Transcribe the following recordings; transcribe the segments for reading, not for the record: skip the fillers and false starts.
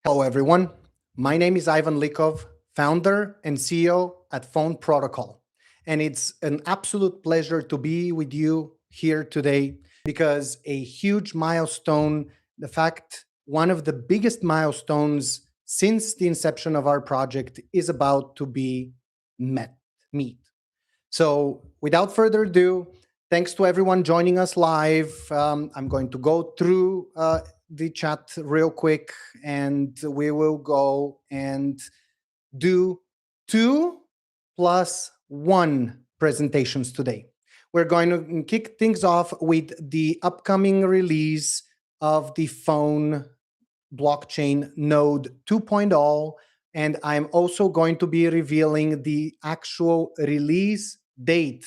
Hello, everyone. My name is Ivan Likov, founder and CEO at Fone Protocol. And it's an absolute pleasure to be with you here today because a huge milestone, the fact, one of the biggest milestones since the inception of our project is about to be meet. So without further ado, thanks to everyone joining us live. I'm going to go through the chat real quick, and we will go and do 2+1 presentations today. We're going to kick things off with the upcoming release of the Fone blockchain Node 2.0, and I'm also going to be revealing the actual release date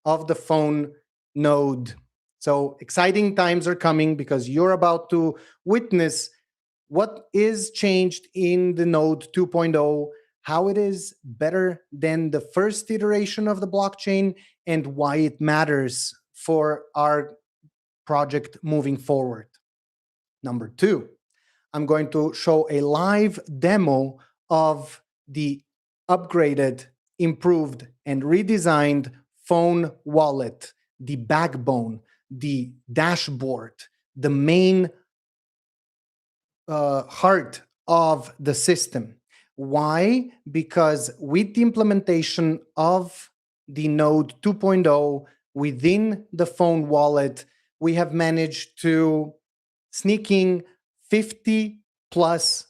of the Fone Node. So exciting times are coming because you're about to witness what is changed in the Node 2.0, how it is better than the first iteration of the blockchain, and why it matters for our project moving forward. Number two, I'm going to show a live demo of the upgraded, improved, and redesigned Fone Wallet, the backbone, the dashboard, the main heart of the system. Why? Because with the implementation of the Node 2.0 within the Fone Wallet, we have managed to sneak in 50 plus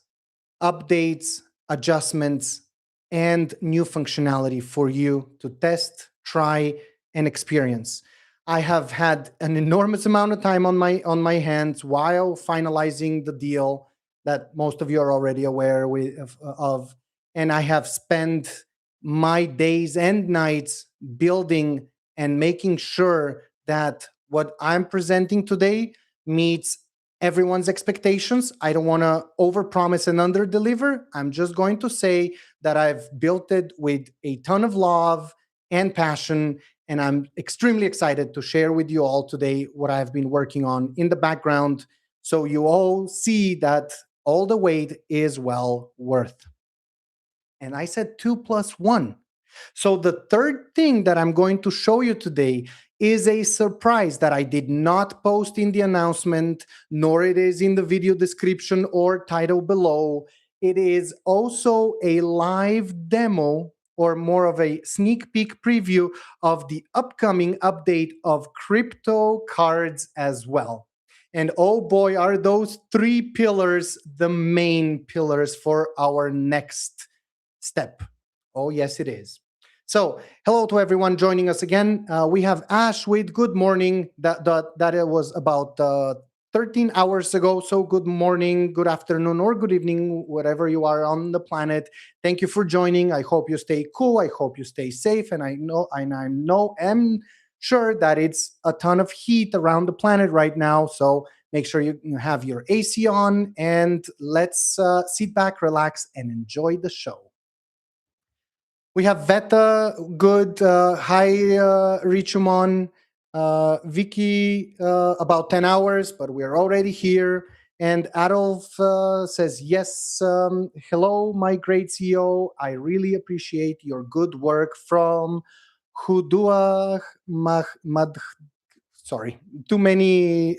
updates, adjustments, and new functionality for you to test, try, and experience. I have had an enormous amount of time on my hands while finalizing the deal that most of you are already aware of, and I have spent my days and nights building and making sure that what I'm presenting today meets everyone's expectations. I don't want to overpromise and underdeliver. I'm just going to say that I've built it with a ton of love and passion, and I'm extremely excited to share with you all today what I've been working on in the background, so you all see that all the wait is well worth. And I said 2+1. So the third thing that I'm going to show you today is a surprise that I did not post in the announcement, nor it is in the video description or title below. It is also a live demo, or more of a sneak peek preview of the upcoming update of crypto cards as well. And oh boy, are those three pillars the main pillars for our next step. Oh yes, it is. So hello to everyone joining us again. We have Ash with good morning. That it was about 13 hours ago. So good morning, good afternoon, or good evening, wherever you are on the planet. Thank you for joining. I hope you stay cool. I hope you stay safe. And I'm sure that it's a ton of heat around the planet right now. So make sure you have your AC on, and let's sit back, relax, and enjoy the show. We have Veta, good, hi, Richumon, Vicky, about 10 hours, but we're already here. And Adolf says, yes, hello, my great CEO. I really appreciate your good work from Hudua sorry, too many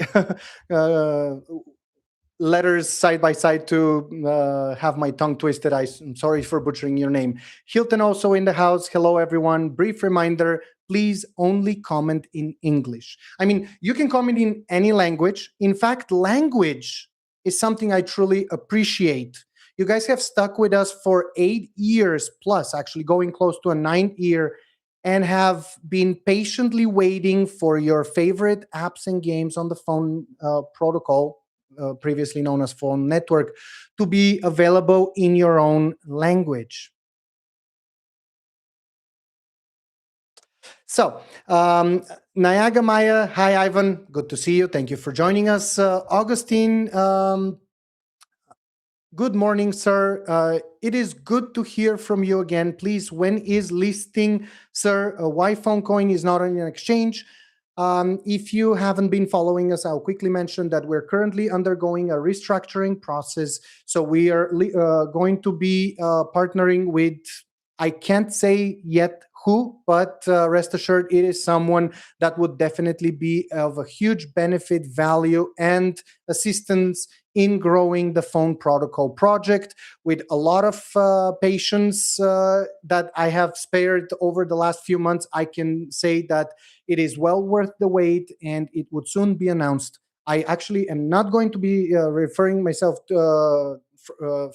letters side by side to have my tongue twisted. I'm sorry for butchering your name. Hilton also in the house. Hello, everyone. Brief reminder, please only comment in English. I mean, you can comment in any language. In fact, language is something I truly appreciate. You guys have stuck with us for 8 years plus, actually going close to a 9th year, and have been patiently waiting for your favorite apps and games on the Fone Protocol, previously known as Fone Network, to be available in your own language. So, Nayaga Maya, hi Ivan, good to see you. Thank you for joining us. Augustine, good morning, sir. It is good to hear from you again. Please, when is listing, sir? Why Fone Coin is not on an exchange? If you haven't been following us, I'll quickly mention that we're currently undergoing a restructuring process. So we are going to be partnering with, I can't say yet who, but rest assured, it is someone that would definitely be of a huge benefit, value, and assistance in growing the Fone Protocol project with a lot of patience that I have spared over the last few months. I can say that it is well worth the wait, and it would soon be announced. I actually am not going to be referring myself to,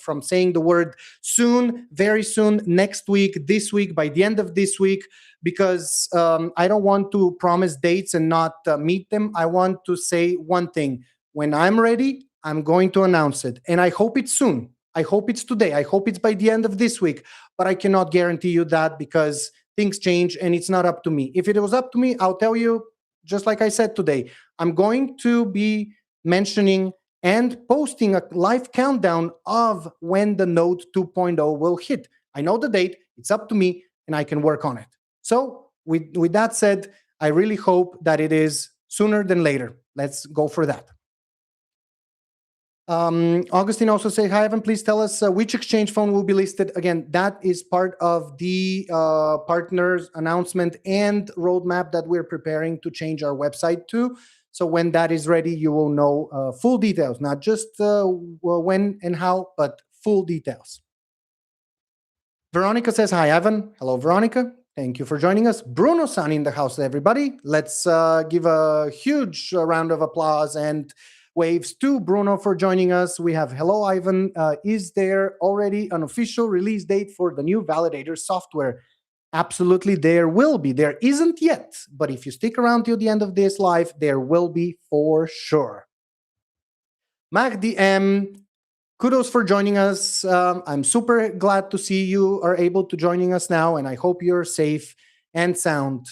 from saying the word soon, very soon, next week, this week, by the end of this week, because I don't want to promise dates and not meet them. I want to say one thing. When I'm ready, I'm going to announce it. And I hope it's soon. I hope it's today. I hope it's by the end of this week. But I cannot guarantee you that because things change and it's not up to me. If it was up to me, I'll tell you, just like I said today, I'm going to be mentioning and posting a live countdown of when the Node 2.0 will hit. I know the date, it's up to me, and I can work on it. So, with that said, I really hope that it is sooner than later. Let's go for that. Augustine also say, hi, Ivan, please tell us which exchange phone will be listed. Again, that is part of the partners announcement and roadmap that we're preparing to change our website to. So when that is ready, you will know full details, not just when and how, but full details. Veronica says, hi, Ivan. Hello, Veronica. Thank you for joining us. Bruno-san in the house, everybody. Let's give a huge round of applause and waves to Bruno for joining us. We have, hello, Ivan. Is there already an official release date for the new validator software? Absolutely, there will be. There isn't yet, but if you stick around till the end of this live, there will be for sure. Magdi M, kudos for joining us. I'm super glad to see you are able to joining us now, and I hope you're safe and sound.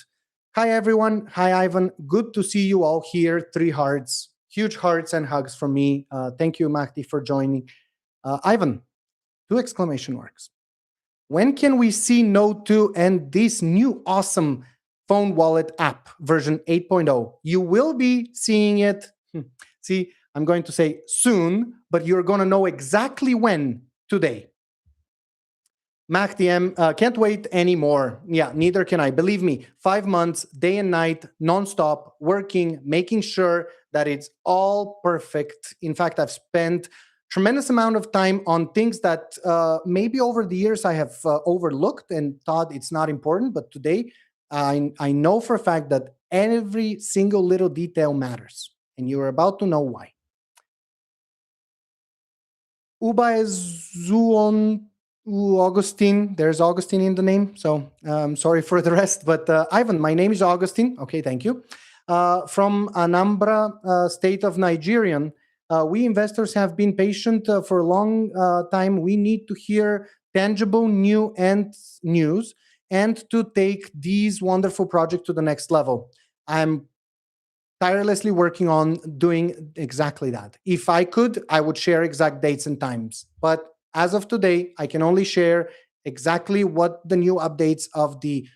Hi, everyone. Hi, Ivan. Good to see you all here. 3 hearts. Huge hearts and hugs from me. Thank you, Mahdi, for joining. Ivan, 2 exclamation marks. When can we see Node 2 and this new awesome Fone Wallet app version 8.0? You will be seeing it. See, I'm going to say soon, but you're going to know exactly when today. MacDM, can't wait anymore. Yeah, neither can I. Believe me, 5 months, day and night, nonstop, working, making sure that it's all perfect. In fact, I've spent tremendous amount of time on things that maybe over the years I have overlooked and thought it's not important. But today, I know for a fact that every single little detail matters. And you're about to know why. Uba is Zuon Augustine. There's Augustine in the name. So sorry for the rest. But Ivan, my name is Augustine. Okay, thank you. From Anambra state of Nigerian. We investors have been patient for a long time. We need to hear tangible new and news and to take these wonderful projects to the next level. I'm tirelessly working on doing exactly that. If I could, I would share exact dates and times. But as of today, I can only share exactly what the new updates of the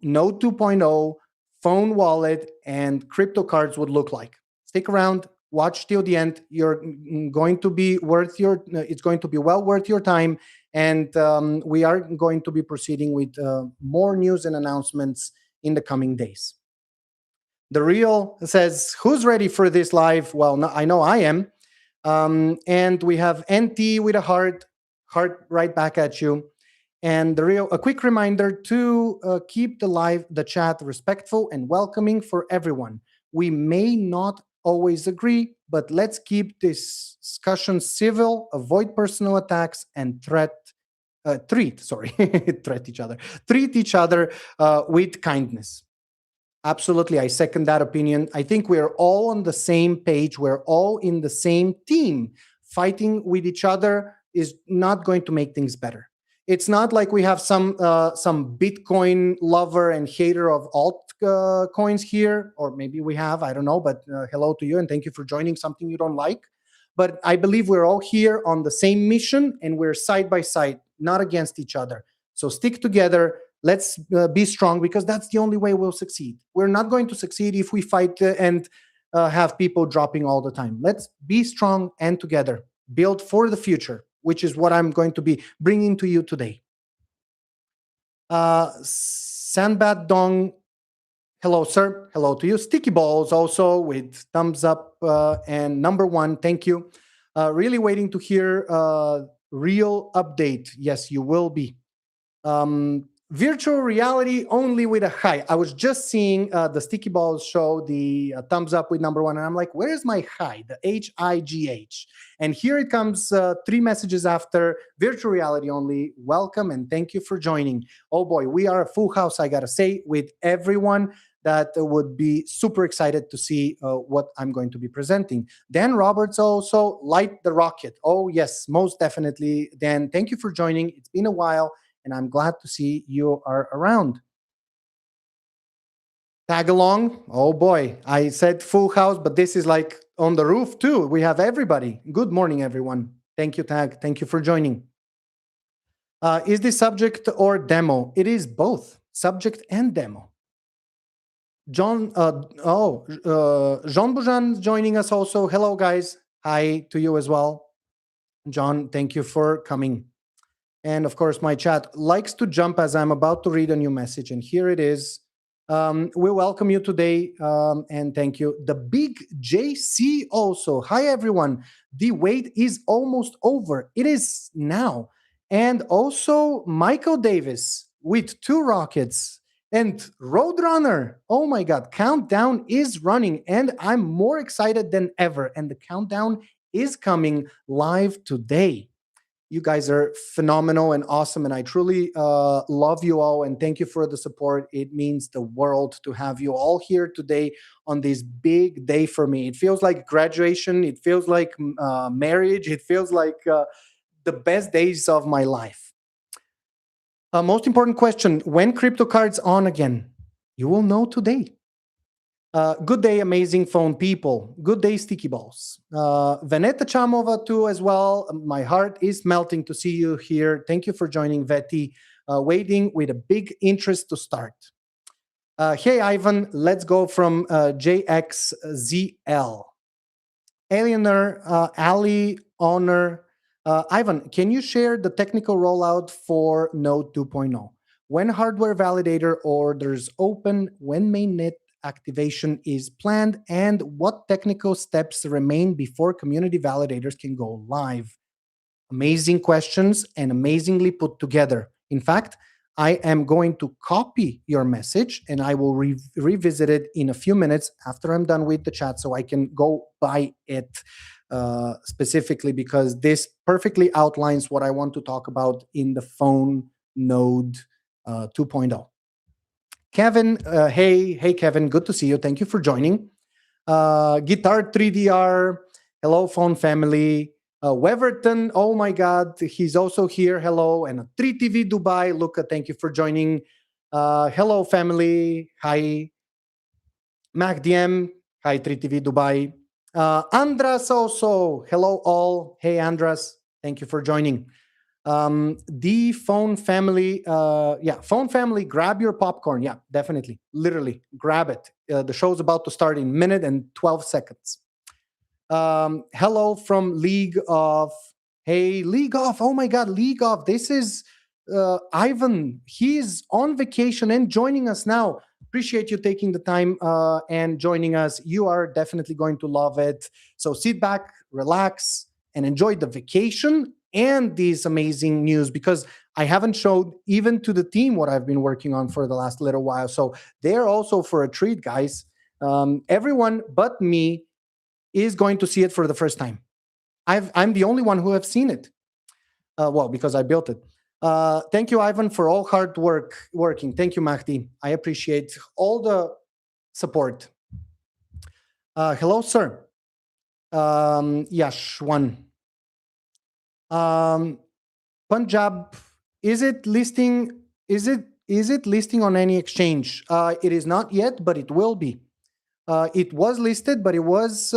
Node 2.0, Fone Wallet, and crypto cards would look like. Stick around. Watch till the end. You're going to be worth your. It's going to be well worth your time, and we are going to be proceeding with more news and announcements in the coming days. The Real says, "Who's ready for this live?" Well, no, I know I am, and we have NT with a heart right back at you. And the Real, a quick reminder to keep the chat respectful and welcoming for everyone. We may not always agree, but let's keep this discussion civil, avoid personal attacks, and treat each other with kindness. Absolutely, I second that opinion. I think we're all on the same page. We're all in the same team. Fighting with each other is not going to make things better. It's not like we have some Bitcoin lover and hater of altcoins here, or maybe we have, I don't know, but hello to you and thank you for joining something you don't like. But I believe we're all here on the same mission and we're side by side, not against each other. So stick together, Let's be strong, because that's the only way we'll succeed. We're not going to succeed if we fight and have people dropping all the time. Let's be strong and together build for the future, which is what I'm going to be bringing to you today. Sanbat Dong, hello, sir. Hello to you. Sticky Balls also with thumbs up and number one. Thank you. Really waiting to hear real update. Yes, you will be. Virtual reality only with a high. I was just seeing the Sticky Balls show the thumbs up with number one, and I'm like, where's my high? The HIGH. And here it comes 3 messages after. Virtual reality only. Welcome and thank you for joining. Oh boy, we are a full house, I gotta say, with everyone that would be super excited to see what I'm going to be presenting. Dan Roberts also, light the rocket. Oh yes, most definitely. Dan, thank you for joining. It's been a while, and I'm glad to see you are around. Tag along. Oh boy, I said full house, but this is like on the roof too. We have everybody. Good morning, everyone. Thank you, Tag. Thank you for joining. Is this subject or demo? It is both subject and demo. Jean Bujan joining us also. Hello, guys. Hi to you as well. John, thank you for coming. And of course, my chat likes to jump as I'm about to read a new message. And here it is. We welcome you today and thank you. The big JC also. Hi, everyone. The wait is almost over. It is now. And also Michael Davis with 2 rockets. And Roadrunner, oh my God, countdown is running. And I'm more excited than ever. And the countdown is coming live today. You guys are phenomenal and awesome, and I truly love you all, and thank you for the support. It means the world to have you all here today on this big day for me. It feels like graduation. It feels like marriage. It feels like the best days of my life. Most important question, when crypto cards on again? You will know today. Good day, amazing phone people. Good day, Sticky Balls. Veneta Chamova too as well. My heart is melting to see you here. Thank you for joining, Veti. Waiting with a big interest to start. Hey, Ivan, let's go from JXZL. Aliener, Ali, Honor. Ivan, can you share the technical rollout for Node 2.0? When hardware validator orders open, when mainnet activation is planned, and what technical steps remain before community validators can go live? Amazing questions and amazingly put together. In fact, I am going to copy your message and I will revisit it in a few minutes after I'm done with the chat so I can go by it specifically, because this perfectly outlines what I want to talk about in the Fone Node 2.0. Kevin, hey Kevin, good to see you. Thank you for joining. Guitar 3DR, hello Phone family. Weverton, oh my God, he's also here. Hello, and 3TV Dubai, Luca, thank you for joining. Hello family, hi. MacDM, hi 3TV Dubai. Andras also, hello all. Hey Andras, thank you for joining. The Phone family, Phone family, grab your popcorn. Yeah, definitely, literally grab it. The show's about to start in a minute and 12 seconds. Hello from League of. Hey, League of. Oh my God, League of. This is Ivan. He's on vacation and joining us now. Appreciate you taking the time and joining us. You are definitely going to love it. So sit back, relax, and enjoy the vacation and these amazing news, because I haven't showed even to the team what I've been working on for the last little while. So they're also for a treat, guys. Everyone but me is going to see it for the first time. I'm the only one who have seen it. Well, because I built it. Thank you, Ivan, for all hard working. Thank you, Mahdi. I appreciate all the support. Hello, sir. Yashwan. Punjab, is it listing? Is it listing on any exchange? It is not yet, but it will be. It was listed, but it was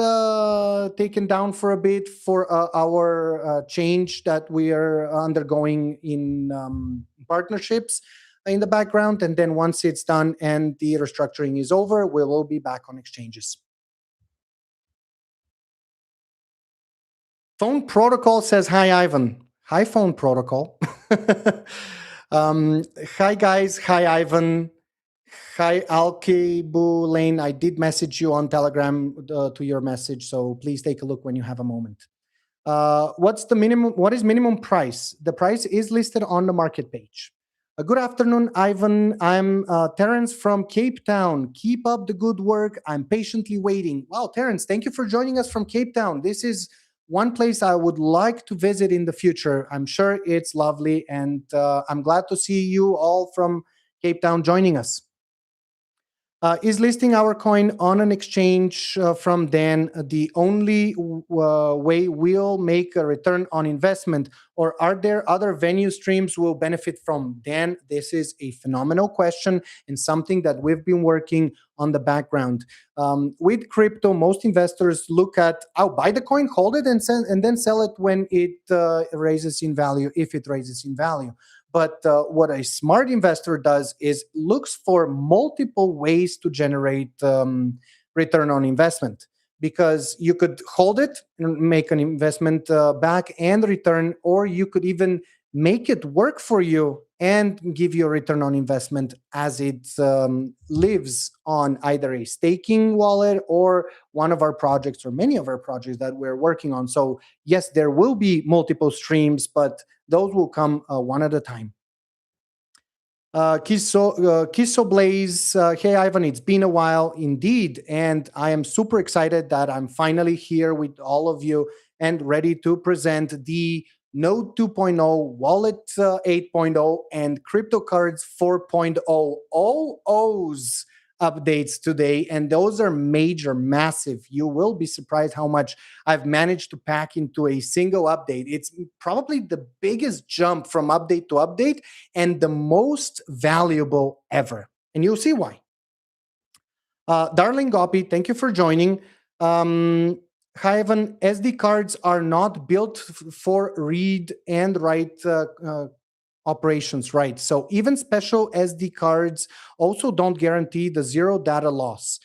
taken down for a bit for our change that we are undergoing in partnerships. in the background. And then once it's done and the restructuring is over, we will be back on exchanges. Fone Protocol says, hi, Ivan. Hi, Fone Protocol. um, Hi, guys. Hi, Ivan. Hi, Alkibu Lane. I did message you on Telegram to your message, so please take a look when you have a moment. What's the minimum? What is minimum price? The price is listed on the market page. Good afternoon, Ivan. I'm Terence from Cape Town. Keep up the good work. I'm patiently waiting. Wow, Terence, thank you for joining us from Cape Town. This is one place I would like to visit in the future. I'm sure it's lovely, and I'm glad to see you all from Cape Town joining us. Is listing our coin on an exchange from then the only way we'll make a return on investment, or are there other venue streams we'll benefit from? Dan, this is a phenomenal question and something that we've been working on the background. With crypto, most investors look at, oh, buy the coin, hold it, and then sell it when it raises in value, if it raises in value. But what a smart investor does is looks for multiple ways to generate return on investment, because you could hold it and make an investment back and return, or you could even make it work for you and give you a return on investment as it lives on either a staking wallet or one of our projects or many of our projects that we're working on. So yes, there will be multiple streams, but those will come one at a time. Kisso Blaze, hey Ivan, it's been a while indeed, and I am super excited that I'm finally here with all of you and ready to present the Node 2.0, Wallet 8.0, and Crypto Cards 4.0, all O's updates today. And those are major, massive. You will be surprised how much I've managed to pack into a single update. It's probably the biggest jump from update to update and the most valuable ever. And you'll see why. Darling Gopi, thank you for joining. Hi, Evan. SD cards are not built for read and write operations, right? So even special SD cards also don't guarantee the zero data loss.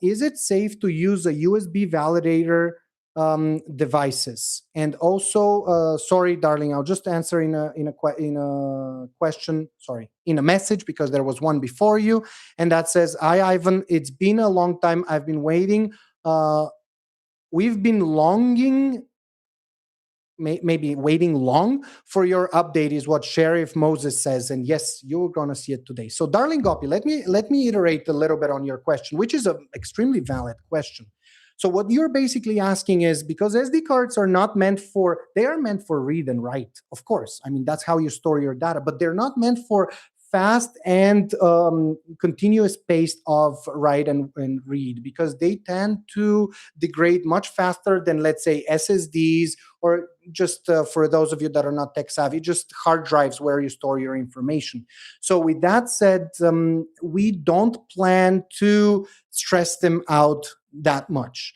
Is it safe to use a USB validator devices? And also, sorry, darling, I'll just answer in a question. Sorry, in a message, because there was one before you, and that says, "Hi, Ivan. It's been a long time. I've been waiting. We've been longing." Maybe waiting long for your update is what Sheriff Moses says, and yes, you're gonna see it today. So, darling Gopi, let me iterate a little bit on your question, which is an extremely valid question. So, what you're basically asking is, because SD cards are not meant for, they are meant for read and write, of course. I mean, that's how you store your data, but they're not meant for fast and continuous pace of write and read, because they tend to degrade much faster than, let's say, SSDs, or just for those of you that are not tech savvy, just hard drives where you store your information. So with that said, we don't plan to stress them out that much.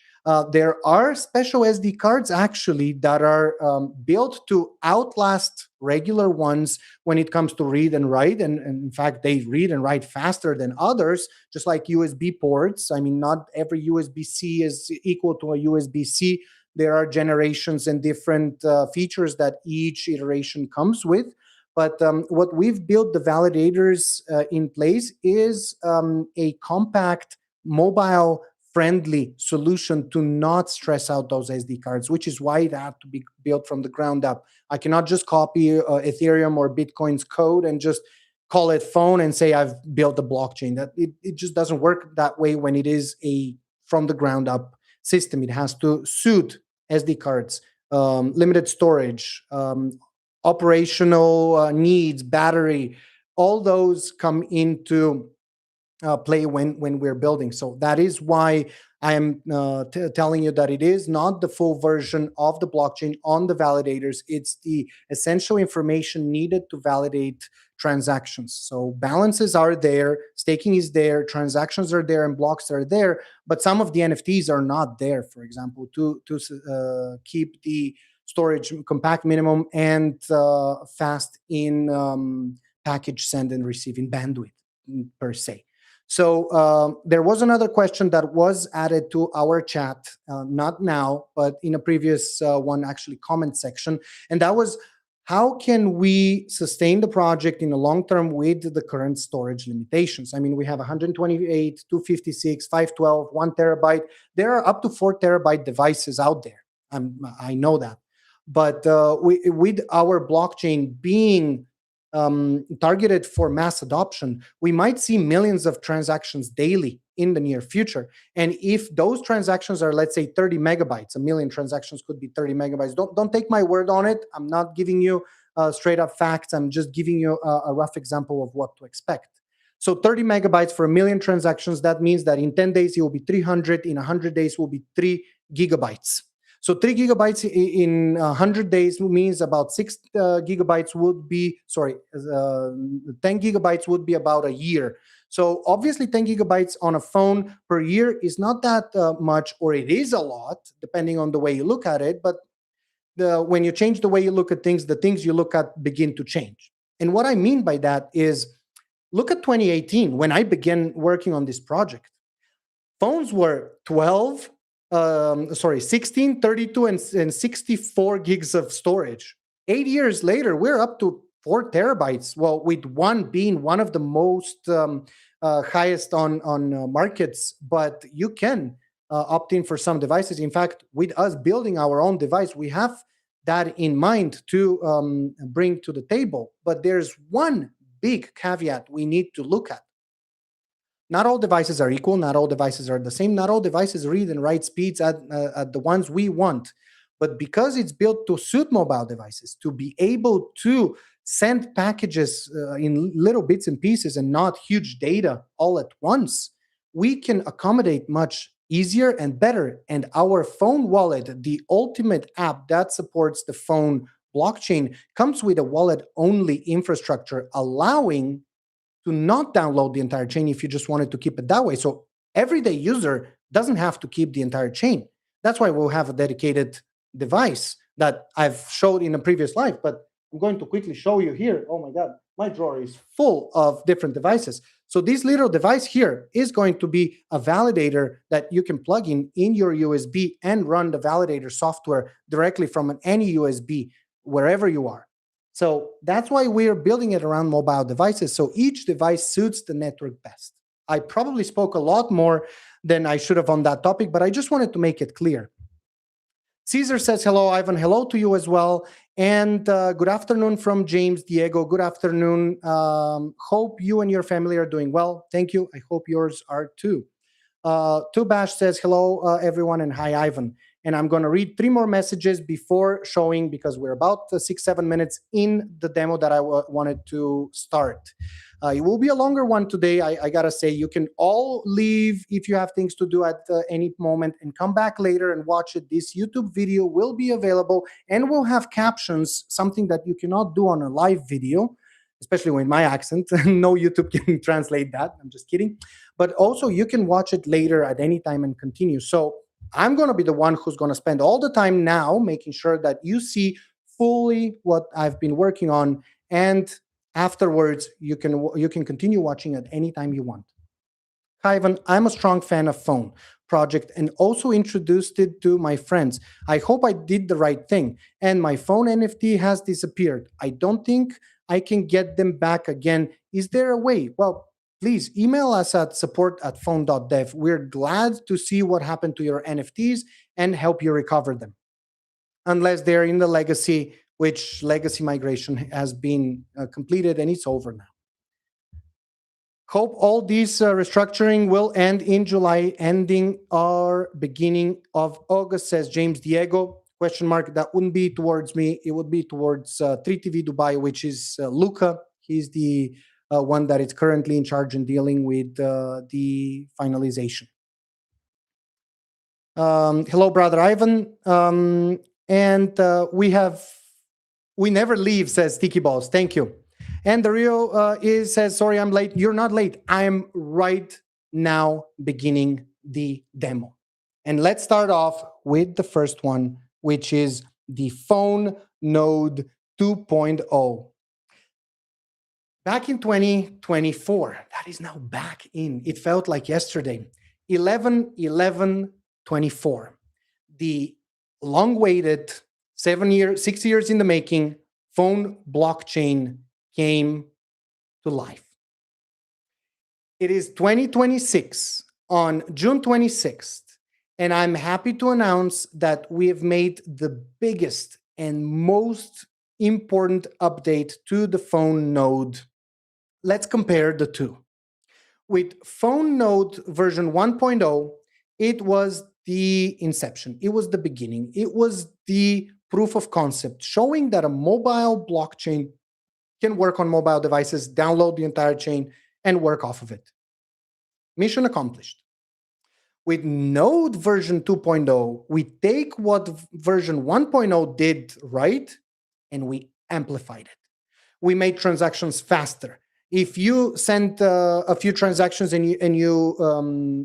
There are special SD cards actually that are built to outlast regular ones when it comes to read and write. And in fact, they read and write faster than others, just like USB ports. I mean, not every USB-C is equal to a USB-C. There are generations and different features that each iteration comes with. But what we've built the validators in place is a compact, mobile friendly solution to not stress out those SD cards, which is why it had to be built from the ground up. I cannot just copy Ethereum or Bitcoin's code and just call it Fone and say I've built a blockchain. That it just doesn't work that way when it is a from the ground up system. It has to suit SD cards, limited storage, operational needs, battery. All those come into play when we're building. So that is why I am telling you that it is not the full version of the blockchain on the validators. It's the essential information needed to validate transactions. So balances are there, staking is there, transactions are there, and blocks are there. But some of the NFTs are not there, for example, to keep the storage compact minimum and fast in package send and receiving bandwidth per se. So there was another question that was added to our chat, not now, but in a previous one, actually comment section. And that was, how can we sustain the project in the long term with the current storage limitations? I mean, we have 128, 256, 512, 1 terabyte. There are up to 4 terabyte devices out there. I know that. But with our blockchain being targeted for mass adoption, we might see millions of transactions daily in the near future. And if those transactions are, let's say, 30 megabytes, a million transactions could be 30 megabytes. Don't take my word on it. I'm not giving you straight up facts. I'm just giving you a rough example of what to expect. So 30 megabytes for a million transactions, that means that in 10 days, it will be 300. In 100 days, will be 3 gigabytes. So 3 gigabytes in 100 days means about 6 gigabytes would be, 10 gigabytes would be about a year. So obviously 10 gigabytes on a phone per year is not that much, or it is a lot, depending on the way you look at it. But when you change the way you look at things, the things you look at begin to change. And what I mean by that is, look at 2018, when I began working on this project. Phones were 16, 32, and 64 gigs of storage. 8 years later, we're up to 4 terabytes. Well, with one being one of the most highest on markets, but you can opt in for some devices. In fact, with us building our own device, we have that in mind to bring to the table. But there's one big caveat we need to look at. Not all devices are equal. Not all devices are the same. Not all devices read and write speeds at the ones we want. But because it's built to suit mobile devices, to be able to send packages in little bits and pieces and not huge data all at once, we can accommodate much easier and better. And our Fone Wallet, the ultimate app that supports the phone blockchain, comes with a wallet-only infrastructure, allowing to not download the entire chain if you just wanted to keep it that way. So everyday user doesn't have to keep the entire chain. That's why we'll have a dedicated device that I've showed in a previous live, but I'm going to quickly show you here. Oh my God, my drawer is full of different devices. So this little device here is going to be a validator that you can plug in your USB and run the validator software directly from any USB wherever you are. So that's why we're building it around mobile devices. So each device suits the network best. I probably spoke a lot more than I should have on that topic, but I just wanted to make it clear. Caesar says, hello, Ivan. Hello to you as well. And good afternoon from James Diego. Good afternoon. Hope you and your family are doing well. Thank you. I hope yours are too. Tubash says, hello, everyone, and hi, Ivan. And I'm going to read 3 more messages before showing, because we're about 6-7 minutes in the demo that I wanted to start. It will be a longer one today. I got to say, you can all leave if you have things to do at any moment and come back later and watch it. This YouTube video will be available and we'll have captions, something that you cannot do on a live video, especially with my accent. No YouTube can translate that. I'm just kidding. But also you can watch it later at any time and continue. So I'm going to be the one who's going to spend all the time now making sure that you see fully what I've been working on, and afterwards you can continue watching at any time you want. Hi, Ivan. I'm a strong fan of Fone project and also introduced it to my friends. I hope I did the right thing. And my Fone NFT has disappeared. I don't think I can get them back again. Is there a way? Well, please email us at support@fone.dev. We're glad to see what happened to your NFTs and help you recover them. Unless they're in the legacy, which legacy migration has been completed and it's over now. Hope all these restructuring will end in July, ending or beginning of August, says James Diego. Question mark. That wouldn't be towards me. It would be towards 3TV Dubai, which is Luca. He's the one that is currently in charge and dealing with the finalization. Hello, brother Ivan. And we never leave, says Sticky Balls. Thank you. And the Rio says, sorry, I'm late. You're not late. I'm right now beginning the demo. And let's start off with the first one, which is the Fone Node 2.0. Back in 2024, that is now back in, it felt like yesterday, 11/11/24, the long-awaited 6 years in the making phone blockchain came to life. It is 2026 on June 26th, and I'm happy to announce that we have made the biggest and most important update to the Fone Node. Let's compare the two. With Fone Node version 1.0, it was the inception, it was the beginning, it was the proof of concept, showing that a mobile blockchain can work on mobile devices, download the entire chain, and work off of it. Mission accomplished. With Node version 2.0, we take what version 1.0 did right and we amplified it. We made transactions faster. If you send a few transactions and you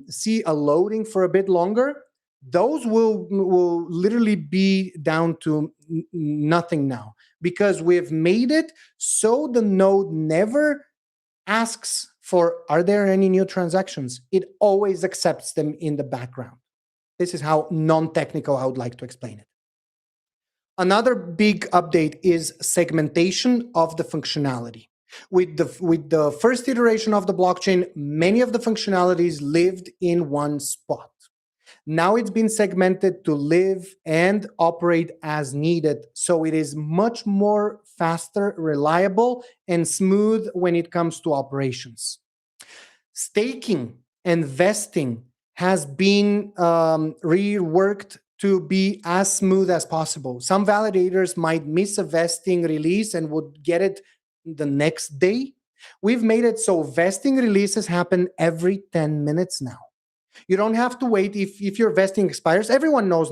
see a loading for a bit longer, those will literally be down to nothing now, because we've made it so the node never asks for, are there any new transactions? It always accepts them in the background. This is how non-technical I would like to explain it. Another big update is segmentation of the functionality. With the first iteration of the blockchain, many of the functionalities lived in one spot. Now it's been segmented to live and operate as needed. So it is much more faster, reliable, and smooth when it comes to operations. Staking and vesting has been reworked to be as smooth as possible. Some validators might miss a vesting release and would get it the next day. We've made it so vesting releases happen every 10 minutes now. You don't have to wait if your vesting expires. Everyone knows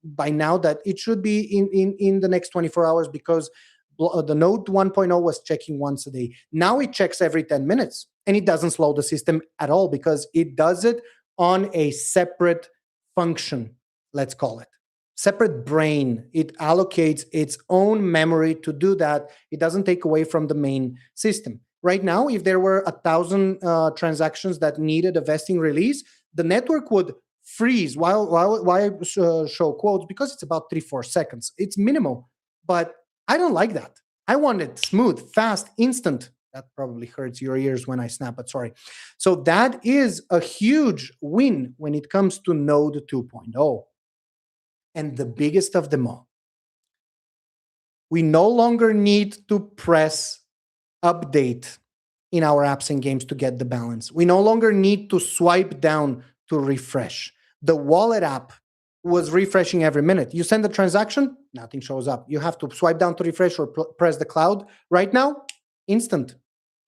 by now that it should be in the next 24 hours, because the Node 1.0 was checking once a day. Now it checks every 10 minutes, and it doesn't slow the system at all, because it does it on a separate function, let's call it. Separate brain. It allocates its own memory to do that. It doesn't take away from the main system. Right now, if there were 1,000 transactions that needed a vesting release, the network would freeze while I show quotes, because it's about 3-4 seconds. It's minimal, but I don't like that. I want it smooth, fast, instant. That probably hurts your ears when I snap, but sorry. So that is a huge win when it comes to Node 2.0. And the biggest of them all, we no longer need to press update in our apps and games to get the balance. We no longer need to swipe down to refresh. The wallet app was refreshing every minute. You send a transaction, nothing shows up. You have to swipe down to refresh or press the cloud. Right now, instant.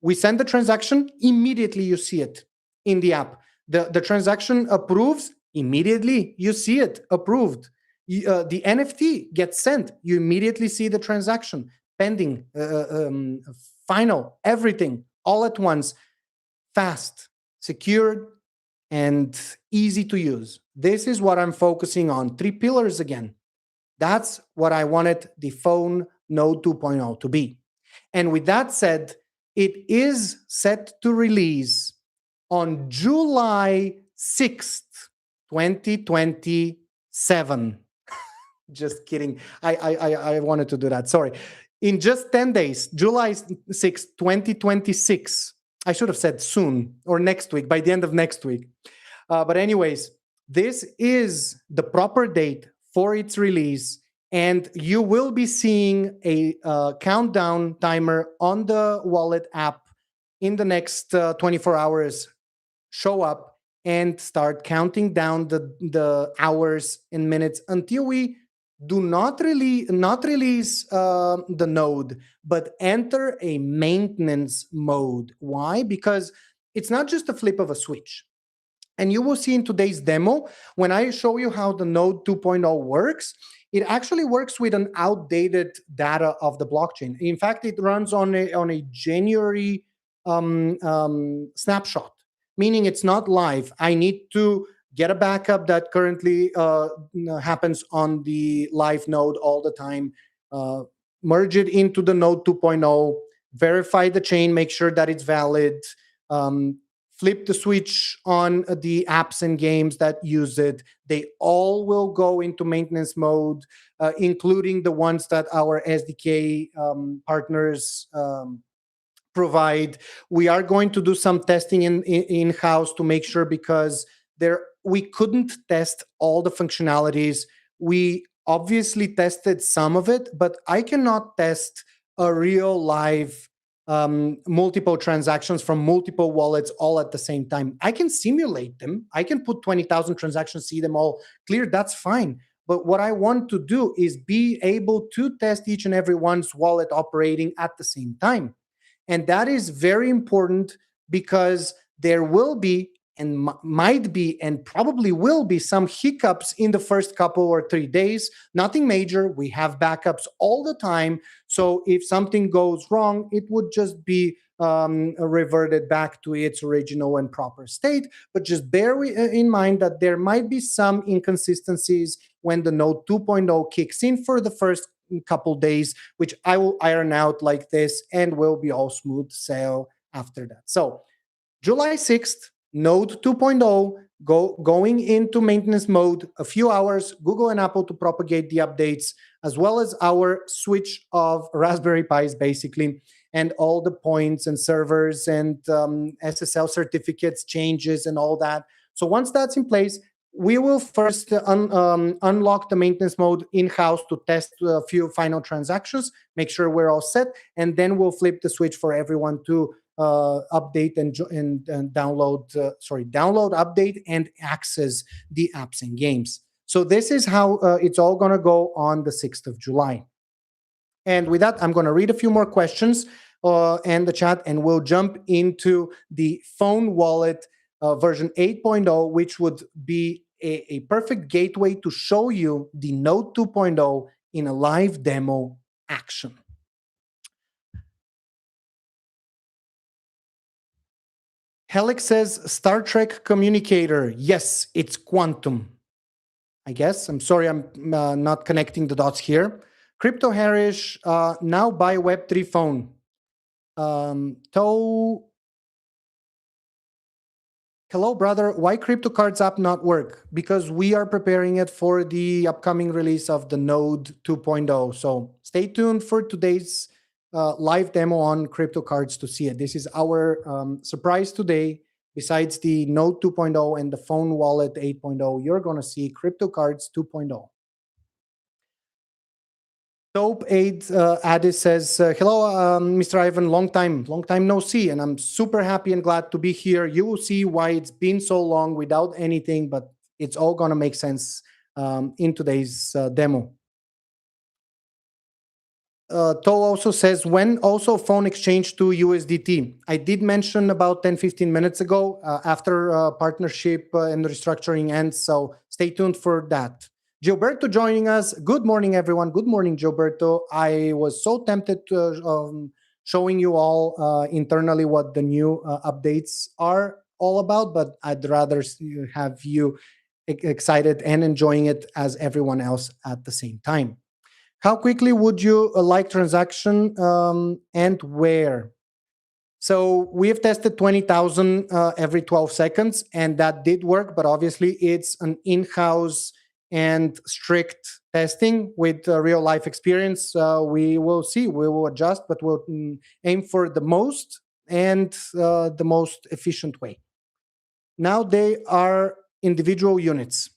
We send the transaction, immediately you see it in the app. The transaction approves, immediately you see it approved. The NFT gets sent, you immediately see the transaction, pending, final, everything, all at once, fast, secured, and easy to use. This is what I'm focusing on. 3 pillars again. That's what I wanted the Fone Node 2.0 to be. And with that said, it is set to release on July 6th, 2027. Just kidding. I wanted to do that. Sorry. In just 10 days, July 6th, 2026. I should have said soon, or next week, by the end of next week. But anyways, this is the proper date for its release, and you will be seeing a countdown timer on the wallet app in the next 24 hours show up and start counting down the hours and minutes until we do not release the node, but enter a maintenance mode. Why? Because it's not just a flip of a switch. And you will see in today's demo, when I show you how the Node 2.0 works, it actually works with an outdated data of the blockchain. In fact, it runs on a January snapshot, meaning it's not live. I need to get a backup that currently happens on the live node all the time, merge it into the Node 2.0, verify the chain, make sure that it's valid, um, flip the switch on the apps and games that use it. They all will go into maintenance mode, including the ones that our SDK partners provide. We are going to do some testing in house to make sure, because there we couldn't test all the functionalities. We obviously tested some of it, but I cannot test a real live multiple transactions from multiple wallets all at the same time. I can simulate them. I can put 20,000 transactions, see them all clear. That's fine. But what I want to do is be able to test each and every one's wallet operating at the same time. And that is very important, because there will be and might be and probably will be some hiccups in the first couple or 3 days. Nothing major. We have backups all the time. So if something goes wrong, it would just be reverted back to its original and proper state. But just bear in mind that there might be some inconsistencies when the Node 2.0 kicks in for the first couple days, which I will iron out like this, and will be all smooth sail after that. So July 6th, Node 2.0 going into maintenance mode, a few hours, Google and Apple to propagate the updates, as well as our switch of Raspberry Pis, basically, and all the points and servers and SSL certificates changes and all that. So once that's in place, we will first unlock the maintenance mode in-house to test a few final transactions, make sure we're all set, and then we'll flip the switch for everyone to update and download, update, and access the apps and games. So this is how it's all going to go on the 6th of July. And with that, I'm going to read a few more questions and the chat, and we'll jump into the Fone Wallet version 8.0, which would be a perfect gateway to show you the Node 2.0 in a live demo action. Helix says, Star Trek communicator. Yes, it's quantum. I guess. I'm sorry, I'm not connecting the dots here. Crypto Harish, now buy Web3 phone. Hello, brother. Why Crypto Cards app not work? Because we are preparing it for the upcoming release of the Node 2.0. So stay tuned for today's live demo on Crypto Cards to see it. This is our surprise today. Besides the Node 2.0 and the Fone Wallet 8.0, you're going to see Crypto Cards 2.0. Dope Aid Addis says, hello, Mr. Ivan, long time no see, and I'm super happy and glad to be here. You will see why it's been so long without anything, but it's all going to make sense in today's demo. To also says, when also phone exchange to USDT? I did mention about 10-15 minutes ago after partnership and restructuring ends, so stay tuned for that. Gilberto joining us. Good morning, everyone. Good morning, Gilberto. I was so tempted to showing you all internally what the new updates are all about, but I'd rather have you excited and enjoying it as everyone else at the same time. How quickly would you like transaction and where? So we have tested 20,000 every 12 seconds, and that did work, but obviously it's an in-house and strict testing with real life experience. We will see, we will adjust, but we'll aim for the most and the most efficient way. Now they are individual units.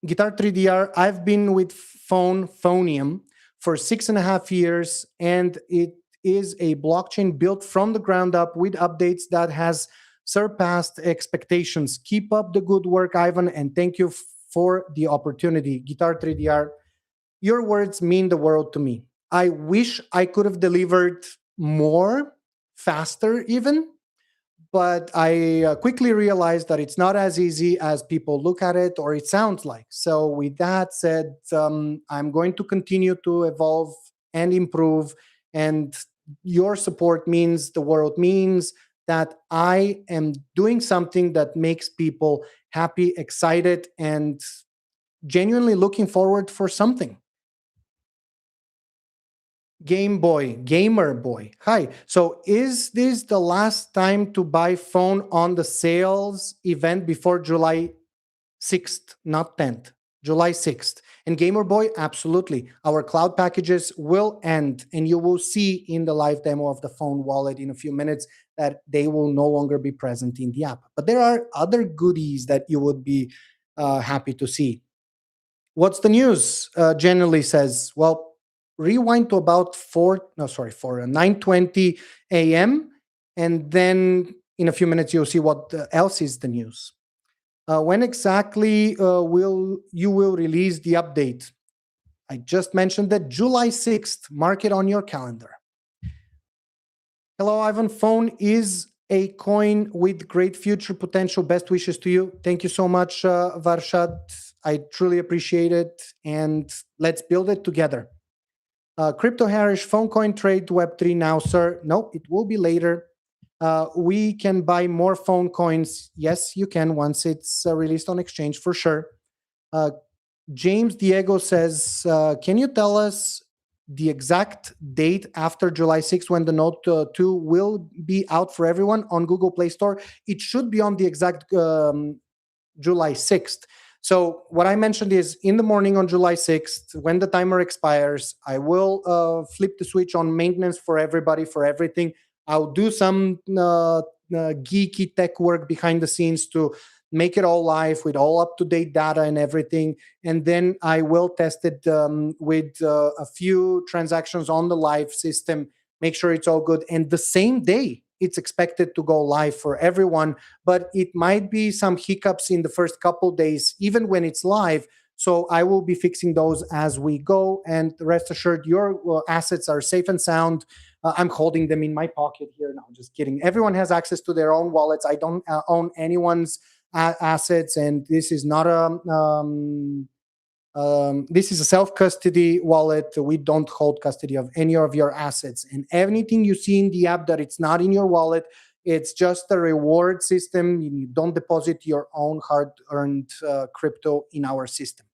Guitar 3DR, I've been with Phonium for 6.5 years, and it is a blockchain built from the ground up with updates that has surpassed expectations. Keep up the good work, Ivan, and thank you for the opportunity. Guitar 3DR, your words mean the world to me. I wish I could have delivered more, faster even, but I quickly realized that it's not as easy as people look at it or it sounds like. So with that said, I'm going to continue to evolve and improve, and your support means the world, means that I am doing something that makes people happy, excited, and genuinely looking forward for something. Gamer Boy. Hi. So is this the last time to buy phone on the sales event before July 6th, not 10th? July 6th. And Gamer Boy, absolutely. Our cloud packages will end, and you will see in the live demo of the Fone Wallet in a few minutes that they will no longer be present in the app. But there are other goodies that you would be happy to see. What's the news? Generally says, well, rewind to about 9:20 a.m. and then in a few minutes you'll see what else is the news. When exactly will release the update? I just mentioned that July 6th. Mark it on your calendar. Hello, Ivan. Phone is a coin with great future potential. Best wishes to you. Thank you so much, Varshad. I truly appreciate it. And let's build it together. Crypto Harish, phone coin trade Web3 now, sir. No, it will be later. We can buy more phone coins. Yes, you can once it's released on exchange for sure. James Diego says, can you tell us the exact date after July 6th when the Note 2 will be out for everyone on Google Play Store? It should be on the exact July 6th. So what I mentioned is in the morning on July 6th, when the timer expires, I will flip the switch on maintenance for everybody, for everything. I'll do some geeky tech work behind the scenes to make it all live with all up-to-date data and everything. And then I will test it with a few transactions on the live system, make sure it's all good. And the same day, it's expected to go live for everyone, but it might be some hiccups in the first couple days, even when it's live. So I will be fixing those as we go. And rest assured, your assets are safe and sound. I'm holding them in my pocket here. No, I'm just kidding. Everyone has access to their own wallets. I don't own anyone's assets, and this is not this is a self-custody wallet. We don't hold custody of any of your assets, and anything you see in the app that it's not in your wallet, it's just a reward system. You don't deposit your own hard-earned crypto in our system.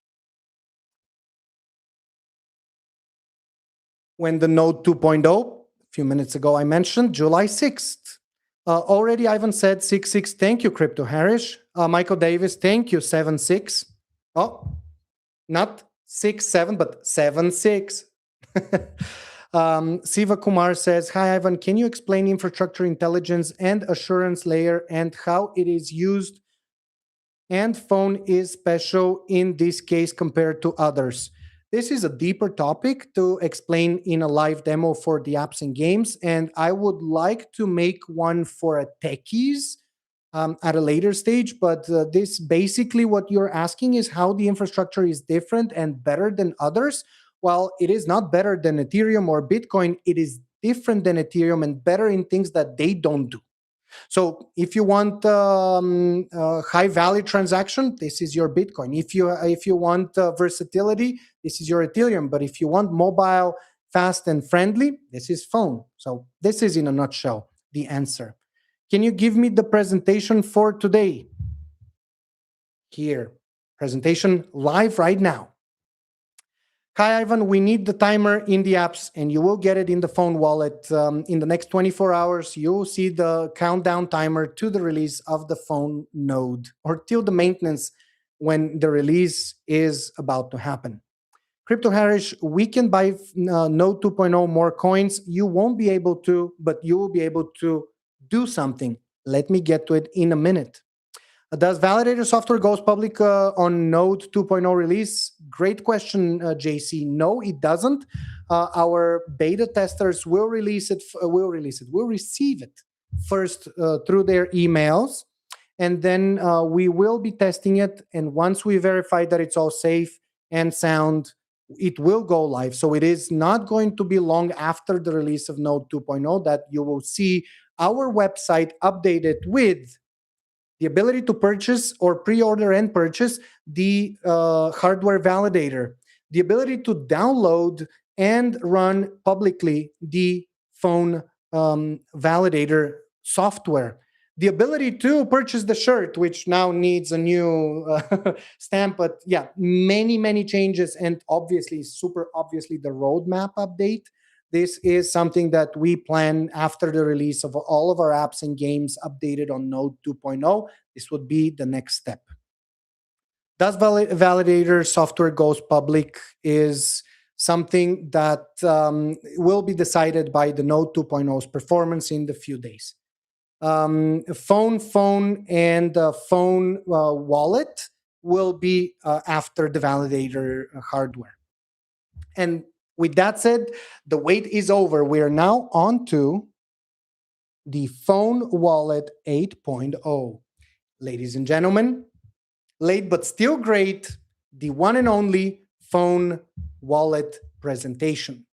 When the Node 2.0, a few minutes ago, I mentioned July 6th. Already, Ivan said 6.6. Thank you, Crypto Harish. Michael Davis, thank you, 7.6. Oh, not 6.7, but 7.6. Siva Kumar says, hi, Ivan. Can you explain infrastructure intelligence and assurance layer and how it is used? And phone is special in this case compared to others. This is a deeper topic to explain in a live demo for the apps and games, and I would like to make one for a techies at a later stage. But this basically what you're asking is how the infrastructure is different and better than others. While it is not better than Ethereum or Bitcoin, it is different than Ethereum and better in things that they don't do. So if you want high value transaction, this is your Bitcoin. If you want versatility, this is your Ethereum. But if you want mobile, fast and friendly, this is phone. So this is in a nutshell the answer. Can you give me the presentation for today? Here, presentation live right now. Hi, Ivan, we need the timer in the apps and you will get it in the Fone Wallet. In the next 24 hours, you'll see the countdown timer to the release of the Fone Node or till the maintenance when the release is about to happen. Crypto Harish, we can buy Node 2.0 more coins. You won't be able to, but you will be able to do something. Let me get to it in a minute. Does validator software goes public on Node 2.0 release? Great question, JC. No, it doesn't. Our beta testers will release it. Will receive it first through their emails, and then we will be testing it. And once we verify that it's all safe and sound, it will go live. So it is not going to be long after the release of Node 2.0 that you will see our website updated with the ability to purchase or pre-order and purchase the hardware validator, the ability to download and run publicly the phone validator software, the ability to purchase the shirt, which now needs a new stamp. But yeah, many changes, and obviously, super obviously, the roadmap update This is something that we plan after the release of all of our apps and games updated on Node 2.0. This would be the next step. Does validator software goes public is something that will be decided by the Node 2.0's performance in the few days. Fone, and Fone Wallet will be after the validator hardware. And with that said, the wait is over. We are now on to the Fone Wallet 8.0. Ladies and gentlemen, late but still great, the one and only Fone Wallet presentation.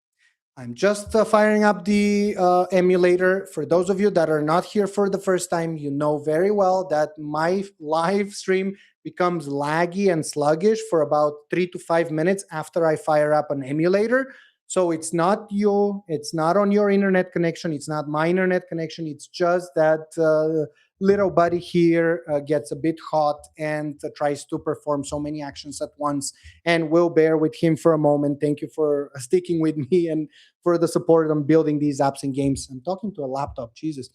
I'm just firing up the emulator. For those of you that are not here for the first time, you know very well that my live stream becomes laggy and sluggish for about 3 to 5 minutes after I fire up an emulator. So it's not on your internet connection. It's not my internet connection. It's just that little buddy here gets a bit hot and tries to perform so many actions at once. And we'll bear with him for a moment. Thank you for sticking with me and for the support on building these apps and games. I'm talking to a laptop, Jesus.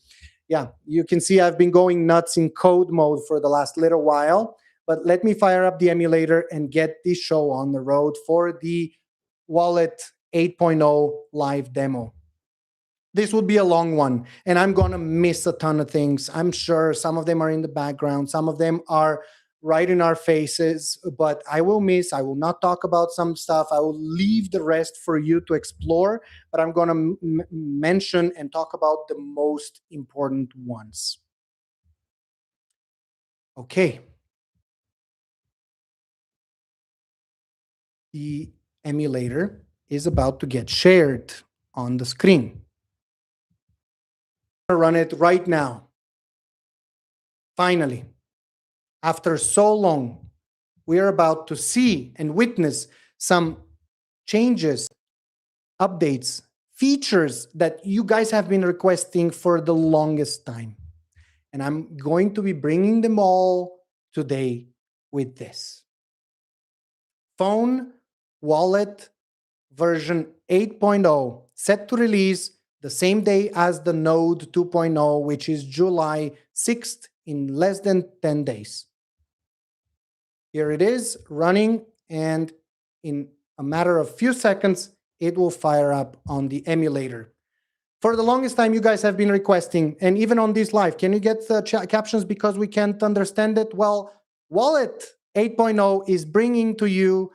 Yeah, you can see I've been going nuts in code mode for the last little while. But let me fire up the emulator and get this show on the road for the Wallet 8.0 live demo. This would be a long one, and I'm going to miss a ton of things. I'm sure some of them are in the background. Some of them are right in our faces, but I will not talk about some stuff. I will leave the rest for you to explore, but I'm going to mention and talk about the most important ones. Okay. The emulator is about to get shared on the screen. Run it right now. Finally, after so long, we are about to see and witness some changes, updates, features that you guys have been requesting for the longest time. And I'm going to be bringing them all today with this. Fone Wallet version 8.0 set to release the same day as the Node 2.0, which is July 6th, in less than 10 days. Here it is running, and in a matter of few seconds, it will fire up on the emulator. For the longest time, you guys have been requesting, and even on this live, can you get the captions because we can't understand it? Well, Wallet 8.0 is bringing to you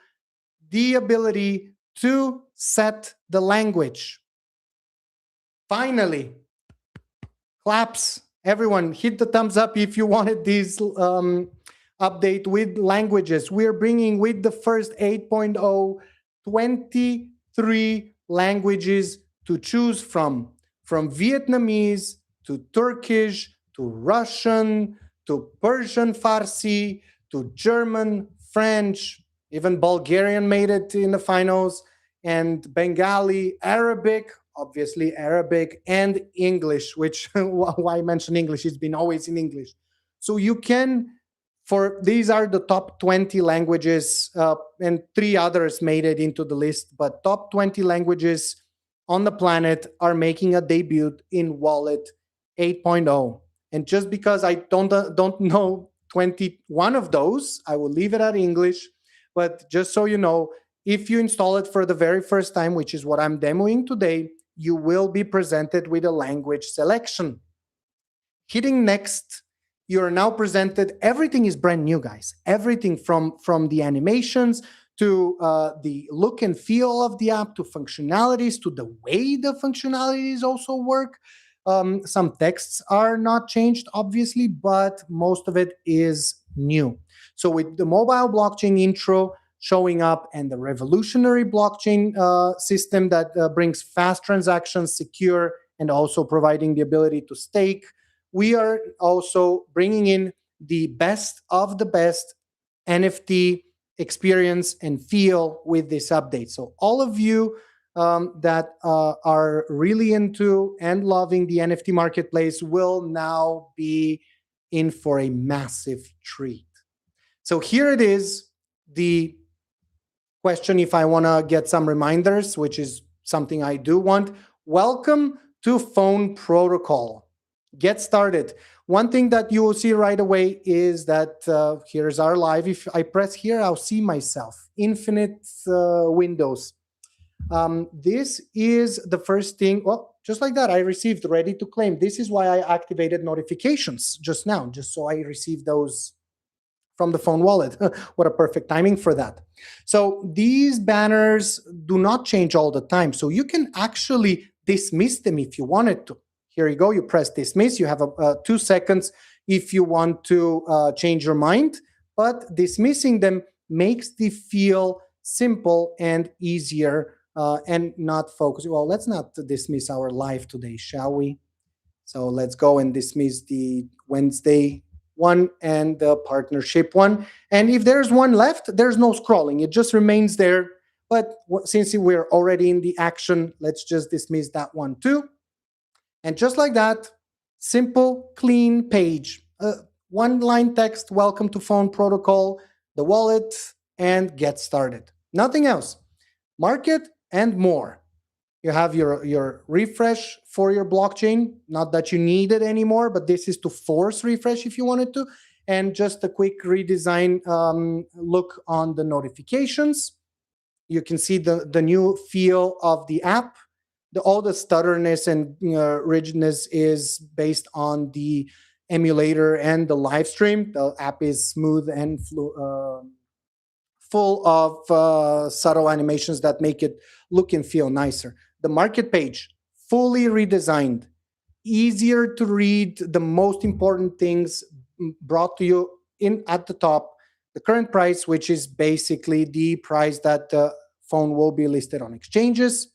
the ability to set the language. Finally, claps. Everyone, hit the thumbs up if you wanted this update with languages. We're bringing with the first 8.0 23 languages to choose from Vietnamese to Turkish to Russian to Persian Farsi to German, French, even Bulgarian made it in the finals, and Bengali, Arabic, obviously Arabic, and English, which why mention English? It's been always in English. So you can, these are the top 20 languages, and 3 others made it into the list, but top 20 languages on the planet are making a debut in Wallet 8.0. And just because I don't know 21 of those, I will leave it at English. But just so you know, if you install it for the very first time, which is what I'm demoing today, you will be presented with a language selection. Hitting next, you're now presented, everything is brand new, guys. Everything from the animations to the look and feel of the app, to functionalities, to the way the functionalities also work. Some texts are not changed, obviously, but most of it is new. So with the mobile blockchain intro showing up and the revolutionary blockchain system that brings fast transactions, secure, and also providing the ability to stake, we are also bringing in the best of the best NFT experience and feel with this update. So all of you that are really into and loving the NFT marketplace will now be in for a massive treat. So here it is, the question if I want to get some reminders, which is something I do want. Welcome to Fone Protocol. Get started. One thing that you will see right away is that here's our live. If I press here, I'll see myself. Infinite windows. This is the first thing. Well, just like that, I received ready to claim. This is why I activated notifications just now, just so I receive those from the Fone Wallet. What a perfect timing for that. So these banners do not change all the time. So you can actually dismiss them if you wanted to. Here you go. You press dismiss. You have 2 seconds if you want to change your mind. But dismissing them makes the feel simple and easier and not focus. Well, let's not dismiss our live today, shall we? So let's go and dismiss the Wednesday one and the partnership one. And if there's one left, there's no scrolling. It just remains there. But since we're already in the action, let's just dismiss that one too. And just like that, simple, clean page. One line text, welcome to Fone Protocol, the wallet, and get started. Nothing else. Market and more. You have your refresh for your blockchain. Not that you need it anymore, but this is to force refresh if you wanted to. And just a quick redesign look on the notifications. You can see the new feel of the app. All the stutterness and rigidness is based on the emulator and the live stream. The app is smooth and full of subtle animations that make it look and feel nicer. The market page, fully redesigned, easier to read, the most important things brought to you in at the top. The current price, which is basically the price that the phone will be listed on exchanges,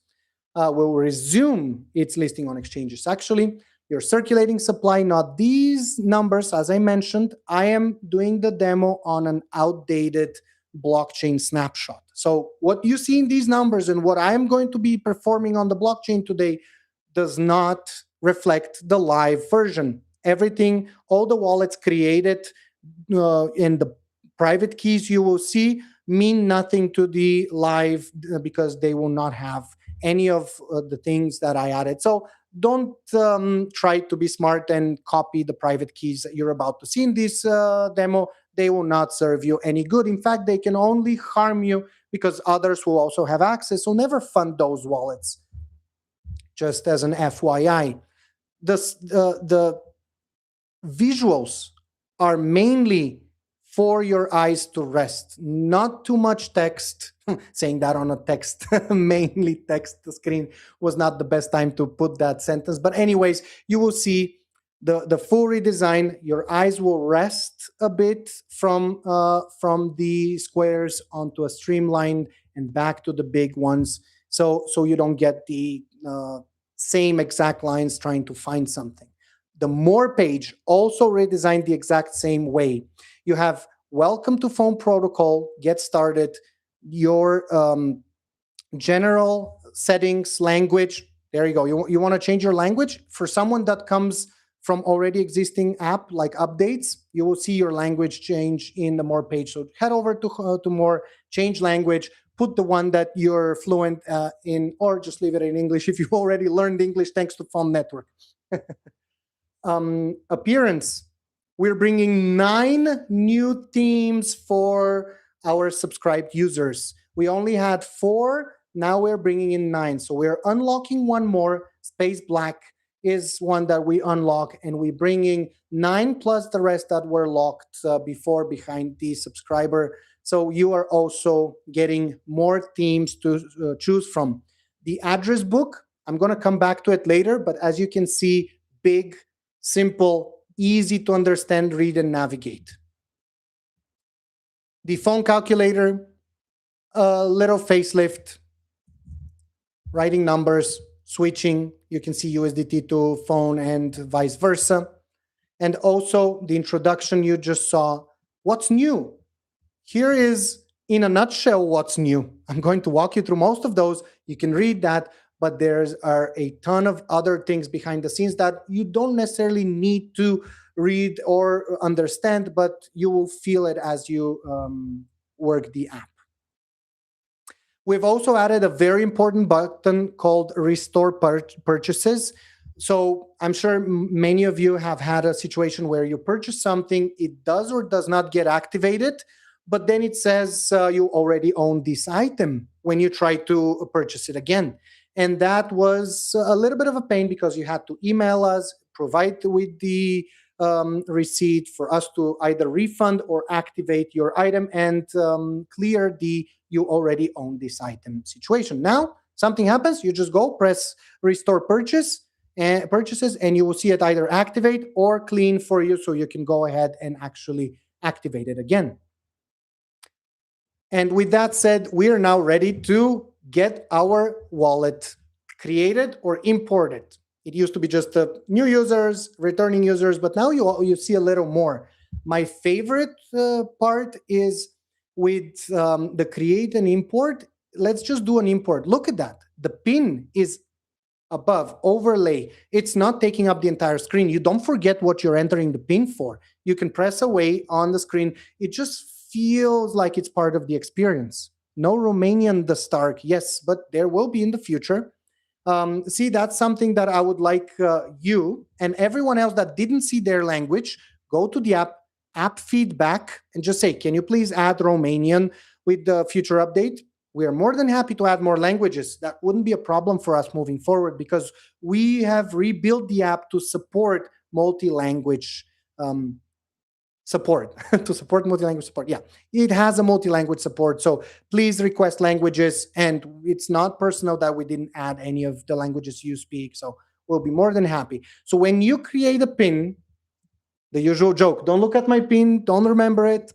will resume its listing on exchanges. Actually, your circulating supply, not these numbers, as I mentioned. I am doing the demo on an outdated blockchain snapshot. So what you see in these numbers and what I'm going to be performing on the blockchain today does not reflect the live version. Everything, all the wallets created in the private keys you will see mean nothing to the live because they will not have any of the things that I added. So don't try to be smart and copy the private keys that you're about to see in this demo. They will not serve you any good. In fact, they can only harm you because others will also have access. So never fund those wallets. Just as an FYI, the visuals are mainly for your eyes to rest, not too much text. Saying that on a text, mainly text screen was not the best time to put that sentence. But anyways, you will see the full redesign. Your eyes will rest a bit from the squares onto a streamlined and back to the big ones. So you don't get the same exact lines trying to find something. The more page also redesigned the exact same way. You have welcome to Fone Protocol, get started, your general settings, language. There you go. You want to change your language? For someone that comes from already existing app like updates, you will see your language change in the more page. So head over to more, change language, put the one that you're fluent in, or just leave it in English if you already learned English thanks to Fone Network. Appearance. We're bringing 9 new themes for our subscribed users. We only had 4. Now we're bringing in 9. So we're unlocking one more. Space Black is one that we unlock, and we're bringing 9 plus the rest that were locked before behind the subscriber. So you are also getting more themes to choose from. The address book, I'm going to come back to it later, but as you can see, big, simple, easy to understand, read, and navigate. The phone calculator, a little facelift, writing numbers, switching. You can see USDT to phone and vice versa. And also the introduction you just saw. What's new? Here is, in a nutshell, what's new. I'm going to walk you through most of those. You can read that, but there are a ton of other things behind the scenes that you don't necessarily need to read or understand, but you will feel it as you work the app. We've also added a very important button called Restore Purchases. So I'm sure many of you have had a situation where you purchase something, it does or does not get activated, but then it says you already own this item when you try to purchase it again. And that was a little bit of a pain because you had to email us, provide with the receipt for us to either refund or activate your item and clear the you already own this item situation. Now something happens, you just go press restore purchases, and you will see it either activate or clean for you, so you can go ahead and actually activate it again. And with that said, we are now ready to get our wallet created or imported. It used to be just new users, returning users, but now you see a little more. My favorite part is with the create and import. Let's just do an import. Look at that. The pin is above, overlay. It's not taking up the entire screen. You don't forget what you're entering the pin for. You can press away on the screen. It just feels like it's part of the experience. No Romanian the Stark, yes, but there will be in the future. See, that's something that I would like you and everyone else that didn't see their language, go to the app feedback, and just say, can you please add Romanian with the future update? We are more than happy to add more languages. That wouldn't be a problem for us moving forward because we have rebuilt the app to support multi-language support, to support multi-language support. Yeah, it has a multi-language support. So please request languages. And it's not personal that we didn't add any of the languages you speak. So we'll be more than happy. So when you create a pin, the usual joke, don't look at my pin, don't remember it.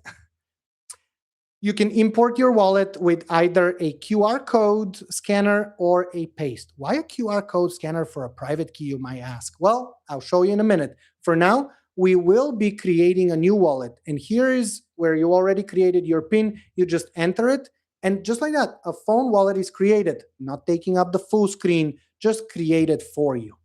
You can import your wallet with either a QR code scanner or a paste. Why a QR code scanner for a private key, you might ask? Well, I'll show you in a minute. For now, we will be creating a new wallet. And here is where you already created your PIN. You just enter it. And just like that, a phone wallet is created, not taking up the full screen, just created for you.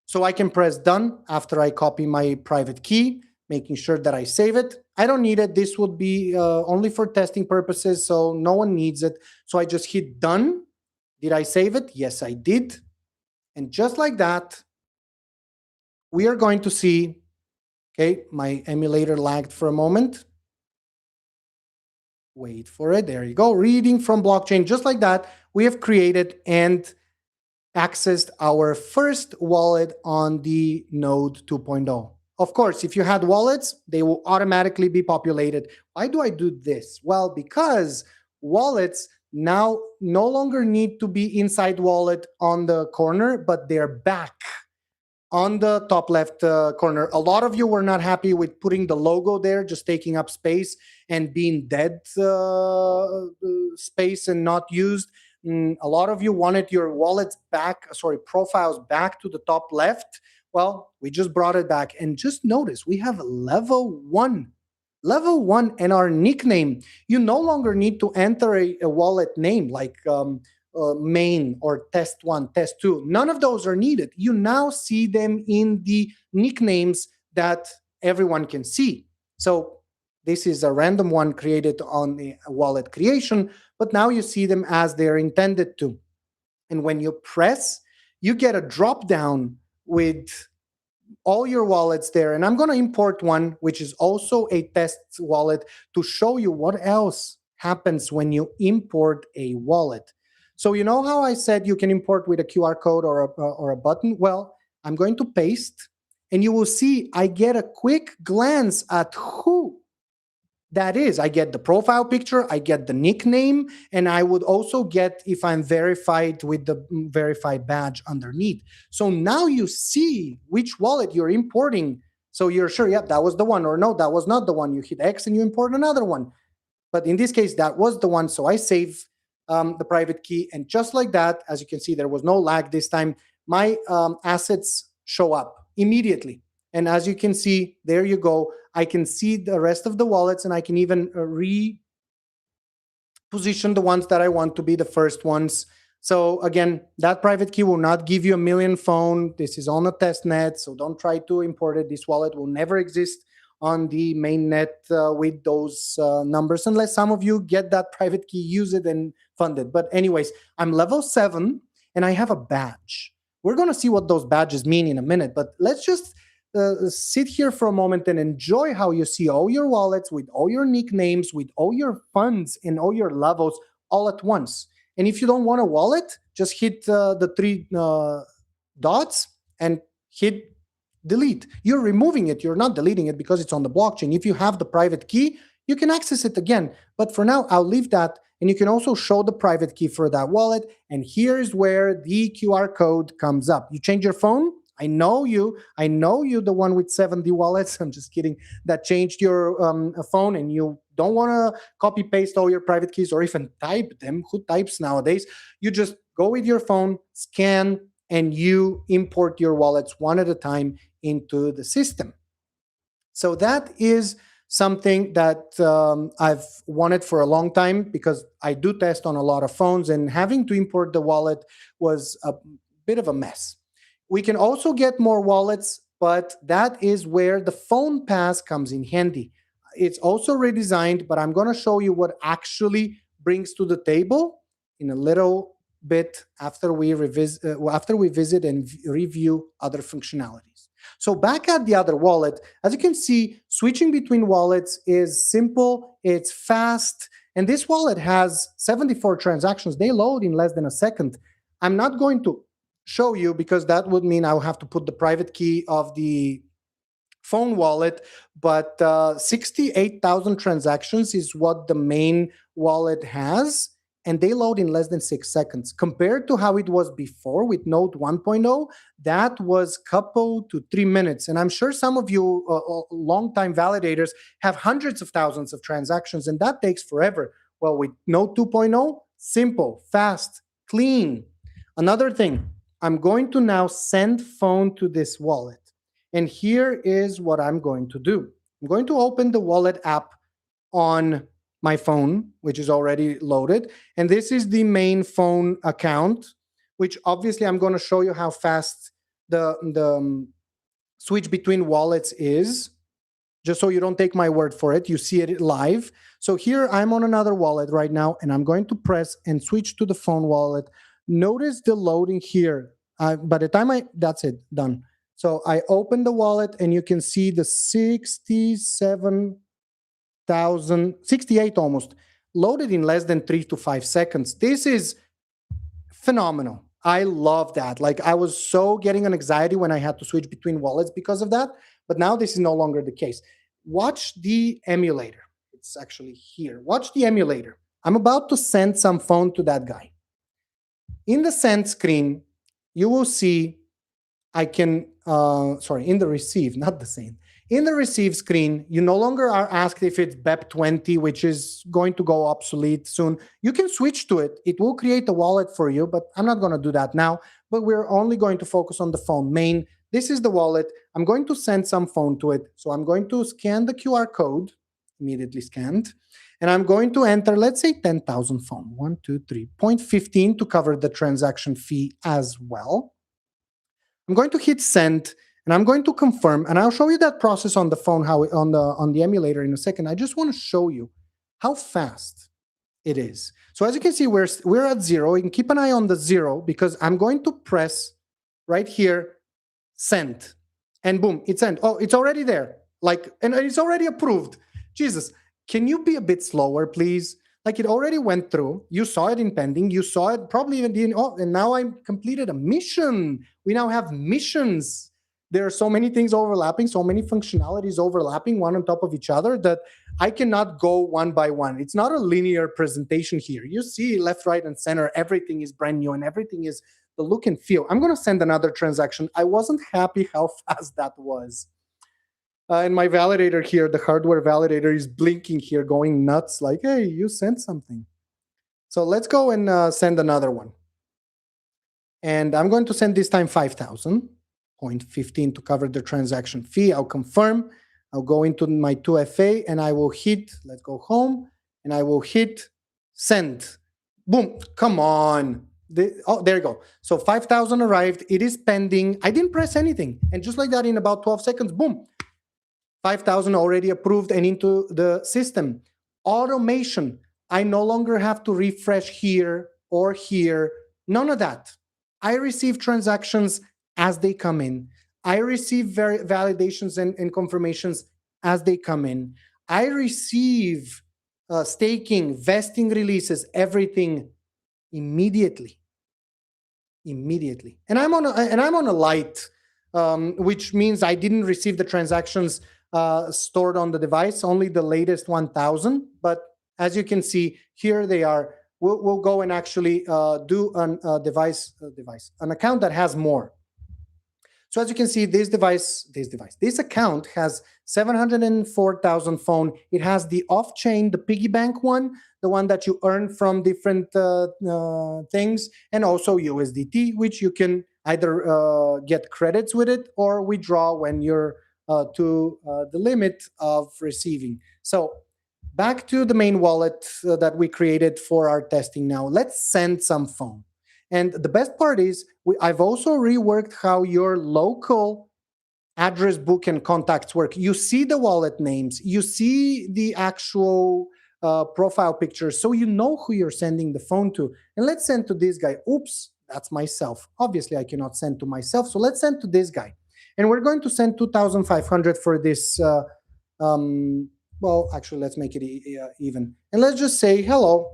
So I can press done after I copy my private key, making sure that I save it. I don't need it. This would be only for testing purposes, so no one needs it. So I just hit done. Did I save it? Yes, I did. And just like that, we are going to see, okay, my emulator lagged for a moment. Wait for it. There you go. Reading from blockchain. Just like that, we have created and accessed our first wallet on the Node 2.0. Of course, if you had wallets, they will automatically be populated. Why do I do this? Well, because wallets now no longer need to be inside wallet on the corner, but they're back on the top left corner. A lot of you were not happy with putting the logo there, just taking up space and being dead space and not used. A lot of you wanted your wallets back, profiles back to the top left. Well, we just brought it back. And just notice, we have level 1. Level 1 and our nickname. You no longer need to enter a wallet name like main or test 1, test 2. None of those are needed. You now see them in the nicknames that everyone can see. So this is a random one created on the wallet creation, but now you see them as they're intended to. And when you press, you get a drop down with all your wallets there. And I'm going to import one, which is also a test wallet, to show you what else happens when you import a wallet. So you know how I said you can import with a QR code or a button? Well, I'm going to paste, and you will see I get a quick glance at who that is. I get the profile picture, I get the nickname, and I would also get if I'm verified with the verified badge underneath. So now you see which wallet you're importing. So you're sure, yeah, that was the one, or no, that was not the one. You hit X and you import another one. But in this case, that was the one. So I save the private key. And just like that, as you can see, there was no lag this time. My assets show up immediately. And as you can see, there you go. I can see the rest of the wallets, and I can even reposition the ones that I want to be the first ones. So again, that private key will not give you a million phone. This is on a test net, so don't try to import it. This wallet will never exist on the mainnet with those numbers, unless some of you get that private key, use it and fund it. But anyways, I'm level 7 and I have a badge. We're going to see what those badges mean in a minute, but let's just sit here for a moment and enjoy how you see all your wallets with all your nicknames, with all your funds and all your levels all at once. And if you don't want a wallet, just hit the 3 dots and hit delete. You're removing it. You're not deleting it because it's on the blockchain. If you have the private key, you can access it again. But for now, I'll leave that. And you can also show the private key for that wallet. And here's where the QR code comes up. You change your phone. I know you, the one with 70 wallets. I'm just kidding. That changed your phone and you don't want to copy paste all your private keys or even type them. Who types nowadays? You just go with your phone, scan, and you import your wallets one at a time into the system. So that is something that I've wanted for a long time because I do test on a lot of phones, and having to import the wallet was a bit of a mess. We can also get more wallets, but that is where the Phone Pass comes in handy. It's also redesigned, but I'm going to show you what actually brings to the table in a little bit after we visit and review other functionalities. So back at the other wallet, as you can see, switching between wallets is simple, it's fast, and this wallet has 74 transactions. They load in less than a second. I'm not going to show you because that would mean I'll have to put the private key of the Phone Wallet, but 68,000 transactions is what the main wallet has, and they load in less than 6 seconds. Compared to how it was before with Node 1.0, that was couple to 3 minutes. And I'm sure some of you long-time validators have hundreds of thousands of transactions, and that takes forever. Well, with Node 2.0, simple, fast, clean. Another thing, I'm going to now send phone to this wallet. And here is what I'm going to do. I'm going to open the wallet app on my phone, which is already loaded. And this is the main phone account, which obviously I'm going to show you how fast the switch between wallets is, just so you don't take my word for it. You see it live. So here I'm on another wallet right now, and I'm going to press and switch to the Phone Wallet. Notice the loading here. By the time that's it, done. So I open the wallet and you can see the 68 almost, loaded in less than 3 to 5 seconds. This is phenomenal. I love that. Like, I was so getting an anxiety when I had to switch between wallets because of that, but now this is no longer the case. Watch the emulator. It's actually here. Watch the emulator. I'm about to send some phone to that guy. In the send screen, you will see I can, in the receive, not the send. In the receive screen, you no longer are asked if it's BEP20, which is going to go obsolete soon. You can switch to it. It will create a wallet for you, but I'm not going to do that now. But we're only going to focus on the phone main. This is the wallet. I'm going to send some phone to it. So I'm going to scan the QR code, immediately scanned. And I'm going to enter, let's say 10,000 phone, 1, 2, 3, 0.15 to cover the transaction fee as well. I'm going to hit send, and I'm going to confirm, and I'll show you that process on the phone, how on the emulator in a second. I just want to show you how fast it is. So as you can see, we're at 0. You can keep an eye on the 0 because I'm going to press right here, send, and boom, it's sent. Oh, it's already there. And it's already approved. Jesus, can you be a bit slower, please? Like, it already went through. You saw it in pending. You saw it probably even and now I completed a mission. We now have missions. There are so many things overlapping, so many functionalities overlapping one on top of each other that I cannot go one by one. It's not a linear presentation here. You see left, right, and center, everything is brand new and everything is the look and feel. I'm going to send another transaction. I wasn't happy how fast that was. And my validator here, the hardware validator, is blinking here, going nuts, like, hey, you sent something. So let's go and send another one. And I'm going to send this time 5,000, 0.15 to cover the transaction fee. I'll confirm. I'll go into my 2FA and I will hit, let's go home, and I will hit send. Boom, come on. Oh, there you go. So 5,000 arrived. It is pending. I didn't press anything. And just like that, in about 12 seconds, boom. 5,000 already approved and into the system. Automation. I no longer have to refresh here or here. None of that. I receive transactions as they come in. I receive validations and confirmations as they come in. I receive staking, vesting releases, everything immediately. And I'm on a light, which means I didn't receive the transactions stored on the device, only the latest 1,000. But as you can see, here they are. We'll go and actually do an account that has more. So as you can see, this account has 704,000 Fone. It has the off-chain, the piggy bank one, the one that you earn from different things, and also USDT, which you can either get credits with it or withdraw when you're to the limit of receiving. So back to the main wallet that we created for our testing now. Let's send some Fone. And the best part is I've also reworked how your local address book and contacts work. You see the wallet names, you see the actual profile pictures, so you know who you're sending the Fone to. And let's send to this guy. Oops, that's myself. Obviously, I cannot send to myself, so let's send to this guy. And we're going to send 2,500 for this. Well, actually, let's make it even. And let's just say hello.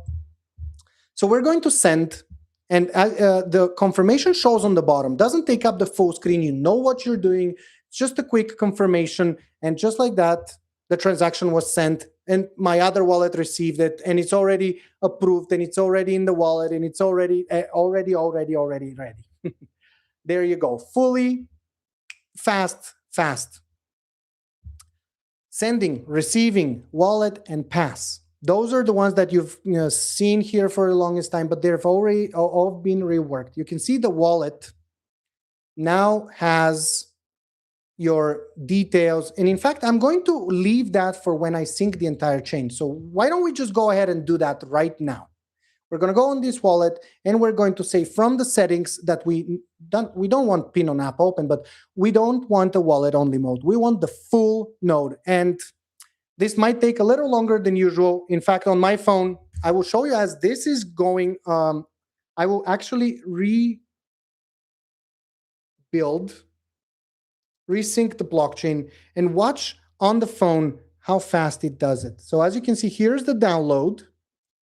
So we're going to send. And the confirmation shows on the bottom. Doesn't take up the full screen. You know what you're doing. It's just a quick confirmation. And just like that, the transaction was sent. And my other wallet received it. And it's already approved. And it's already in the wallet. And it's already ready. There you go. Fully fast. Sending, receiving, wallet, and pass. Those are the ones that you've seen here for the longest time, but they've already all been reworked. You can see the wallet now has your details. And in fact, I'm going to leave that for when I sync the entire chain. So why don't we just go ahead and do that right now? We're going to go on this wallet and we're going to say from the settings that we don't want pin on app open, but we don't want a wallet only mode. We want the full node. And this might take a little longer than usual. In fact, on my phone, I will show you as this is going. I will actually resync the blockchain, and watch on the phone how fast it does it. So as you can see, here's the download,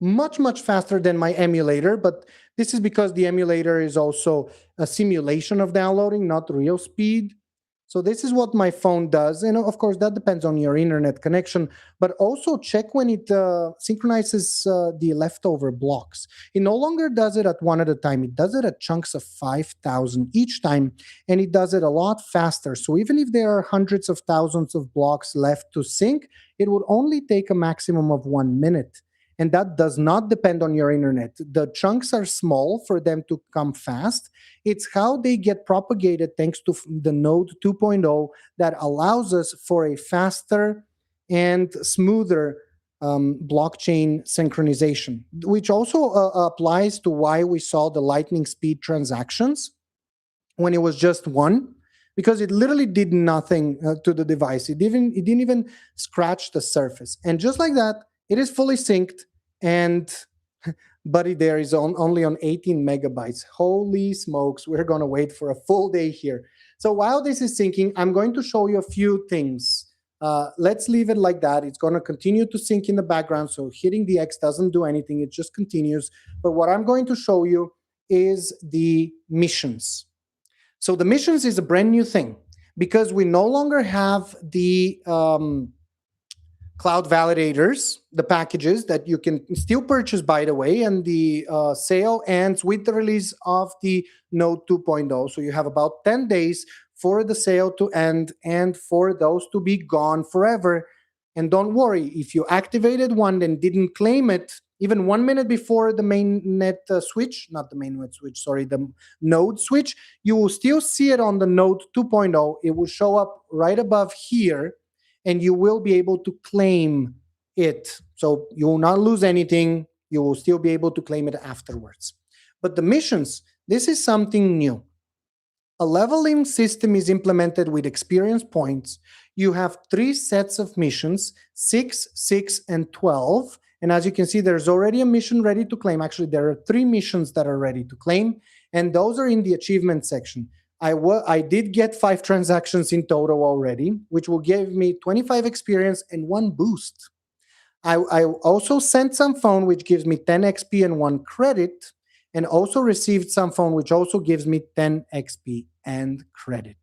much faster than my emulator, but this is because the emulator is also a simulation of downloading, not real speed. So this is what my phone does. And of course, that depends on your internet connection, but also check when it synchronizes the leftover blocks. It no longer does it at one at a time. It does it at chunks of 5,000 each time, and it does it a lot faster. So even if there are hundreds of thousands of blocks left to sync, it would only take a maximum of 1 minute. And that does not depend on your internet. The chunks are small for them to come fast. It's how they get propagated thanks to the Node 2.0 that allows us for a faster and smoother blockchain synchronization, which also applies to why we saw the lightning speed transactions when it was just one, because it literally did nothing to the device. It didn't even scratch the surface. And just like that, it is fully synced, and Buddy there is only on 18 megabytes. Holy smokes, we're going to wait for a full day here. So while this is syncing, I'm going to show you a few things. Let's leave it like that. It's going to continue to sync in the background, so hitting the X doesn't do anything. It just continues. But what I'm going to show you is the missions. So the missions is a brand new thing because we no longer have the cloud validators, the packages that you can still purchase, by the way, and the sale ends with the release of the Node 2.0. So you have about 10 days for the sale to end and for those to be gone forever. And don't worry, if you activated one and didn't claim it, even 1 minute before the mainnet switch, not the mainnet switch, sorry, the node switch, you will still see it on the Node 2.0. It will show up right above here, and you will be able to claim it. So you will not lose anything. You will still be able to claim it afterwards. But the missions, this is something new. A leveling system is implemented with experience points. You have 3 sets of missions, 6, 6, and 12. And as you can see, there's already a mission ready to claim. Actually, there are 3 missions that are ready to claim, and those are in the achievement section. I did get 5 transactions in total already, which will give me 25 experience and 1 boost. I also sent some phone, which gives me 10 XP and 1 credit, and also received some phone, which also gives me 10 XP and credit.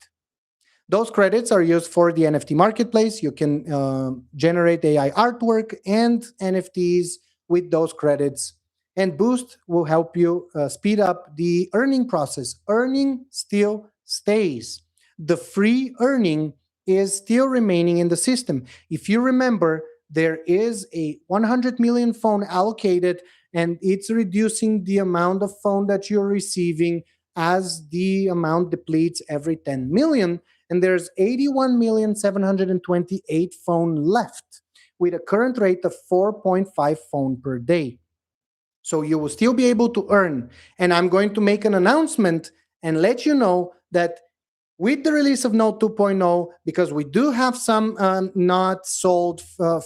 Those credits are used for the NFT marketplace. You can generate AI artwork and NFTs with those credits. And Boost will help you speed up the earning process. Earning still stays. The free earning is still remaining in the system. If you remember, there is a 100 million phone allocated, and it's reducing the amount of phone that you're receiving as the amount depletes every 10 million. And there's 81,728 phone left with a current rate of 4.5 phone per day. So you will still be able to earn. And I'm going to make an announcement and let you know that with the release of Node 2.0, because we do have some not sold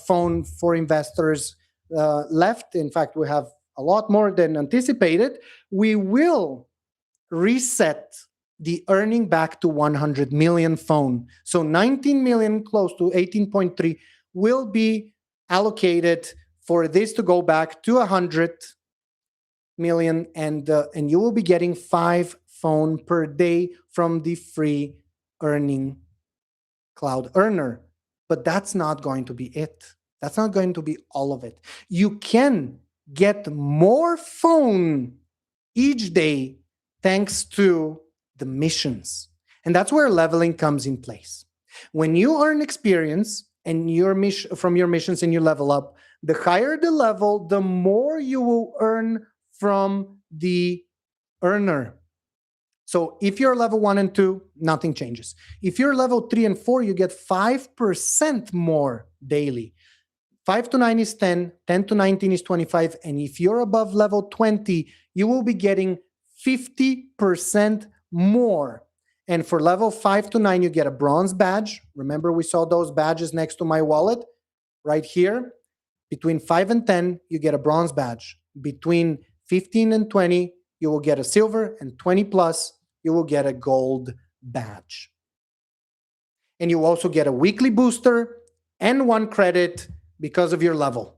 phone for investors left. In fact, we have a lot more than anticipated. We will reset the earning back to 100 million phone. So 19 million, close to 18.3, will be allocated for this to go back to 100 million, and you will be getting 5 phone per day from the free earning cloud earner. But that's not going to be it. That's not going to be all of it. You can get more phone each day thanks to the missions. And that's where leveling comes in place. When you earn experience and from your missions and you level up, the higher the level, the more you will earn from the earner. So if you're level 1 and 2, nothing changes. If you're level 3 and 4, you get 5% more daily. 5 to 9 is 10, 10 to 19 is 25, and if you're above level 20, you will be getting 50% more. And for level 5 to 9, you get a bronze badge. Remember, we saw those badges next to my wallet right here. Between 5 and 10, you get a bronze badge. Between 15 and 20, you will get a silver, and 20 plus, you will get a gold badge. And you also get a weekly booster and 1 credit because of your level.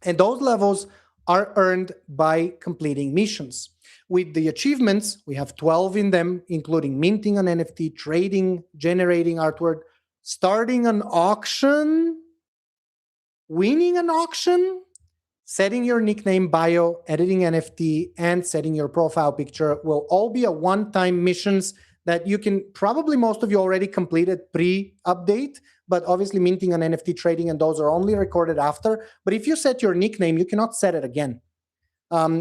And those levels are earned by completing missions. With the achievements, we have 12 in them, including minting an NFT, trading, generating artwork, starting an auction, winning an auction, setting your nickname bio, editing NFT, and setting your profile picture will all be a one-time missions that you can, probably most of you already completed pre-update, but obviously minting an NFT, trading, and those are only recorded after. But if you set your nickname, you cannot set it again.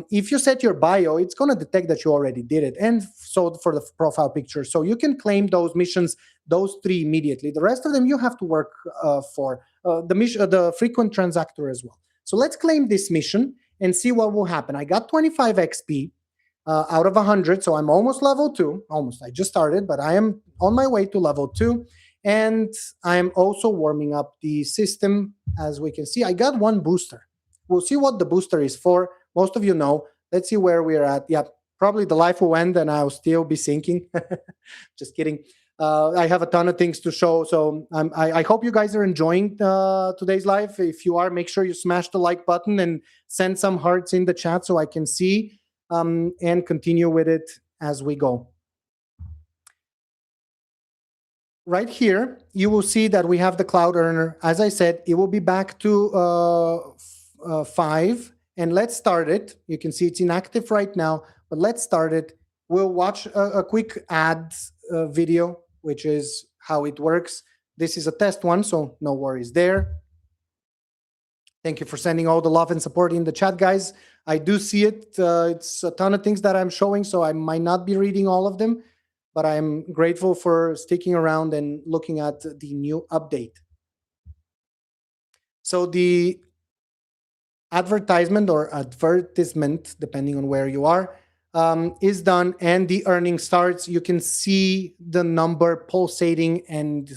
If you set your bio, it's going to detect that you already did it. And so for the profile picture. So you can claim those missions, those 3 immediately. The rest of them you have to work for. The frequent transactor as well. So let's claim this mission and see what will happen. I got 25 XP out of 100, so I'm almost level 2. Almost. I just started, but I am on my way to level 2. And I'm also warming up the system. As we can see, I got 1 booster. We'll see what the booster is for. Most of you know. Let's see where we're at. Yeah, probably the life will end and I'll still be sinking. Just kidding. I have a ton of things to show. So I hope you guys are enjoying today's live. If you are, make sure you smash the like button and send some hearts in the chat so I can see and continue with it as we go. Right here, you will see that we have the cloud earner. As I said, it will be back to 5. And let's start it. You can see it's inactive right now, but let's start it. We'll watch a quick ad video, which is how it works. This is a test one, so no worries there. Thank you for sending all the love and support in the chat, guys. I do see it. It's a ton of things that I'm showing, so I might not be reading all of them, but I'm grateful for sticking around and looking at the new update. So the advertisement, depending on where you are, is done and the earning starts, you can see the number pulsating and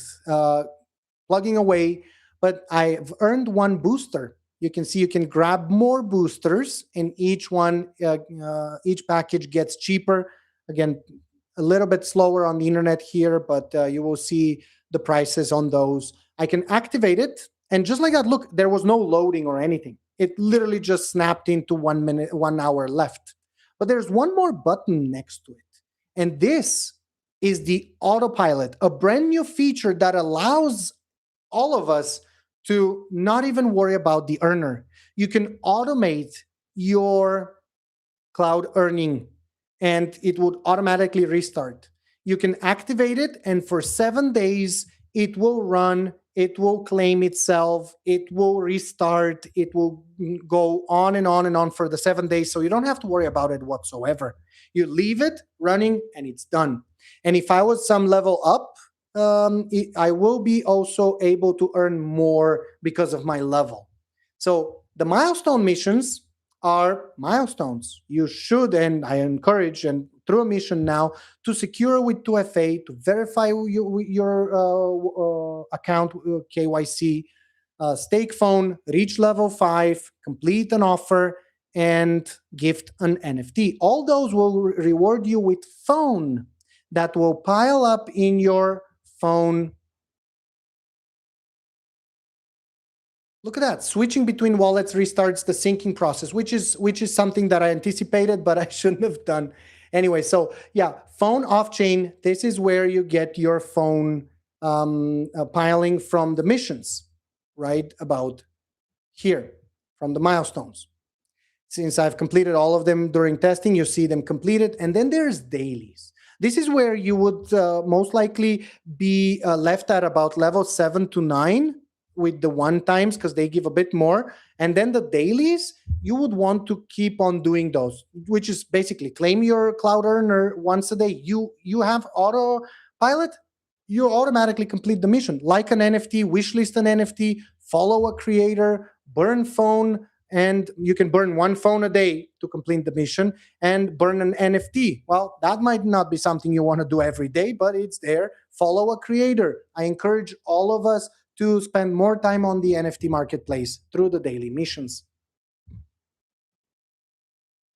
plugging away. But I've earned one booster. You can see you can grab more boosters, and each one, each package gets cheaper. Again, a little bit slower on the internet here, but you will see the prices on those. I can activate it, and just like that, look, there was no loading or anything. It literally just snapped into 1 minute, 1 hour left. But there's one more button next to it, and this is the autopilot, a brand new feature that allows all of us to not even worry about the earner. You can automate your cloud earning and it would automatically restart. You can activate it, and for 7 days, it will run, it will claim itself, it will restart, it will go on and on and on for the 7 days. So you don't have to worry about it whatsoever. You leave it running and it's done. And if I was some level up, I will be also able to earn more because of my level. So the milestone missions are milestones. You should, and I encourage, and through a mission now, to secure with 2FA, to verify your account KYC, stake phone, reach level 5, complete an offer, and gift an NFT. All those will reward you with phone that will pile up in your phone. Look at that. Switching between wallets restarts the syncing process, which is something that I anticipated, but I shouldn't have done. Anyway, so yeah, phone off-chain, this is where you get your phone piling from the missions, right? About here, from the milestones. Since I've completed all of them during testing, you see them completed. And then there's dailies. This is where you would most likely be left at about level 7 to 9 with the one times, because they give a bit more. And then the dailies, you would want to keep on doing those, which is basically claim your cloud earner once a day. You have autopilot, you automatically complete the mission. Like an NFT, wishlist an NFT, follow a creator, burn phone, and you can burn one phone a day to complete the mission, and burn an NFT. Well, that might not be something you want to do every day, but it's there. Follow a creator. I encourage all of us to spend more time on the NFT marketplace through the daily missions.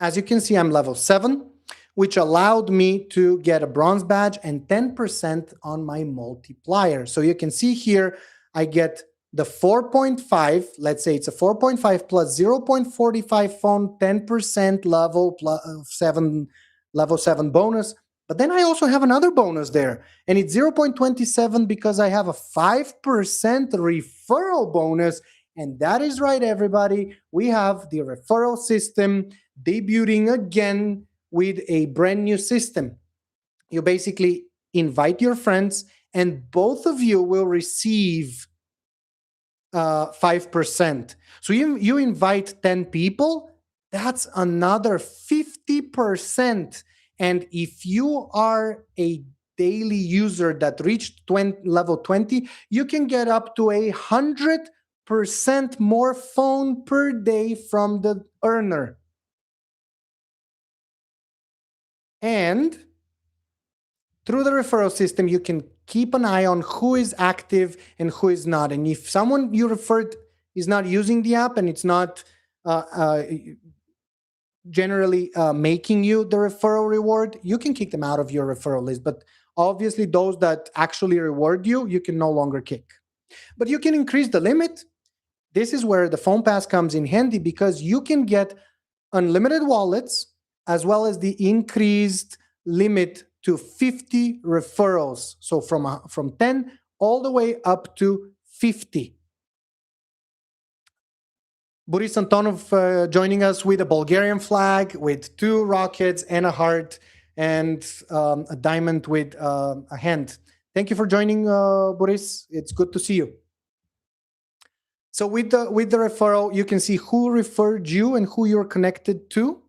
As you can see, I'm level 7, which allowed me to get a bronze badge and 10% on my multiplier. So you can see here, I get the 4.5, let's say it's a 4.5 plus 0.45 phone, 10% level plus 7, level 7 bonus. But then I also have another bonus there, and it's 0.27 because I have a 5% referral bonus. And that is right, everybody. We have the referral system debuting again with a brand new system. You basically invite your friends, and both of you will receive 5%. So you invite 10 people, that's another 50%. And if you are a daily user that reached level 20, you can get up to 100% more phone per day from the earner. And through the referral system, you can keep an eye on who is active and who is not. And if someone you referred is not using the app and it's not generally making you the referral reward, you can kick them out of your referral list. But obviously, those that actually reward you, you can no longer kick. But you can increase the limit. This is where the phone pass comes in handy, because you can get unlimited wallets as well as the increased limit to 50 referrals. So from 10 all the way up to 50. Boris Antonov joining us with a Bulgarian flag, with 2 rockets and a heart, and a diamond with a hand. Thank you for joining, Boris. It's good to see you. So with the referral, you can see who referred you and who you're connected to.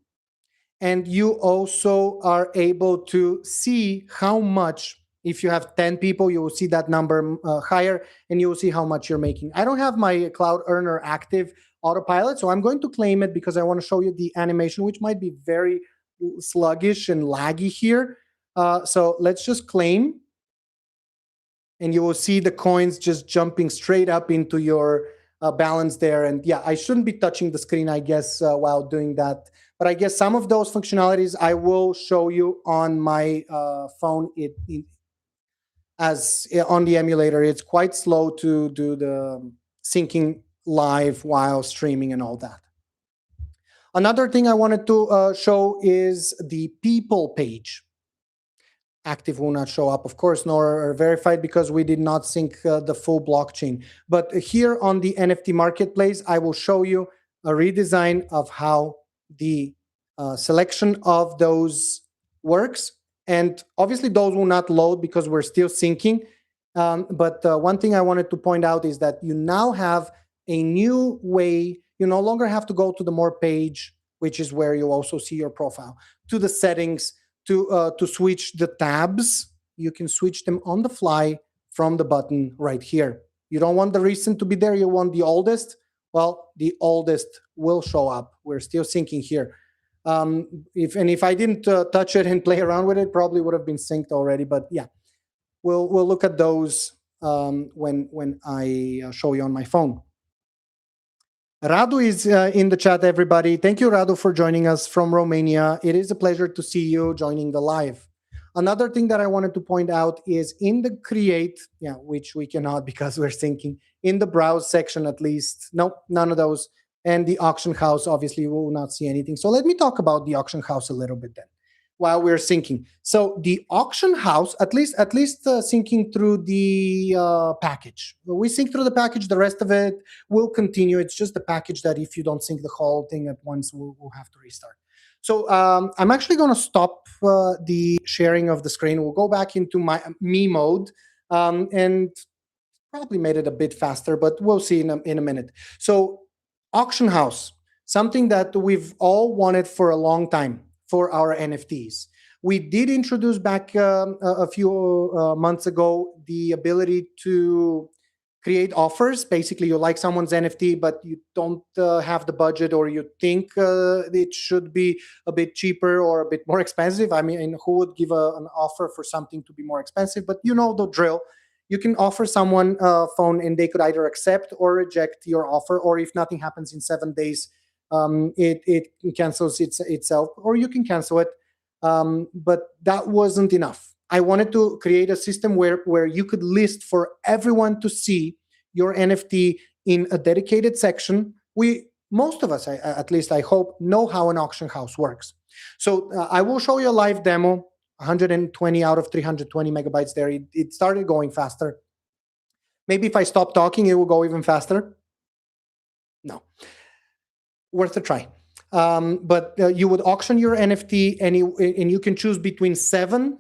And you also are able to see how much, if you have 10 people, you will see that number higher, and you will see how much you're making. I don't have my Cloud Earner active autopilot, so I'm going to claim it because I want to show you the animation, which might be very sluggish and laggy here. So let's just claim, and you will see the coins just jumping straight up into your balance there. And yeah, I shouldn't be touching the screen, I guess, while doing that. But I guess some of those functionalities I will show you on my phone. As on the emulator, it's quite slow to do the syncing live while streaming and all that. Another thing I wanted to show is the people page. Active will not show up, of course, nor verified, because we did not sync the full blockchain. But here on the NFT marketplace, I will show you a redesign of how the selection of those works. And obviously those will not load because we're still syncing. But one thing I wanted to point out is that you now have a new way. You no longer have to go to the more page, which is where you also see your profile, to the settings, to switch the tabs. You can switch them on the fly from the button right here. You don't want the recent to be there. You want the oldest. Well, the oldest will show up. We're still syncing here. If I didn't touch it and play around with it, probably would have been synced already. But yeah, we'll look at those when I show you on my phone. Radu is in the chat, everybody. Thank you, Radu, for joining us from Romania. It is a pleasure to see you joining the live. Another thing that I wanted to point out is in the create, which we cannot because we're syncing, in the browse section at least. Nope, none of those. And the auction house, obviously, we will not see anything. So let me talk about the auction house a little bit then, while we're syncing. So the auction house, at least syncing through the package. We sync through the package. The rest of it will continue. It's just the package that if you don't sync the whole thing at once, we'll have to restart. So I'm actually going to stop the sharing of the screen. We'll go back into my me mode and probably made it a bit faster, but we'll see in a minute. So auction house, something that we've all wanted for a long time for our NFTs. We did introduce back a few months ago the ability to create offers. Basically, you like someone's NFT, but you don't have the budget, or you think it should be a bit cheaper or a bit more expensive. I mean, who would give an offer for something to be more expensive? But you know the drill. You can offer someone a phone, and they could either accept or reject your offer, or if nothing happens in 7 days, it cancels itself, or you can cancel it. But that wasn't enough. I wanted to create a system where you could list for everyone to see your NFT in a dedicated section. Most of us, at least I hope, know how an auction house works. So I will show you a live demo. 120 out of 320 megabytes there. It started going faster. Maybe if I stop talking, it will go even faster. No. Worth a try. But you would auction your NFT, and you can choose between 7,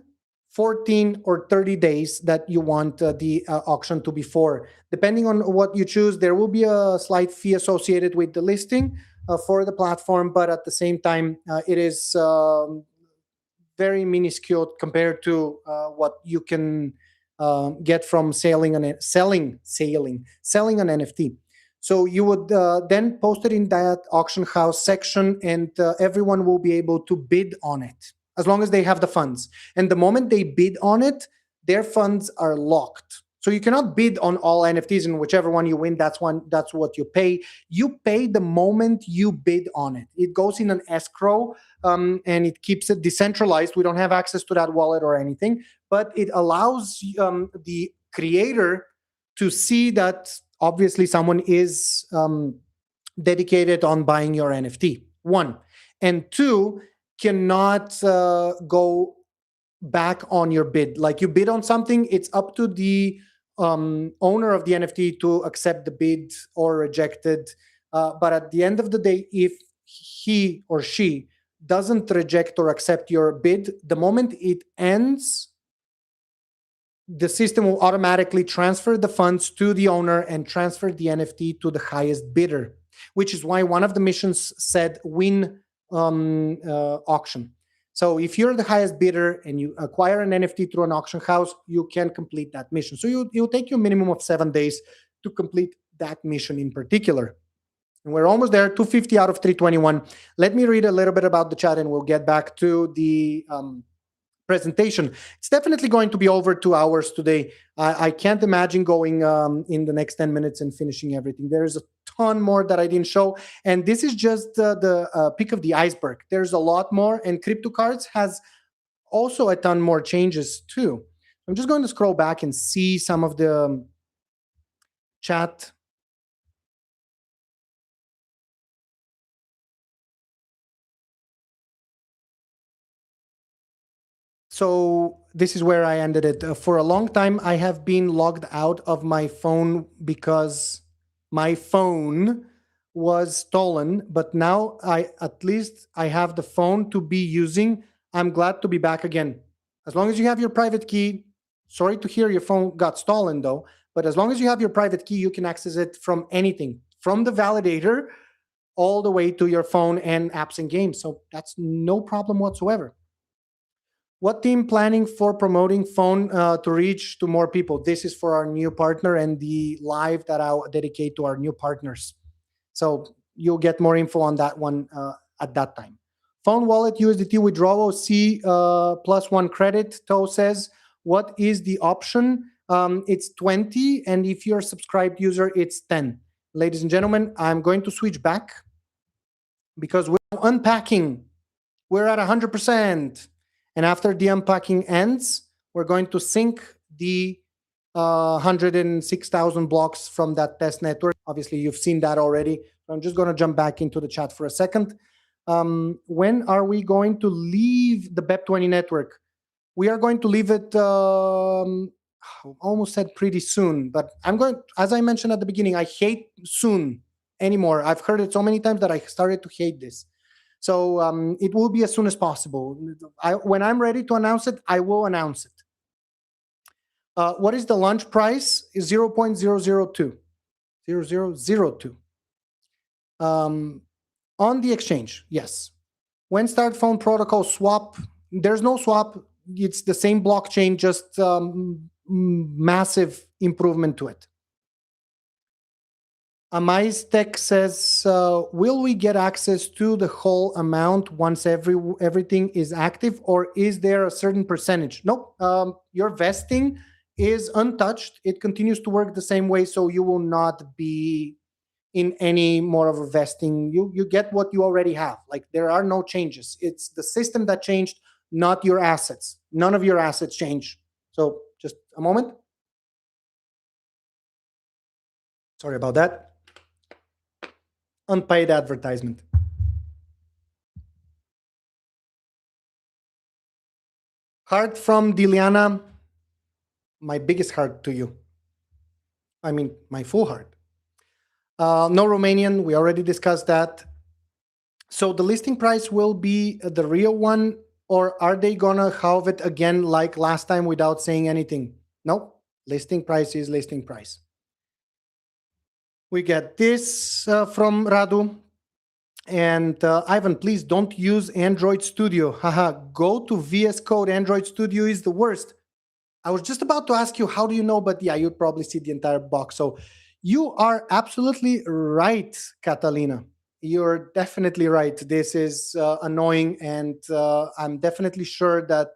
14, or 30 days that you want the auction to be for. Depending on what you choose, there will be a slight fee associated with the listing for the platform, but at the same time, it is very minuscule compared to what you can get from selling an NFT. So you would then post it in that auction house section, and everyone will be able to bid on it as long as they have the funds. And the moment they bid on it, their funds are locked. So you cannot bid on all NFTs, and whichever one you win, that's what you pay. You pay the moment you bid on it. It goes in an escrow, and it keeps it decentralized. We don't have access to that wallet or anything, but it allows the creator to see that obviously someone is dedicated on buying your NFT, 1. And 2, cannot go back on your bid. Like you bid on something, it's up to the owner of the NFT to accept the bid or reject it. But at the end of the day, if he or she doesn't reject or accept your bid, the moment it ends, the system will automatically transfer the funds to the owner and transfer the NFT to the highest bidder, which is why one of the missions said win auction. So if you're the highest bidder and you acquire an NFT through an auction house, you can complete that mission. So it'll take you a minimum of 7 days to complete that mission in particular. And we're almost there, 250 out of 321. Let me read a little bit about the chat and we'll get back to the presentation. It's definitely going to be over 2 hours today. I can't imagine going in the next 10 minutes and finishing everything. There's a ton more that I didn't show. And this is just the peak of the iceberg. There's a lot more. And crypto cards has also a ton more changes too. I'm just going to scroll back and see some of the chat. So this is where I ended it. For a long time, I have been logged out of my phone because my phone was stolen. But now at least I have the phone to be using. I'm glad to be back again. As long as you have your private key, sorry to hear your phone got stolen though, but as long as you have your private key, you can access it from anything, from the validator all the way to your phone and apps and games. So that's no problem whatsoever. What team planning for promoting Fone to reach to more people? This is for our new partner and the live that I'll dedicate to our new partners. So you'll get more info on that one at that time. Fone Wallet USDT withdrawal C +1 credit. To says, what is the option? It's 20, and if you're a subscribed user, it's 10. Ladies and gentlemen, I'm going to switch back because we're unpacking. We're at 100%. And after the unpacking ends, we're going to sync the 106,000 blocks from that test network. Obviously, you've seen that already. So I'm just going to jump back into the chat for a second. When are we going to leave the BEP20 network? We are going to leave it, almost said pretty soon, but I'm going, as I mentioned at the beginning, I hate soon anymore. I've heard it so many times that I started to hate this. So it will be as soon as possible. When I'm ready to announce it, I will announce it. What is the launch price? Is 0.002. 0002. On the exchange, yes. When start Fone Protocol swap, there's no swap. It's the same blockchain, just massive improvement to it. Amais Tech says, will we get access to the whole amount once everything is active, or is there a certain percentage? Nope. Your vesting is untouched. It continues to work the same way, so you will not be in any more of a vesting. You get what you already have. Like, there are no changes. It's the system that changed, not your assets. None of your assets change. So just a moment. Sorry about that. Unpaid advertisement. Heart from Diliana. My biggest heart to you. I mean, my full heart. No Romanian. We already discussed that. So the listing price will be the real one, or are they gonna halve it again like last time without saying anything? Nope. Listing price is listing price. We get this from Radu. And Ivan, please don't use Android Studio. Haha, go to VS Code. Android Studio is the worst. I was just about to ask you, how do you know? But yeah, you'd probably see the entire box. So you are absolutely right, Catalina. You're definitely right. This is annoying, and I'm definitely sure that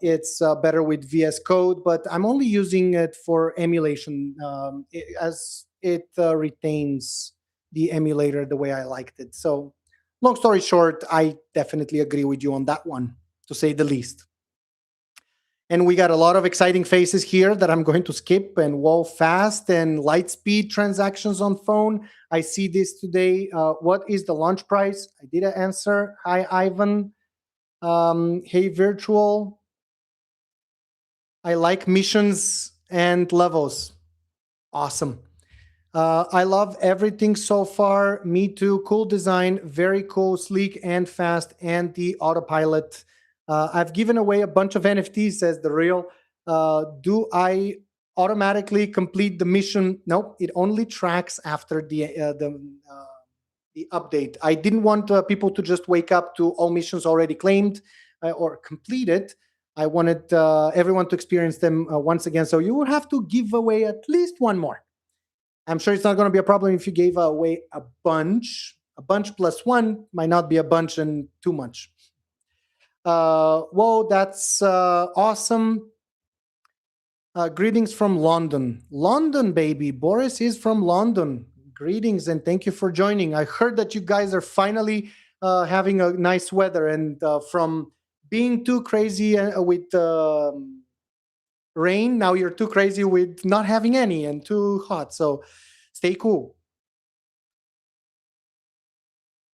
it's better with VS Code, but I'm only using it for emulation as it retains the emulator the way I liked it. So long story short, I definitely agree with you on that one, to say the least. And we got a lot of exciting faces here that I'm going to skip, and whoa, fast and light speed transactions on phone. I see this today. What is the launch price? I did answer. Hi, Ivan. Hey, virtual. I like missions and levels. Awesome. I love everything so far. Me too. Cool design, very cool, sleek and fast, and the autopilot. I've given away a bunch of NFTs, says the real. Do I automatically complete the mission? Nope. It only tracks after the update. I didn't want people to just wake up to all missions already claimed or completed. I wanted everyone to experience them once again. So you would have to give away at least one more. I'm sure it's not going to be a problem if you gave away a bunch. A bunch plus one might not be a bunch and too much. Whoa, that's awesome. Greetings from London. London, baby. Boris is from London. Greetings and thank you for joining. I heard that you guys are finally having a nice weather, and from being too crazy with rain, now you're too crazy with not having any and too hot. So stay cool.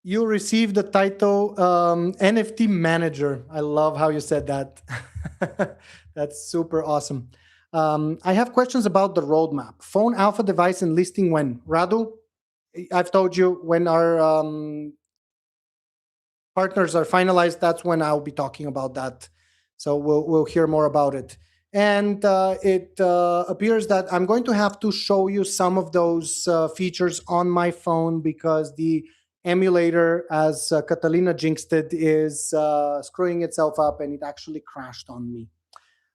You received the title NFT manager. I love how you said that. That's super awesome. I have questions about the roadmap. Phone alpha device and listing when? Radu, I've told you when our partners are finalized, that's when I'll be talking about that. So we'll hear more about it. And it appears that I'm going to have to show you some of those features on my phone because the emulator, as Catalina jinxed it, is screwing itself up and it actually crashed on me.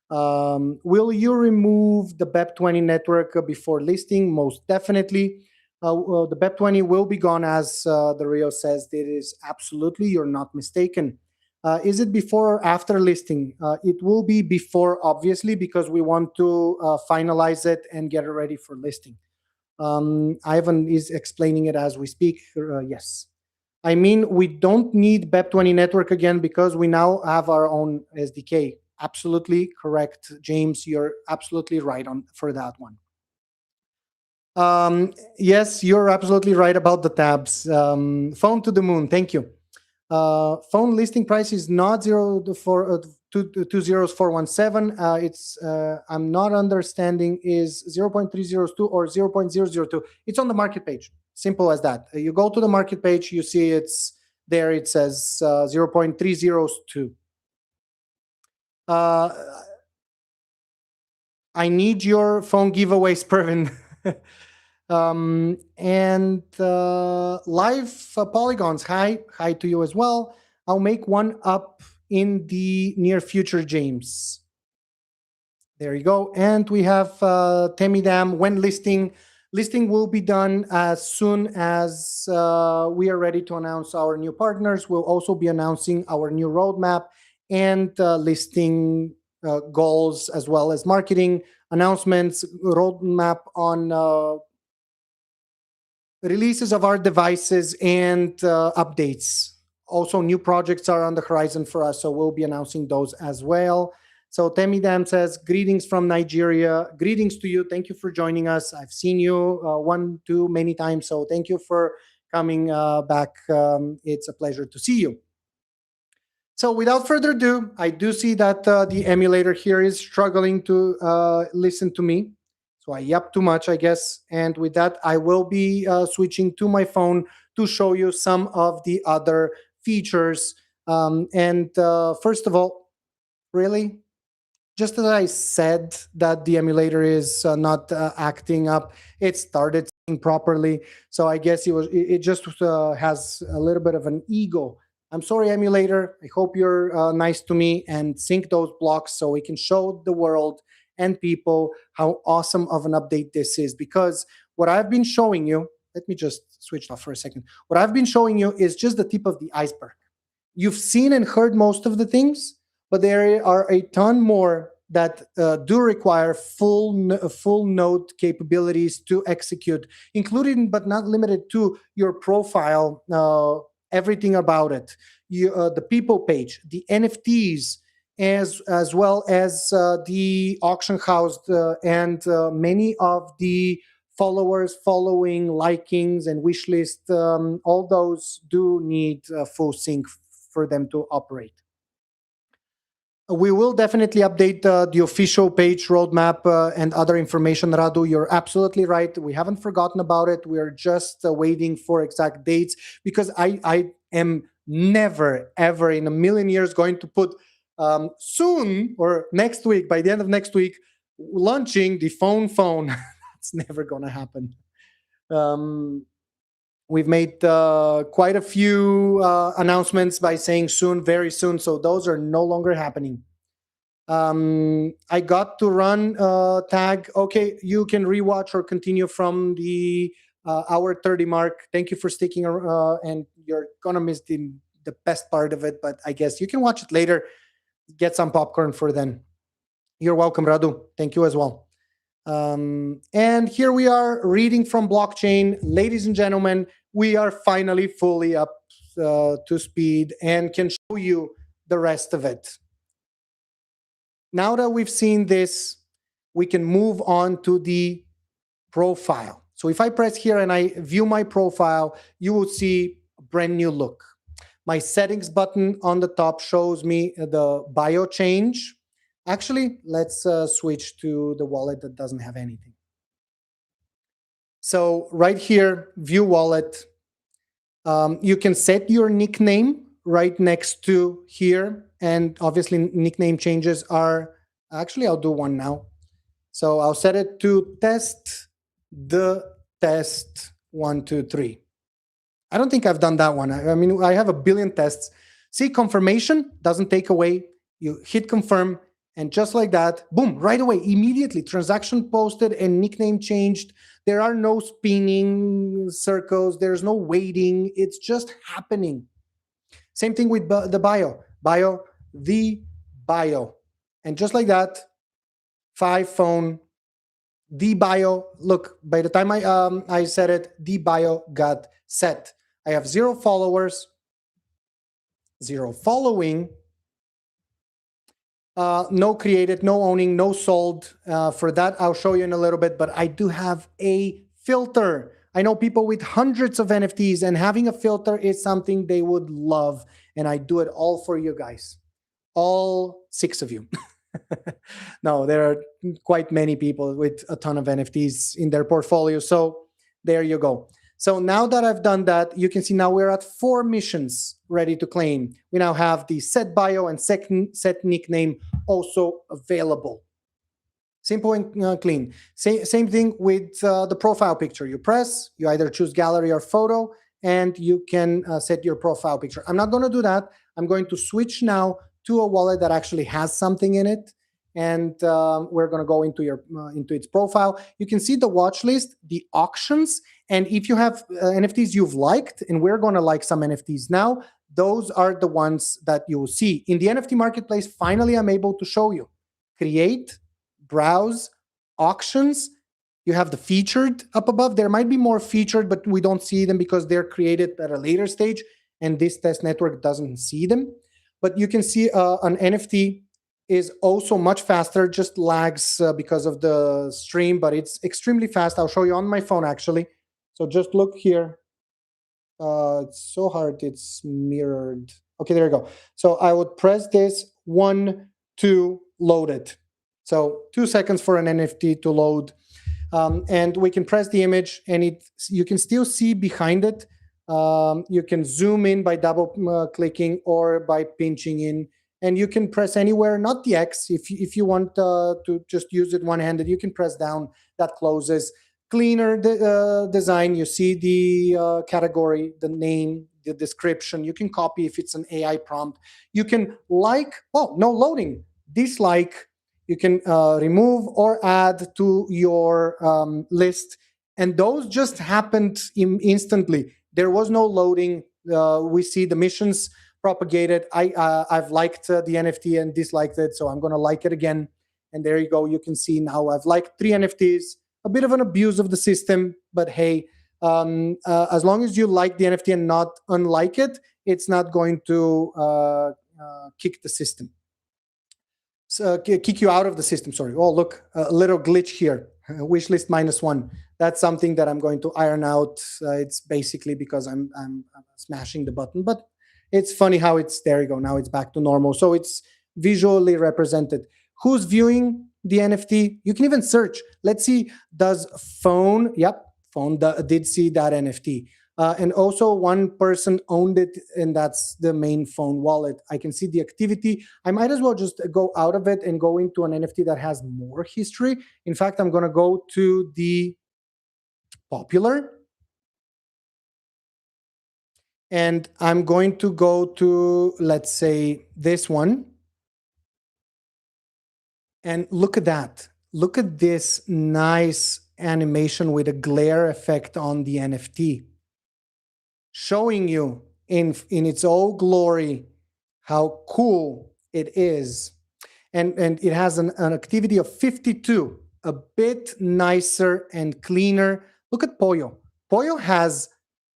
Will you remove the BEP20 network before listing? Most definitely. The BEP20 will be gone, as the Rio says. It is absolutely, you're not mistaken. Is it before or after listing? It will be before, obviously, because we want to finalize it and get it ready for listing. Ivan is explaining it as we speak. Yes. I mean, we don't need BEP20 network again because we now have our own SDK. Absolutely correct, James. You're absolutely right on for that one. Yes, you're absolutely right about the tabs. Phone to the moon. Thank you. Phone listing price is not 20417. It's I'm not understanding is 0.302 or 0.002. It's on the market page. Simple as that. You go to the market page, you see it's there. It says 0.302. I need your phone giveaways, Pervin. And live polygons. Hi to you as well. I'll make one up in the near future, James. There you go. And we have Temidam. When listing will be done as soon as we are ready to announce our new partners. We'll also be announcing our new roadmap and listing goals, as well as marketing announcements, roadmap on releases of our devices and updates. Also, new projects are on the horizon for us, so we'll be announcing those as well. So Temidam says, greetings from Nigeria. Greetings to you. Thank you for joining us. I've seen you many times, so thank you for coming back. It's a pleasure to see you. So without further ado, I do see that the emulator here is struggling to listen to me. So I yap too much, I guess. And with that, I will be switching to my phone to show you some of the other features. First of all, really, just as I said that the emulator is not acting up, it started properly. So I guess it just has a little bit of an ego. I'm sorry, emulator. I hope you're nice to me and sync those blocks so we can show the world and people how awesome of an update this is. Because what I've been showing you, let me just switch off for a second. What I've been showing you is just the tip of the iceberg. You've seen and heard most of the things, but there are a ton more that do require full node capabilities to execute, including but not limited to your profile, everything about it, the people page, the NFTs, as well as the auction house and many of the followers, following, likings, and wish list. All those do need full sync for them to operate. We will definitely update the official page roadmap and other information, Radu. You're absolutely right. We haven't forgotten about it. We're just waiting for exact dates because I am never, ever in a million years going to put soon or next week, by the end of next week, launching the phone. That's never going to happen. We've made quite a few announcements by saying soon, very soon. So those are no longer happening. I got to run tag. Okay, you can rewatch or continue from the hour 30 mark. Thank you for sticking around, and you're gonna miss the best part of it, but I guess you can watch it later. Get some popcorn for then. You're welcome, Radu. Thank you as well. And here we are reading from blockchain. Ladies and gentlemen, we are finally fully up to speed and can show you the rest of it. Now that we've seen this, we can move on to the profile. So if I press here and I view my profile, you will see a brand new look. My settings button on the top shows me the bio change. Actually, let's switch to the wallet that doesn't have anything. So right here, view wallet, you can set your nickname right next to here. And obviously nickname changes are, actually I'll do one now. So I'll set it to test 1, 2, 3. I don't think I've done that one. I mean, I have a billion tests. See, confirmation doesn't take away. You hit confirm, and just like that, boom, right away, immediately, transaction posted and nickname changed. There are no spinning circles. There's no waiting. It's just happening. Same thing with the bio. The bio. And just like that, 5 phone, the bio. Look, by the time I said it, the bio got set. I have 0 followers, 0 following, no created, no owning, no sold. For that, I'll show you in a little bit, but I do have a filter. I know people with hundreds of NFTs, and having a filter is something they would love. And I do it all for you guys, all 6 of you. No, there are quite many people with a ton of NFTs in their portfolio. So there you go. So now that I've done that, you can see now we're at 4 missions ready to claim. We now have the set bio and set nickname also available. Simple and clean. Same thing with the profile picture. You press, you either choose gallery or photo, and you can set your profile picture. I'm not going to do that. I'm going to switch now to a wallet that actually has something in it. And we're going to go into its profile. You can see the watch list, the auctions, and if you have NFTs you've liked, and we're going to like some NFTs now, those are the ones that you will see. In the NFT marketplace, finally, I'm able to show you. Create, browse, auctions. You have the featured up above. There might be more featured, but we don't see them because they're created at a later stage, and this test network doesn't see them. But you can see an NFT is also much faster, just lags because of the stream, but it's extremely fast. I'll show you on my phone, actually. So just look here. It's so hard. It's mirrored. Okay, there you go. So I would press this 1, 2, load it. So 2 seconds for an NFT to load. And we can press the image, and you can still see behind it. You can zoom in by double clicking or by pinching in. And you can press anywhere, not the X. If you want to just use it one-handed, you can press down. That closes. Cleaner design. You see the category, the name, the description. You can copy if it's an AI prompt. You can like, oh, no loading, dislike. You can remove or add to your list. And those just happened instantly. There was no loading. We see the missions propagated. I've liked the NFT and disliked it, so I'm going to like it again. And there you go. You can see now I've liked 3 NFTs. A bit of an abuse of the system, but hey, as long as you like the NFT and not unlike it, it's not going to kick the system. So kick you out of the system. Sorry. Oh, look, a little glitch here. Wishlist -1. That's something that I'm going to iron out. It's basically because I'm smashing the button, but it's funny how it's, there you go. Now it's back to normal. So it's visually represented. Who's viewing the NFT? You can even search. Let's see, does Fone, yep, Fone did see that NFT. And also one person owned it, and that's the main Fone wallet. I can see the activity. I might as well just go out of it and go into an NFT that has more history. In fact, I'm going to go to the popular. And I'm going to go to, let's say, this one. And look at that. Look at this nice animation with a glare effect on the NFT, showing you in its all glory how cool it is. And it has an activity of 52, a bit nicer and cleaner. Look at Pollo. Pollo has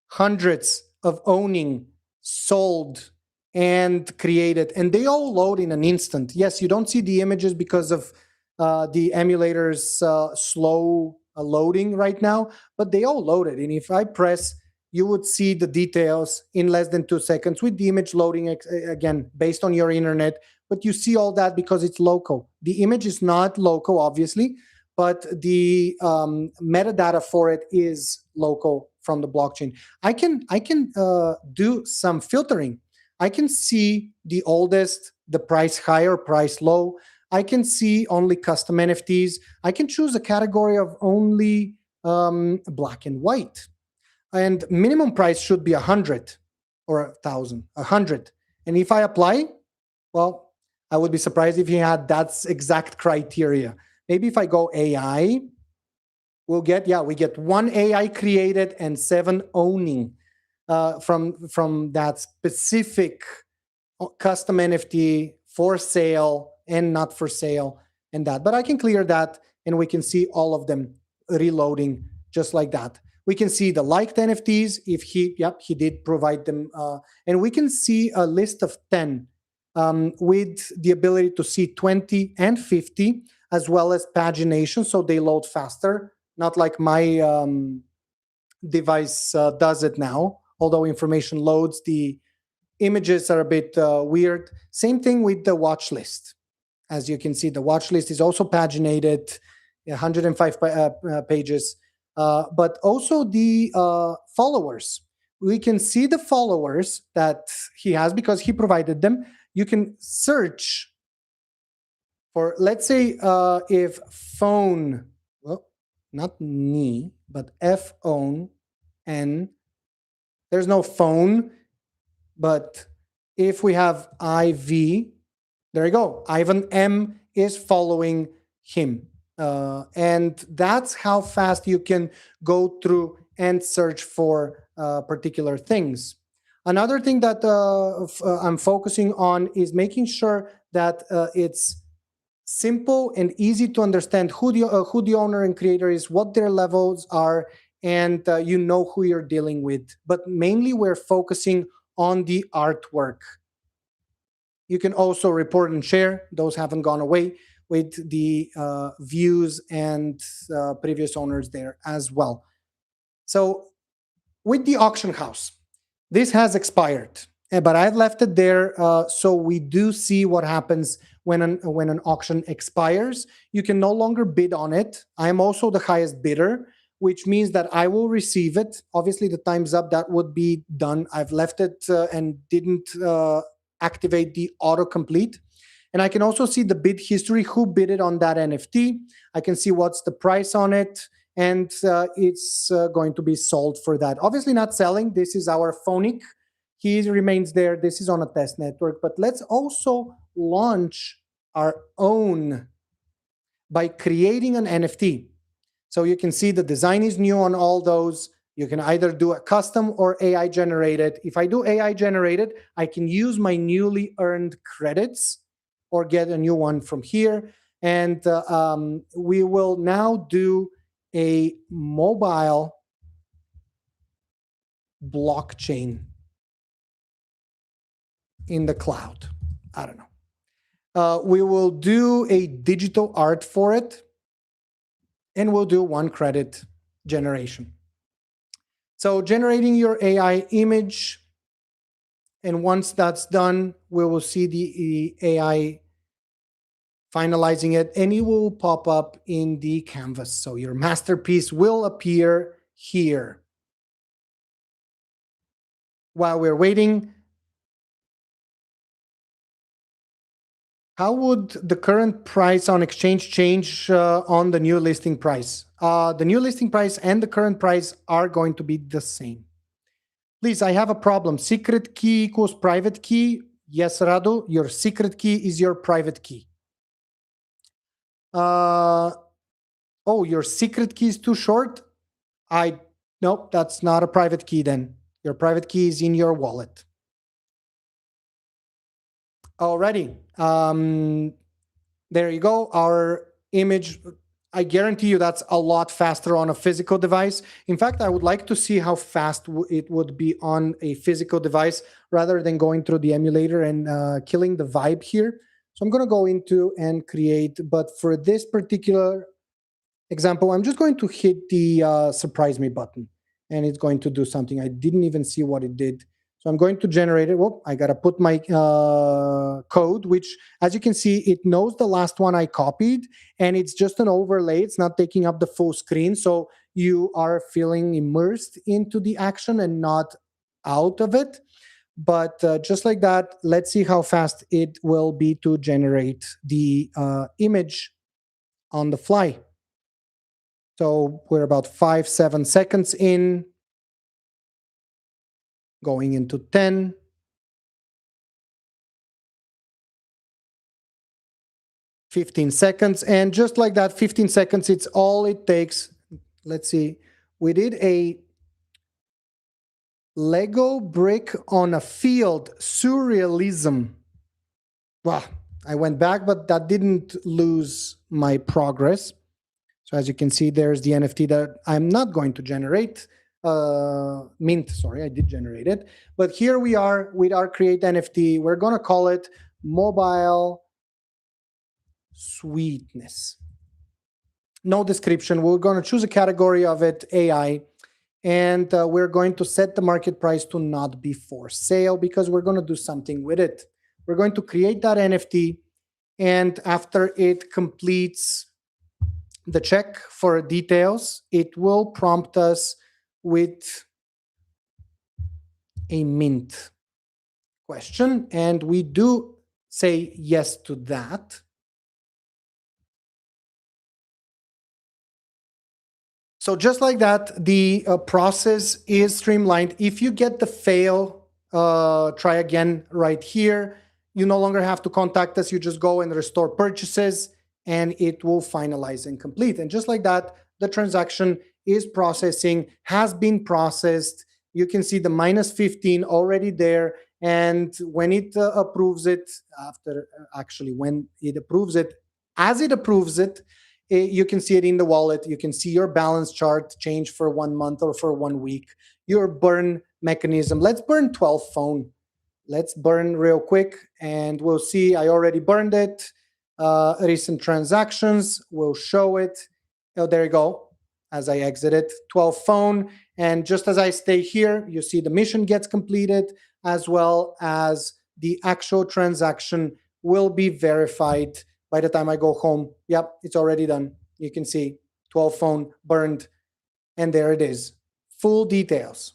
hundreds of owning sold and created, and they all load in an instant. Yes, you don't see the images because of the emulator's slow loading right now, but they all loaded. And if I press, you would see the details in less than 2 seconds with the image loading again based on your internet. But you see all that because it's local. The image is not local, obviously, but the metadata for it is local from the blockchain. I can do some filtering. I can see the oldest, the price high or price low. I can see only custom NFTs. I can choose a category of only black and white. And minimum price should be 100 or 1,000, 100. And if I apply, well, I would be surprised if he had that exact criteria. Maybe if I go AI, we get one AI created and 7 owning from that specific custom NFT for sale and not for sale and that. But I can clear that and we can see all of them reloading just like that. We can see the liked NFTs if he did provide them. And we can see a list of 10 with the ability to see 20 and 50 as well as pagination. So they load faster, not like my device does it now. Although information loads, the images are a bit weird. Same thing with the watch list. As you can see, the watch list is also paginated, 105 pages. But also the followers. We can see the followers that he has because he provided them. You can search for, let's say, if phone, well, not ni, but Fone, N. There's no phone, but if we have IV, there you go. Ivan M is following him. And that's how fast you can go through and search for particular things. Another thing that I'm focusing on is making sure that it's simple and easy to understand who the owner and creator is, what their levels are, and you know who you're dealing with. But mainly we're focusing on the artwork. You can also report and share. Those haven't gone away with the views and previous owners there as well. So with the auction house, this has expired, but I've left it there so we do see what happens when an auction expires. You can no longer bid on it. I am also the highest bidder, which means that I will receive it. Obviously, the time's up. That would be done. I've left it and didn't activate the autocomplete. And I can also see the bid history, who bid it on that NFT. I can see what's the price on it, and it's going to be sold for that. Obviously not selling. This is our phonic. He remains there. This is on a test network. But let's also launch our own by creating an NFT. So you can see the design is new on all those. You can either do a custom or AI generated. If I do AI generated, I can use my newly earned credits or get a new one from here. And we will now do a mobile blockchain in the cloud. I don't know. We will do a digital art for it, and we'll do 1 credit generation. So generating your AI image, and once that's done, we will see the AI finalizing it, and it will pop up in the canvas. So your masterpiece will appear here. While we're waiting, how would the current price on exchange change on the new listing price? The new listing price and the current price are going to be the same. Please, I have a problem. Secret key equals private key. Yes, Radu, your secret key is your private key. Oh, your secret key is too short. Nope, that's not a private key then. Your private key is in your wallet. Alrighty. There you go. Our image, I guarantee you that's a lot faster on a physical device. In fact, I would like to see how fast it would be on a physical device rather than going through the emulator and killing the vibe here. So I'm going to go into and create, but for this particular example, I'm just going to hit the surprise me button and it's going to do something. I didn't even see what it did. So I'm going to generate it. Whoop, I got to put my code, which as you can see, it knows the last one I copied and it's just an overlay. It's not taking up the full screen. So you are feeling immersed into the action and not out of it. But just like that, let's see how fast it will be to generate the image on the fly. So we're about 5-7 seconds in, going into 10. 15 seconds. And just like that, 15 seconds, it's all it takes. Let's see. We did a Lego brick on a field, surrealism. Wow. I went back, but that didn't lose my progress. So as you can see, there's the NFT that I'm not going to generate. Mint, sorry, I did generate it. But here we are with our create NFT. We're going to call it mobile sweetness. No description. We're going to choose a category of it, AI. And we're going to set the market price to not be for sale because we're going to do something with it. We're going to create that NFT. And after it completes the check for details, it will prompt us with a mint question. And we do say yes to that. So just like that, the process is streamlined. If you get the fail, try again right here. You no longer have to contact us. You just go and restore purchases and it will finalize and complete. And just like that, the transaction is processing, has been processed. You can see the minus 15 already there. And when it approves it, when it approves it, as it approves it, you can see it in the wallet. You can see your balance chart change for 1 month or for 1 week. Your burn mechanism. Let's burn 12 phone. Let's burn real quick and we'll see. I already burned it. Recent transactions will show it. Oh, there you go. As I exited 12 phone. And just as I stay here, you see the mission gets completed as well as the actual transaction will be verified by the time I go home. Yep, it's already done. You can see 12 phone burned. And there it is. Full details.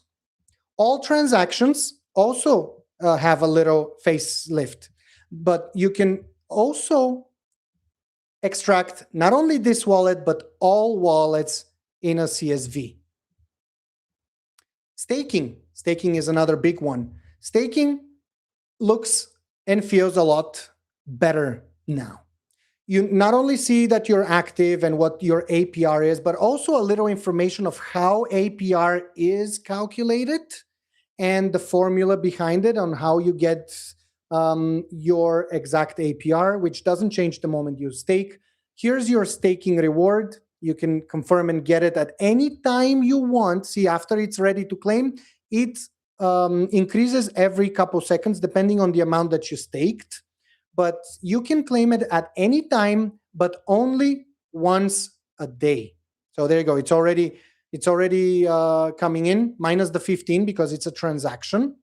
All transactions also have a little facelift. But you can also extract not only this wallet, but all wallets in a CSV. Staking. Staking is another big one. Staking looks and feels a lot better now. You not only see that you're active and what your APR is, but also a little information of how APR is calculated and the formula behind it on how you get your exact APR, which doesn't change the moment you stake. Here's your staking reward. You can confirm and get it at any time you want. See, after it's ready to claim, it increases every couple seconds depending on the amount that you staked. But you can claim it at any time, but only once a day. So there you go. It's already coming in, minus the 15 because it's a transaction.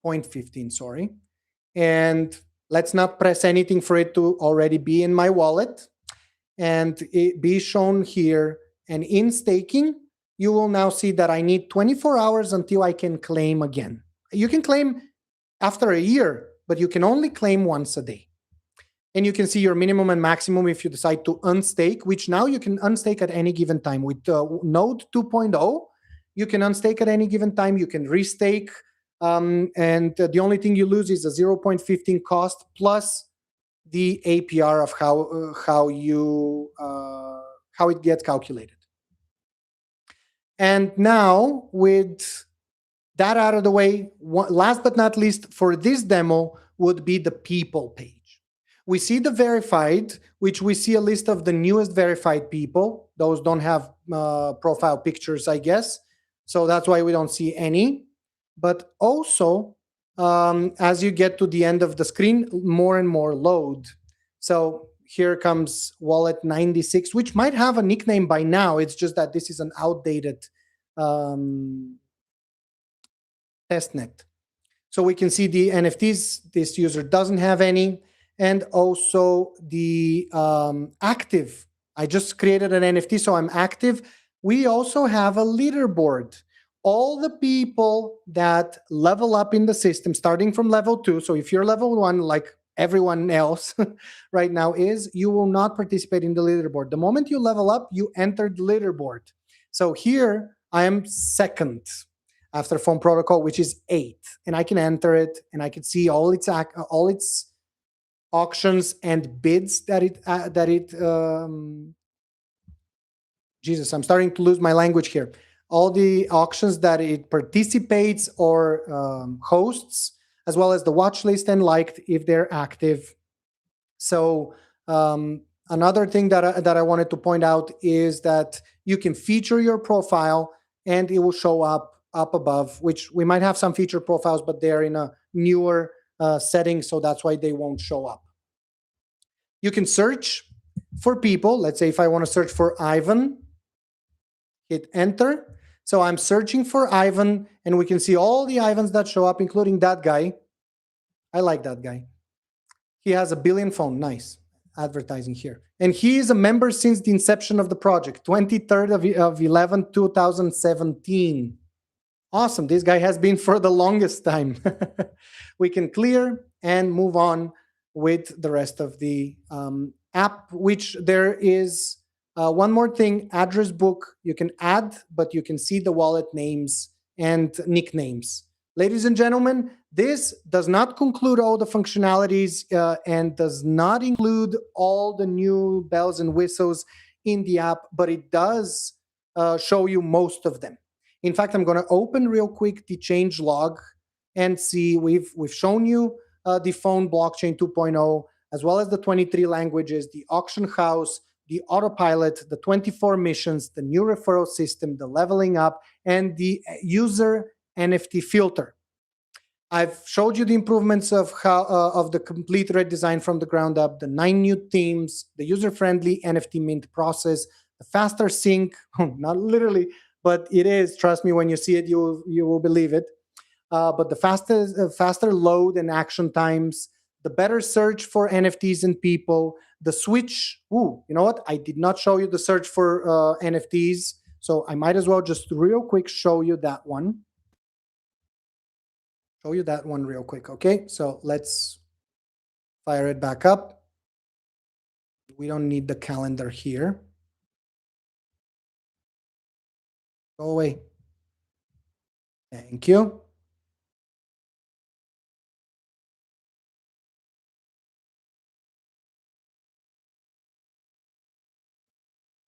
0.15, sorry. And let's not press anything for it to already be in my wallet and it be shown here. And in staking, you will now see that I need 24 hours until I can claim again. You can claim after a year, but you can only claim once a day. And you can see your minimum and maximum if you decide to unstake, which now you can unstake at any given time. With Node 2.0, you can unstake at any given time. You can restake. And the only thing you lose is a 0.15 cost plus the APR of how it gets calculated. And now, with that out of the way, last but not least for this demo would be the people page. We see the verified, which we see a list of the newest verified people. Those don't have profile pictures, I guess. So that's why we don't see any. But also, as you get to the end of the screen, more and more load. So here comes Wallet 96, which might have a nickname by now. It's just that this is an outdated testnet. So we can see the NFTs. This user doesn't have any. And also the active. I just created an NFT, so I'm active. We also have a leaderboard. All the people that level up in the system, starting from level 2. So if you're level 1, like everyone else right now is, you will not participate in the leaderboard. The moment you level up, you enter the leaderboard. So here I am second after Fone Protocol, which is 8, and I can enter it, and I can see all its auctions and bids that it Jesus, I'm starting to lose my language here. All the auctions that it participates or hosts, as well as the watch list and liked if they're active. So another thing that I wanted to point out is that you can feature your profile and it will show up above, which we might have some feature profiles, but they're in a newer setting, so that's why they won't show up. You can search for people. Let's say if I want to search for Ivan, hit enter. So I'm searching for Ivan, and we can see all the Ivans that show up, including that guy. I like that guy. He has 1 billion phone. Nice. Advertising here. And he is a member since the inception of the project, 23rd of 11, 2017. Awesome. This guy has been for the longest time. We can clear and move on with the rest of the app, which there is one more thing, address book. You can add, but you can see the wallet names and nicknames. Ladies and gentlemen, this does not conclude all the functionalities and does not include all the new bells and whistles in the app, but it does show you most of them. In fact, I'm going to open real quick the change log and see we've shown you the Fone blockchain 2.0, as well as the 23 languages, the auction house, the autopilot, the 24 missions, the new referral system, the leveling up, and the user NFT filter. I've showed you the improvements of of the complete redesign from the ground up, the 9 new themes, the user-friendly NFT mint process, the faster sync, not literally, but it is. Trust me, when you see it, you will believe it. But the faster load and action times, the better search for NFTs and people, the switch. Ooh, you know what? I did not show you the search for NFTs, so I might as well just real quick show you that one. Show you that one real quick. Okay, so let's fire it back up. We don't need the calendar here. Go away. Thank you.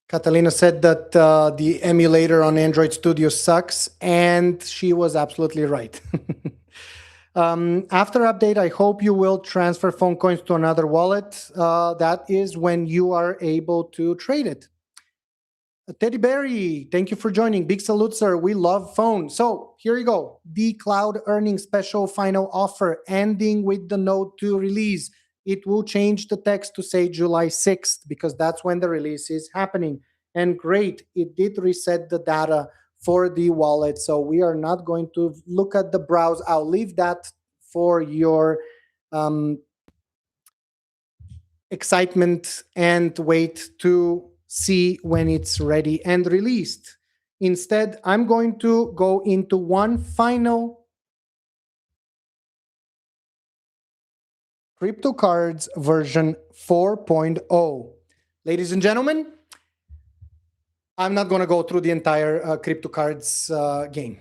Catalina said that the emulator on Android Studio sucks, and she was absolutely right. After update, I hope you will transfer phone coins to another wallet. That is when you are able to trade it. Teddy Berry, thank you for joining. Big salute, sir. We love phone. So here you go. The cloud earnings special final offer ending with the Node 2 release. It will change the text to say July 6th because that's when the release is happening. And great, it did reset the data for the wallet. So we are not going to look at the browse. I'll leave that for your excitement and wait to see when it's ready and released. Instead, I'm going to go into one final crypto cards version 4.0. Ladies and gentlemen, I'm not going to go through the entire crypto cards game.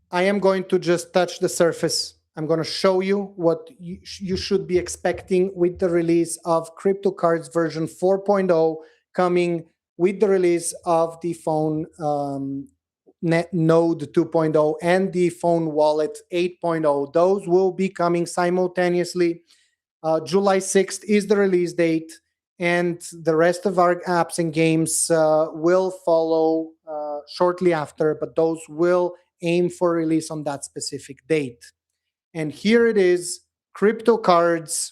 I am going to just touch the surface I'm going to show you what you should be expecting with the release of Crypto Cards version 4.0 coming with the release of the Fone Node 2.0 and the Fone Wallet 8.0. Those will be coming simultaneously. July 6th is the release date, and the rest of our apps and games will follow shortly after, but those will aim for release on that specific date. And here it is, Crypto Cards.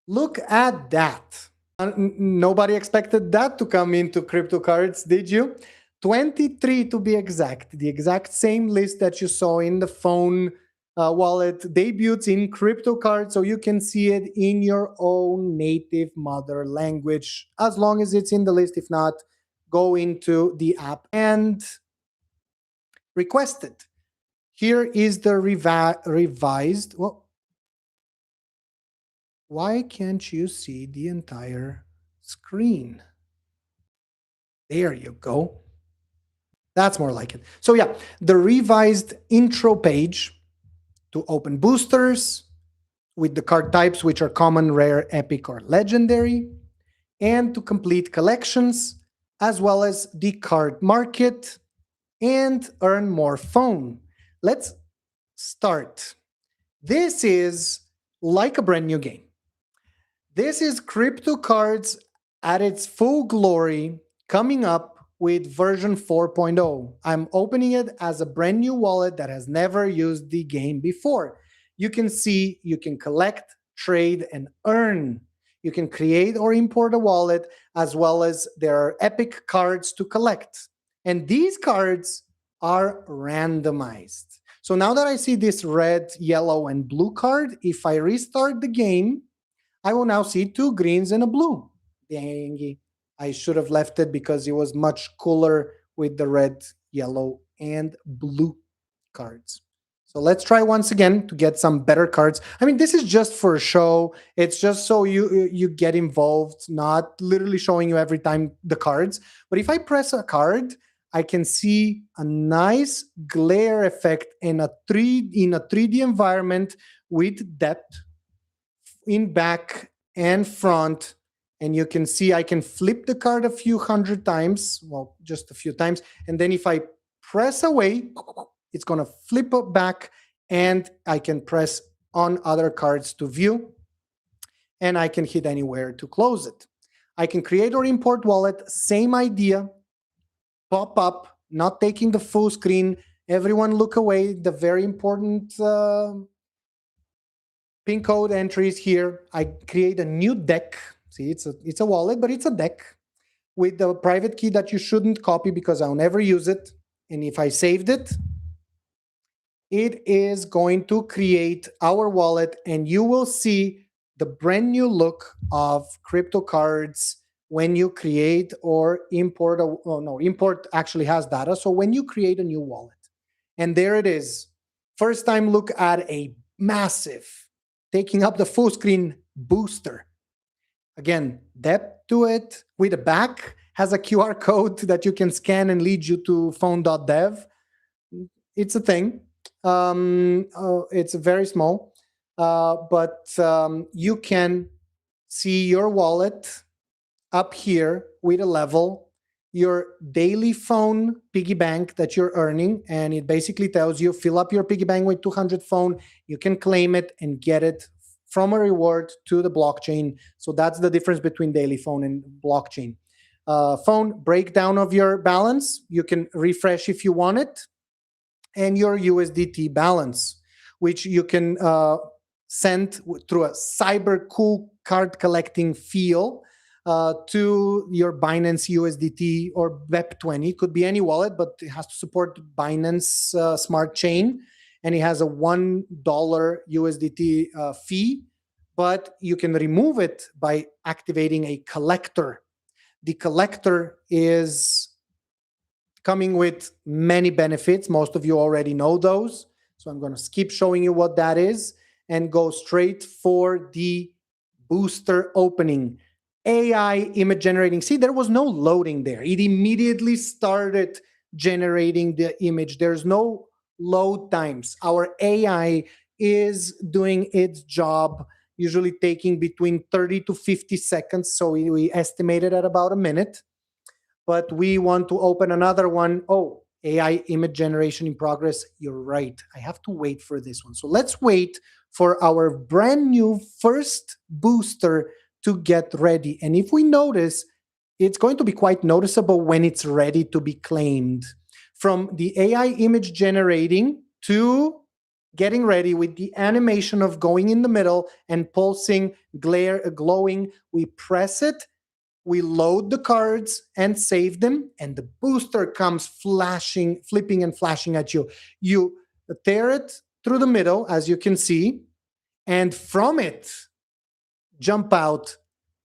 Look at that. Nobody expected that to come into Crypto Cards, did you? 23 to be exact. The exact same list that you saw in the Fone Wallet debuts in Crypto Cards, so you can see it in your own native mother language, as long as it's in the list. If not, go into the app and request it. Here is the revised. Well, why can't you see the entire screen? There you go. That's more like it. So yeah, the revised intro page to open boosters with the card types, which are common, rare, epic, or legendary, and to complete collections, as well as the card market and earn more Fone. Let's start. This is like a brand new game. This is Crypto Cards at its full glory, coming up with version 4.0. I'm opening it as a brand new wallet that has never used the game before. You can see you can collect, trade, and earn. You can create or import a wallet, as well as there are epic cards to collect. And these cards are randomized. So now that I see this red, yellow, and blue card, if I restart the game, I will now see 2 greens and a blue. Dang, I should have left it because it was much cooler with the red, yellow, and blue cards. So let's try once again to get some better cards. I mean, this is just for a show. It's just so you get involved, not literally showing you every time the cards. But if I press a card, I can see a nice glare effect in a 3D environment with depth in back and front. And you can see I can flip the card a few hundred times, well, just a few times. And then if I press away, it's going to flip it back, and I can press on other cards to view, and I can hit anywhere to close it. I can create or import wallet, same idea, pop up, not taking the full screen. Everyone look away, the very important pin code entries here. I create a new deck. See, it's a wallet, but it's a deck with the private key that you shouldn't copy because I'll never use it. And if I saved it, it is going to create our wallet, and you will see the brand new look of Crypto Cards when you create or import. Import actually has data. So when you create a new wallet, and there it is, first time look at a massive, taking up the full screen booster. Again, depth to it with a back, has a QR code that you can scan and lead you to fone.dev. It's a thing. It's very small, but you can see your wallet up here with a level, your daily Fone piggy bank that you're earning, and it basically tells you fill up your piggy bank with 200 Fone. You can claim it and get it from a reward to the blockchain. So that's the difference between daily Fone and blockchain. Fone breakdown of your balance. You can refresh if you want it, and your USDT balance, which you can send through a cyber cool card collecting feel to your Binance USDT or BEP20. It could be any wallet, but it has to support Binance Smart Chain, and it has a $1 USDT fee, but you can remove it by activating a collector. The collector is coming with many benefits. Most of you already know those. So I'm going to skip showing you what that is and go straight for the booster opening. AI image generating. See, there was no loading there. It immediately started generating the image. There's no load times. Our AI is doing its job, usually taking between 30 to 50 seconds. So we estimated at about a minute. But we want to open another one. Oh, AI image generation in progress. You're right. I have to wait for this one. So let's wait for our brand new first booster to get ready. And if we notice, it's going to be quite noticeable when it's ready to be claimed. From the AI image generating to getting ready with the animation of going in the middle and pulsing, glowing, we press it, we load the cards and save them, and the booster comes flashing, flipping and flashing at you. You tear it through the middle, as you can see, and from it jump out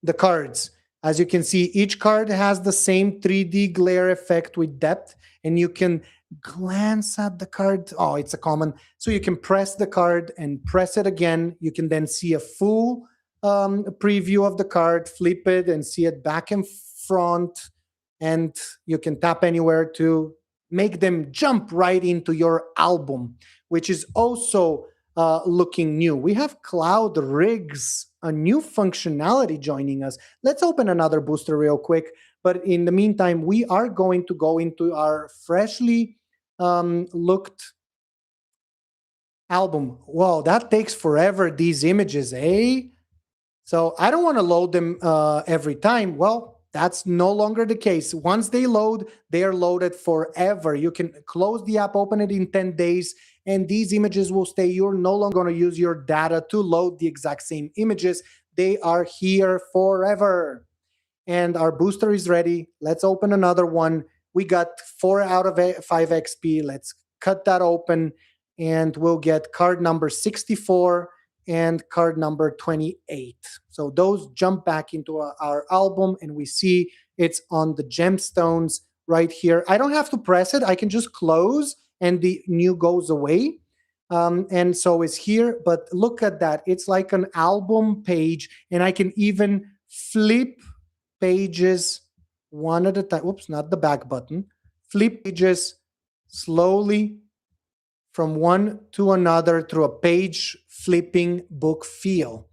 the cards. As you can see, each card has the same 3D glare effect with depth, and you can glance at the card. Oh, it's a common. So you can press the card and press it again. You can then see a full preview of the card, flip it and see it back and front, and you can tap anywhere to make them jump right into your album, which is also looking new. We have Cloud Rigs, a new functionality joining us. Let's open another booster real quick. But in the meantime, we are going to go into our freshly looked album. Whoa, that takes forever, these images, eh? So I don't want to load them every time. Well, that's no longer the case. Once they load, they are loaded forever. You can close the app, open it in 10 days, and these images will stay. You're no longer going to use your data to load the exact same images. They are here forever. And our booster is ready. Let's open another one. We got 4 out of 5 XP. Let's cut that open, and we'll get card number 64 and card number 28. So those jump back into our album, and we see it's on the gemstones right here. I don't have to press it. I can just close, and the new goes away. And so it's here. But look at that. It's like an album page, and I can even flip pages one at a time. Whoops, not the back button. Flip pages slowly from one to another through a page flipping book feel.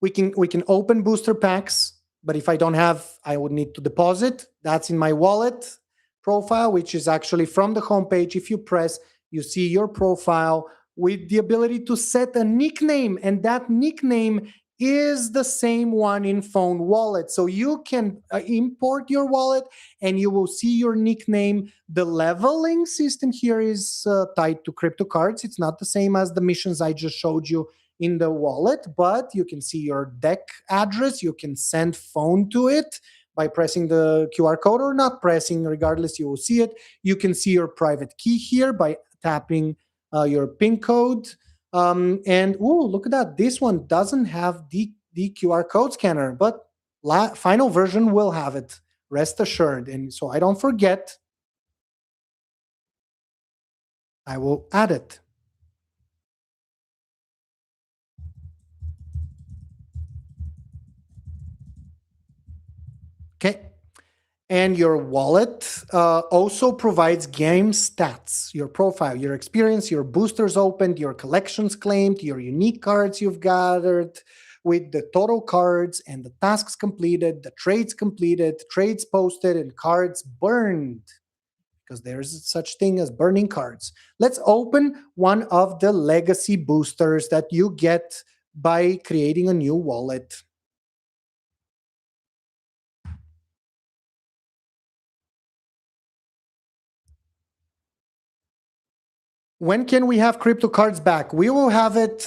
We can open booster packs, but if I don't have, I would need to deposit. That's in my wallet profile, which is actually from the homepage. If you press, you see your profile with the ability to set a nickname, and that nickname is the same one in Fone Wallet. So you can import your wallet and you will see your nickname. The leveling system here is tied to crypto cards. It's not the same as the missions I just showed you in the wallet, but you can see your deck address. You can send phone to it by pressing the QR code or not pressing. Regardless, you will see it. You can see your private key here by tapping your PIN code. And look at that. This one doesn't have the QR code scanner, but final version will have it. Rest assured. And so I don't forget, I will add it. Okay. And your wallet also provides game stats, your profile, your experience, your boosters opened, your collections claimed, your unique cards you've gathered, with the total cards and the tasks completed, the trades completed, trades posted, and cards burned, because there's such thing as burning cards. Let's open one of the legacy boosters that you get by creating a new wallet. When can we have crypto cards back? We will have it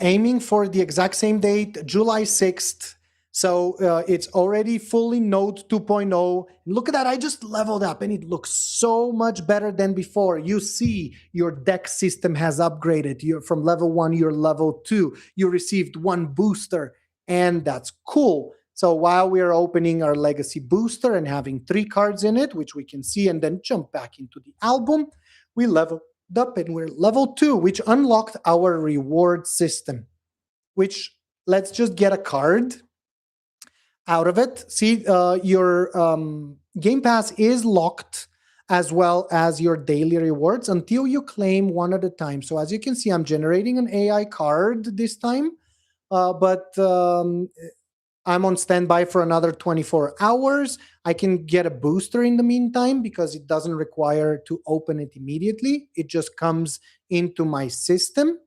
aiming for the exact same date, July 6th. So it's already fully Node 2.0. Look at that. I just leveled up and it looks so much better than before. You see your deck system has upgraded. You're from level 1, you're level 2. You received 1 booster, and that's cool. So while we are opening our legacy booster and having 3 cards in it, which we can see, and then jump back into the album, we level up and we're level 2, which unlocked our reward system, which let's just get a card out of it. See, your Game Pass is locked as well as your daily rewards until you claim one at a time. So as you can see, I'm generating an AI card this time, but I'm on standby for another 24 hours. I can get a booster in the meantime because it doesn't require to open it immediately. It just comes into my system.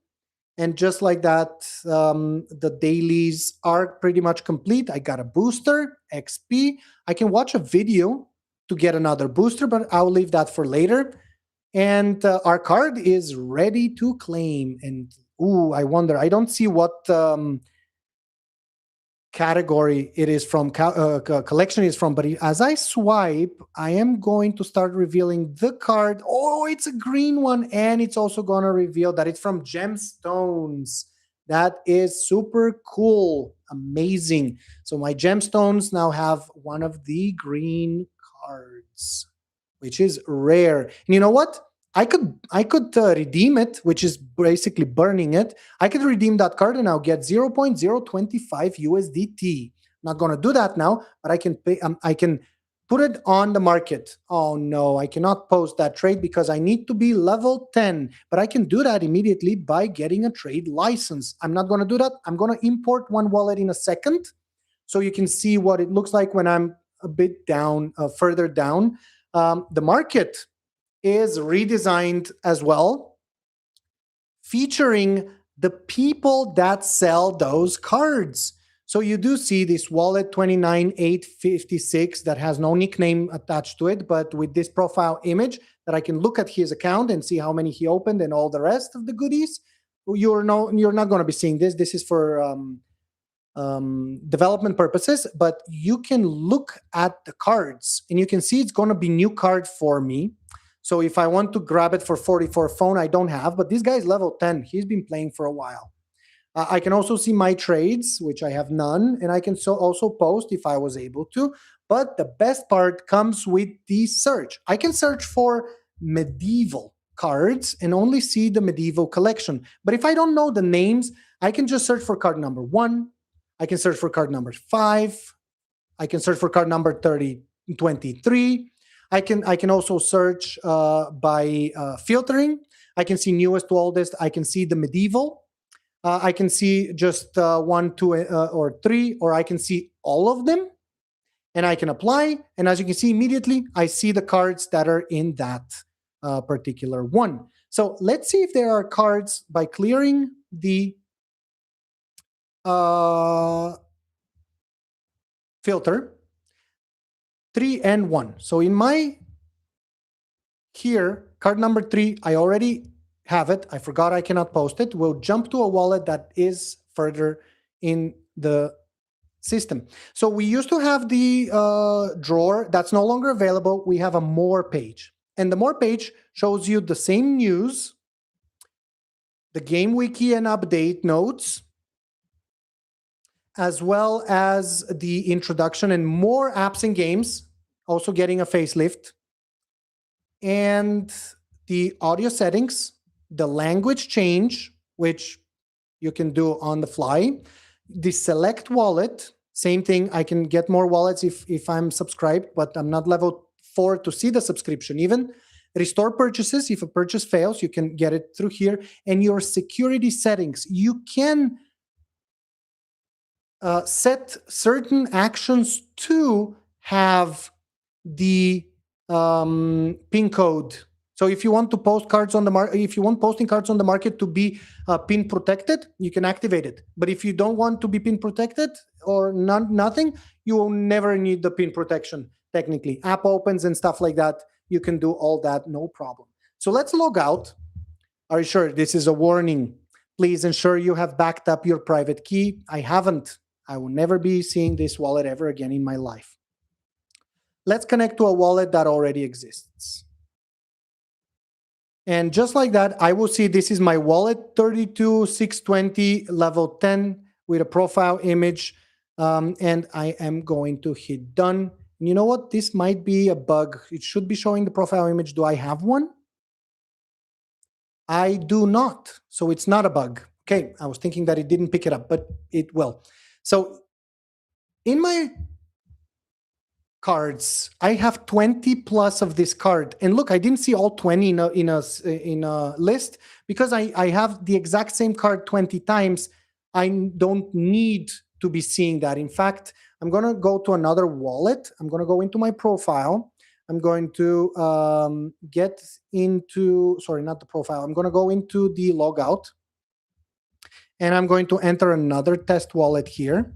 And just like that, the dailies are pretty much complete. I got a booster, XP. I can watch a video to get another booster, but I'll leave that for later. And our card is ready to claim. And I wonder, I don't see what category it is from, collection is from, but as I swipe, I am going to start revealing the card. Oh, it's a green one, and it's also going to reveal that it's from gemstones. That is super cool, amazing. So my gemstones now have one of the green cards, which is rare. And you know what? I could redeem it, which is basically burning it. I could redeem that card and I'll get 0.025 USDT. Not going to do that now, but I can pay. I can put it on the market. Oh no, I cannot post that trade because I need to be level 10. But I can do that immediately by getting a trade license. I'm not going to do that. I'm going to import one wallet in a second, so you can see what it looks like when I'm a bit down, further down. The market is redesigned as well, featuring the people that sell those cards. So you do see this wallet 29856 that has no nickname attached to it, but with this profile image that I can look at his account and see how many he opened and all the rest of the goodies. You're not going to be seeing this. This is for development purposes, but you can look at the cards and you can see it's going to be new card for me. So if I want to grab it for 44 phone, I don't have, but this guy's level 10. He's been playing for a while. I can also see my trades, which I have none, and I can also post if I was able to. But the best part comes with the search. I can search for medieval cards and only see the medieval collection. But if I don't know the names, I can just search for card number 1. I can search for card number 5. I can search for card number 23. I can also search by filtering. I can see newest to oldest. I can see the medieval. I can see just 1, 2, or 3, or I can see all of them. And I can apply. And as you can see immediately, I see the cards that are in that particular one. So let's see if there are cards by clearing the filter. 3 and 1. So in my here, card number 3, I already have it. I forgot I cannot post it. We'll jump to a wallet that is further in the system. So we used to have the drawer that's no longer available. We have a more page. And the more page shows you the same news, the game wiki and update notes, as well as the introduction and more apps and games, also getting a facelift, and the audio settings, the language change, which you can do on the fly, the select wallet, same thing. I can get more wallets if I'm subscribed, but I'm not level 4 to see the subscription even. Restore purchases. If a purchase fails, you can get it through here. And your security settings, you can set certain actions to have the pin code. So if you want to post cards on the market, if you want posting cards on the market to be pin protected, you can activate it. But if you don't want to be pin protected or nothing, you will never need the pin protection. Technically, app opens and stuff like that, you can do all that, no problem. So let's log out. Are you sure? This is a warning. Please ensure you have backed up your private key. I haven't. I will never be seeing this wallet ever again in my life. Let's connect to a wallet that already exists. And just like that, I will see this is my wallet 32620 level 10 with a profile image. And I am going to hit done. And you know what? This might be a bug. It should be showing the profile image. Do I have one? I do not. So it's not a bug. Okay, I was thinking that it didn't pick it up, but it will. So in my cards. I have 20 plus of this card. And look, I didn't see all 20 in a list because I have the exact same card 20 times. I don't need to be seeing that. In fact, I'm going to go to another wallet. I'm going to go into my profile. I'm going to get into, sorry, not the profile. I'm going to go into the logout. And I'm going to enter another test wallet here.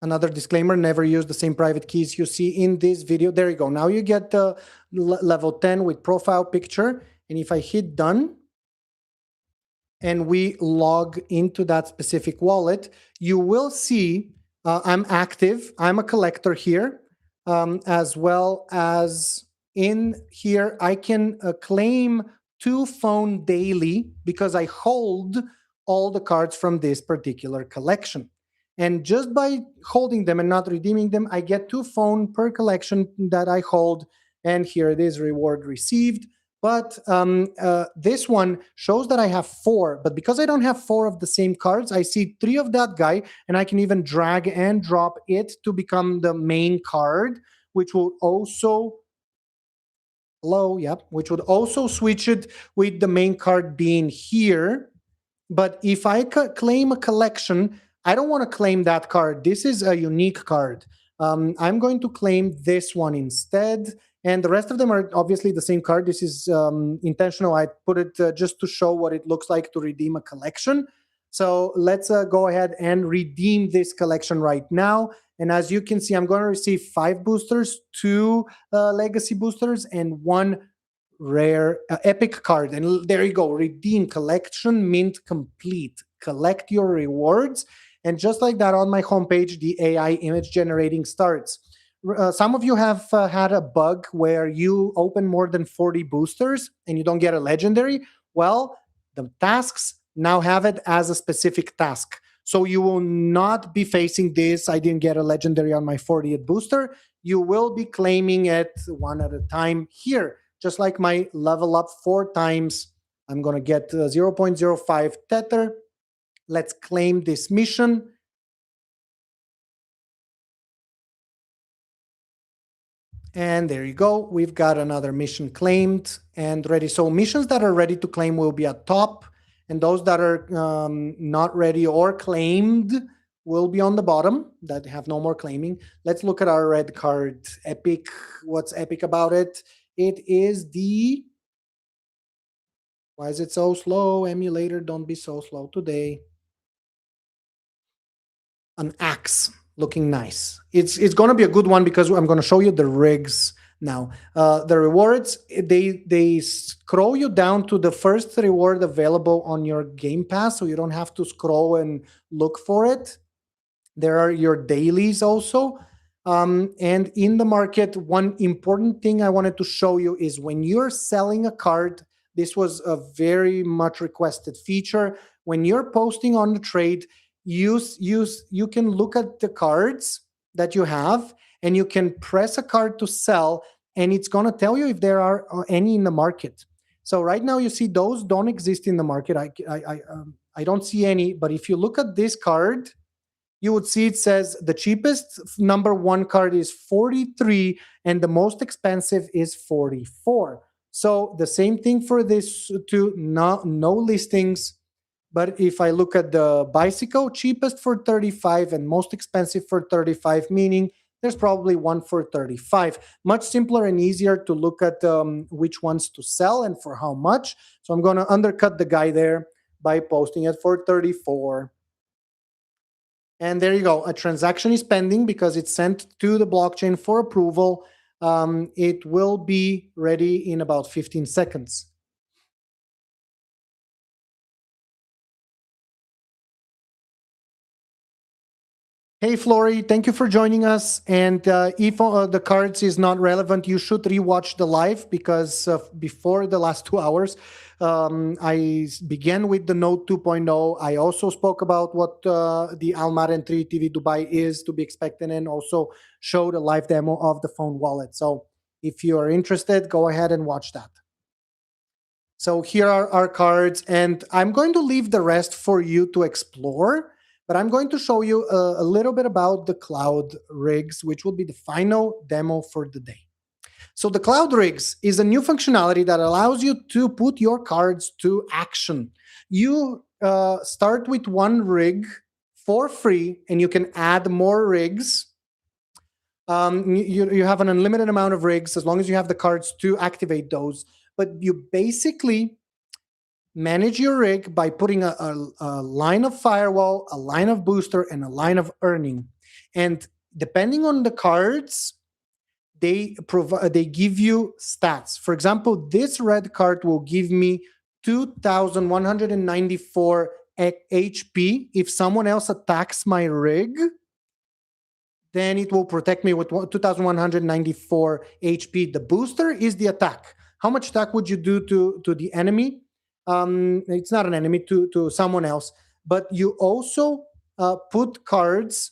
Another disclaimer, never use the same private keys you see in this video. There you go. Now you get the level 10 with profile picture. And if I hit done, and we log into that specific wallet, you will see I'm active. I'm a collector here, as well as in here, I can claim 2 Fone daily because I hold all the cards from this particular collection. And just by holding them and not redeeming them, I get 2 Fone per collection that I hold. And here it is, reward received. But this one shows that I have 4. But because I don't have 4 of the same cards, I see 3 of that guy, and I can even drag and drop it to become the main card, which will also which would also switch it with the main card being here. But if I claim a collection, I don't want to claim that card. This is a unique card. I'm going to claim this one instead. And the rest of them are obviously the same card. This is intentional. I put it just to show what it looks like to redeem a collection. So let's go ahead and redeem this collection right now. And as you can see, I'm going to receive 5 boosters, 2 legacy boosters, and 1 rare epic card. And there you go. Redeem collection, mint complete. Collect your rewards. And just like that, on my homepage, the AI image generating starts. Some of you have had a bug where you open more than 40 boosters and you don't get a legendary. Well, the tasks now have it as a specific task. So you will not be facing this. I didn't get a legendary on my 40th booster. You will be claiming it one at a time here. Just like my level up 4 times, I'm going to get 0.05 Tether. Let's claim this mission. And there you go. We've got another mission claimed and ready. So missions that are ready to claim will be at top, and those that are not ready or claimed will be on the bottom, that have no more claiming. Let's look at our red card. Epic. What's epic about it? It is the... Why is it so slow? Emulator, don't be so slow today. An axe. Looking nice. It's going to be a good one because I'm going to show you the rigs now. The rewards, they scroll you down to the first reward available on your Game Pass, so you don't have to scroll and look for it. There are your dailies also. And in the market, one important thing I wanted to show you is when you're selling a card, this was a very much requested feature. When you're posting on the trade, you can look at the cards that you have, and you can press a card to sell, and it's going to tell you if there are any in the market. So right now you see those don't exist in the market. I don't see any, but if you look at this card, you would see it says the cheapest number 1 card is 43 and the most expensive is 44. So the same thing for this two, no listings. But if I look at the bicycle, cheapest for 35 and most expensive for 35, meaning there's probably one for 35. Much simpler and easier to look at which ones to sell and for how much. So I'm going to undercut the guy there by posting it for 34. And there you go. A transaction is pending because it's sent to the blockchain for approval. It will be ready in about 15 seconds. Hey, Flory, thank you for joining us. And if the cards is not relevant, you should rewatch the live because before the last 2 hours, I began with the Node 2.0. I also spoke about what the Almaden 3 TV Dubai is to be expected, and also showed a live demo of the Fone Wallet. So if you are interested, go ahead and watch that. So here are our cards, and I'm going to leave the rest for you to explore. But I'm going to show you a little bit about the cloud rigs, which will be the final demo for the day. So the cloud rigs is a new functionality that allows you to put your cards to action. You start with one rig for free, and you can add more rigs. You have an unlimited amount of rigs as long as you have the cards to activate those. But you basically manage your rig by putting a line of firewall, a line of booster, and a line of earning. And depending on the cards, they give you stats. For example, this red card will give me 2,194 HP. If someone else attacks my rig, then it will protect me with 2,194 HP. The booster is the attack. How much attack would you do to the enemy? It's not an enemy, to someone else. But you also put cards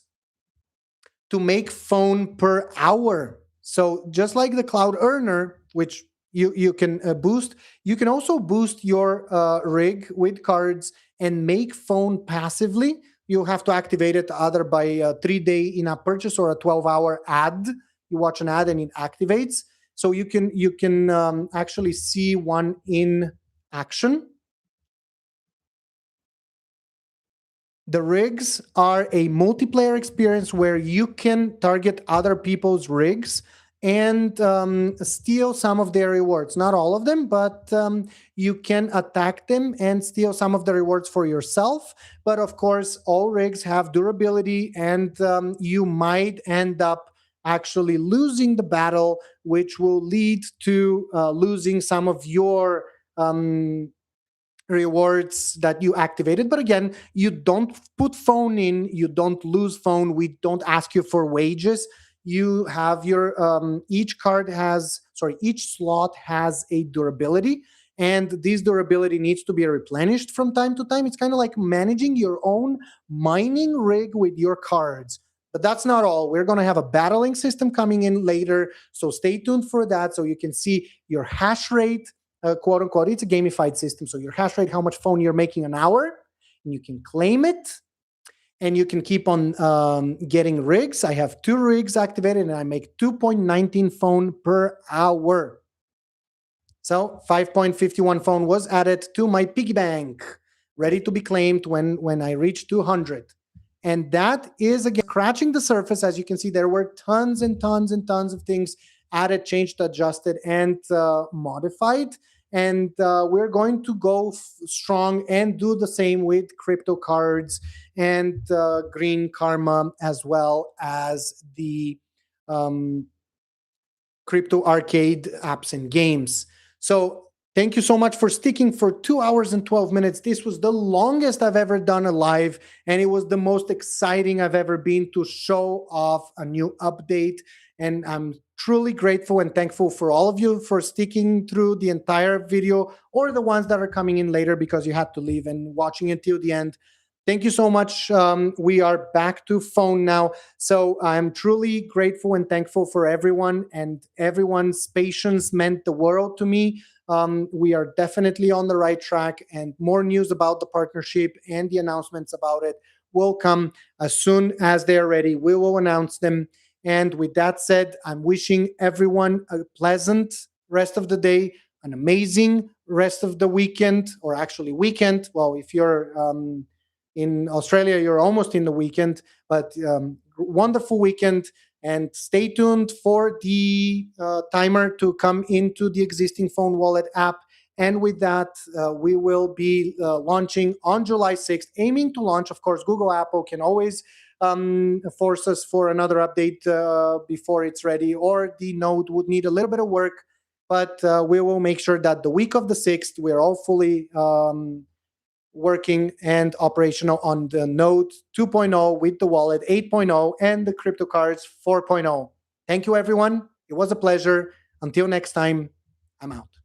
to make phone per hour. So just like the cloud earner, which you can boost, you can also boost your rig with cards and make phone passively. You have to activate it either by a 3-day in-app purchase or a 12-hour ad. You watch an ad and it activates. So you can actually see one in action. The rigs are a multiplayer experience where you can target other people's rigs and steal some of their rewards. Not all of them, but you can attack them and steal some of the rewards for yourself. But of course, all rigs have durability, and you might end up actually losing the battle, which will lead to losing some of your rewards that you activated. But again, you don't put phone in, you don't lose phone. We don't ask you for wages. You have your each slot has a durability, and this durability needs to be replenished from time to time. It's kind of like managing your own mining rig with your cards. But that's not all. We're going to have a battling system coming in later, so stay tuned for that, so you can see your hash rate, quote unquote. It's a gamified system, so your hash rate, how much phone you're making an hour, and you can claim it, and you can keep on getting rigs. I have 2 rigs activated, and I make 2.19 phone per hour. So 5.51 phone was added to my piggy bank, ready to be claimed when I reach 200. And that is, again, scratching the surface. As you can see, there were tons and tons and tons of things added, changed, adjusted, and modified. And we're going to go strong and do the same with crypto cards and green karma, as well as the crypto arcade apps and games. So thank you so much for sticking for 2 hours and 12 minutes. This was the longest I've ever done a live, and it was the most exciting I've ever been to show off a new update. And I'm truly grateful and thankful for all of you for sticking through the entire video, or the ones that are coming in later because you had to leave and watching until the end. Thank you so much. We are back to phone now. So I'm truly grateful and thankful for everyone, and everyone's patience meant the world to me. We are definitely on the right track, and more news about the partnership and the announcements about it will come as soon as they're ready. We will announce them. And with that said, I'm wishing everyone a pleasant rest of the day, an amazing rest of the weekend, or actually weekend. Well, if you're in Australia, you're almost in the weekend, but wonderful weekend. And stay tuned for the timer to come into the existing Fone Wallet app. And with that, we will be launching on July 6th, aiming to launch. Of course, Google, Apple can always force us for another update before it's ready, or the node would need a little bit of work. But we will make sure that the week of the 6th, we're all fully working and operational on the Node 2.0 with the wallet 8.0 and the crypto cards 4.0. Thank you, everyone. It was a pleasure. Until next time, I'm out.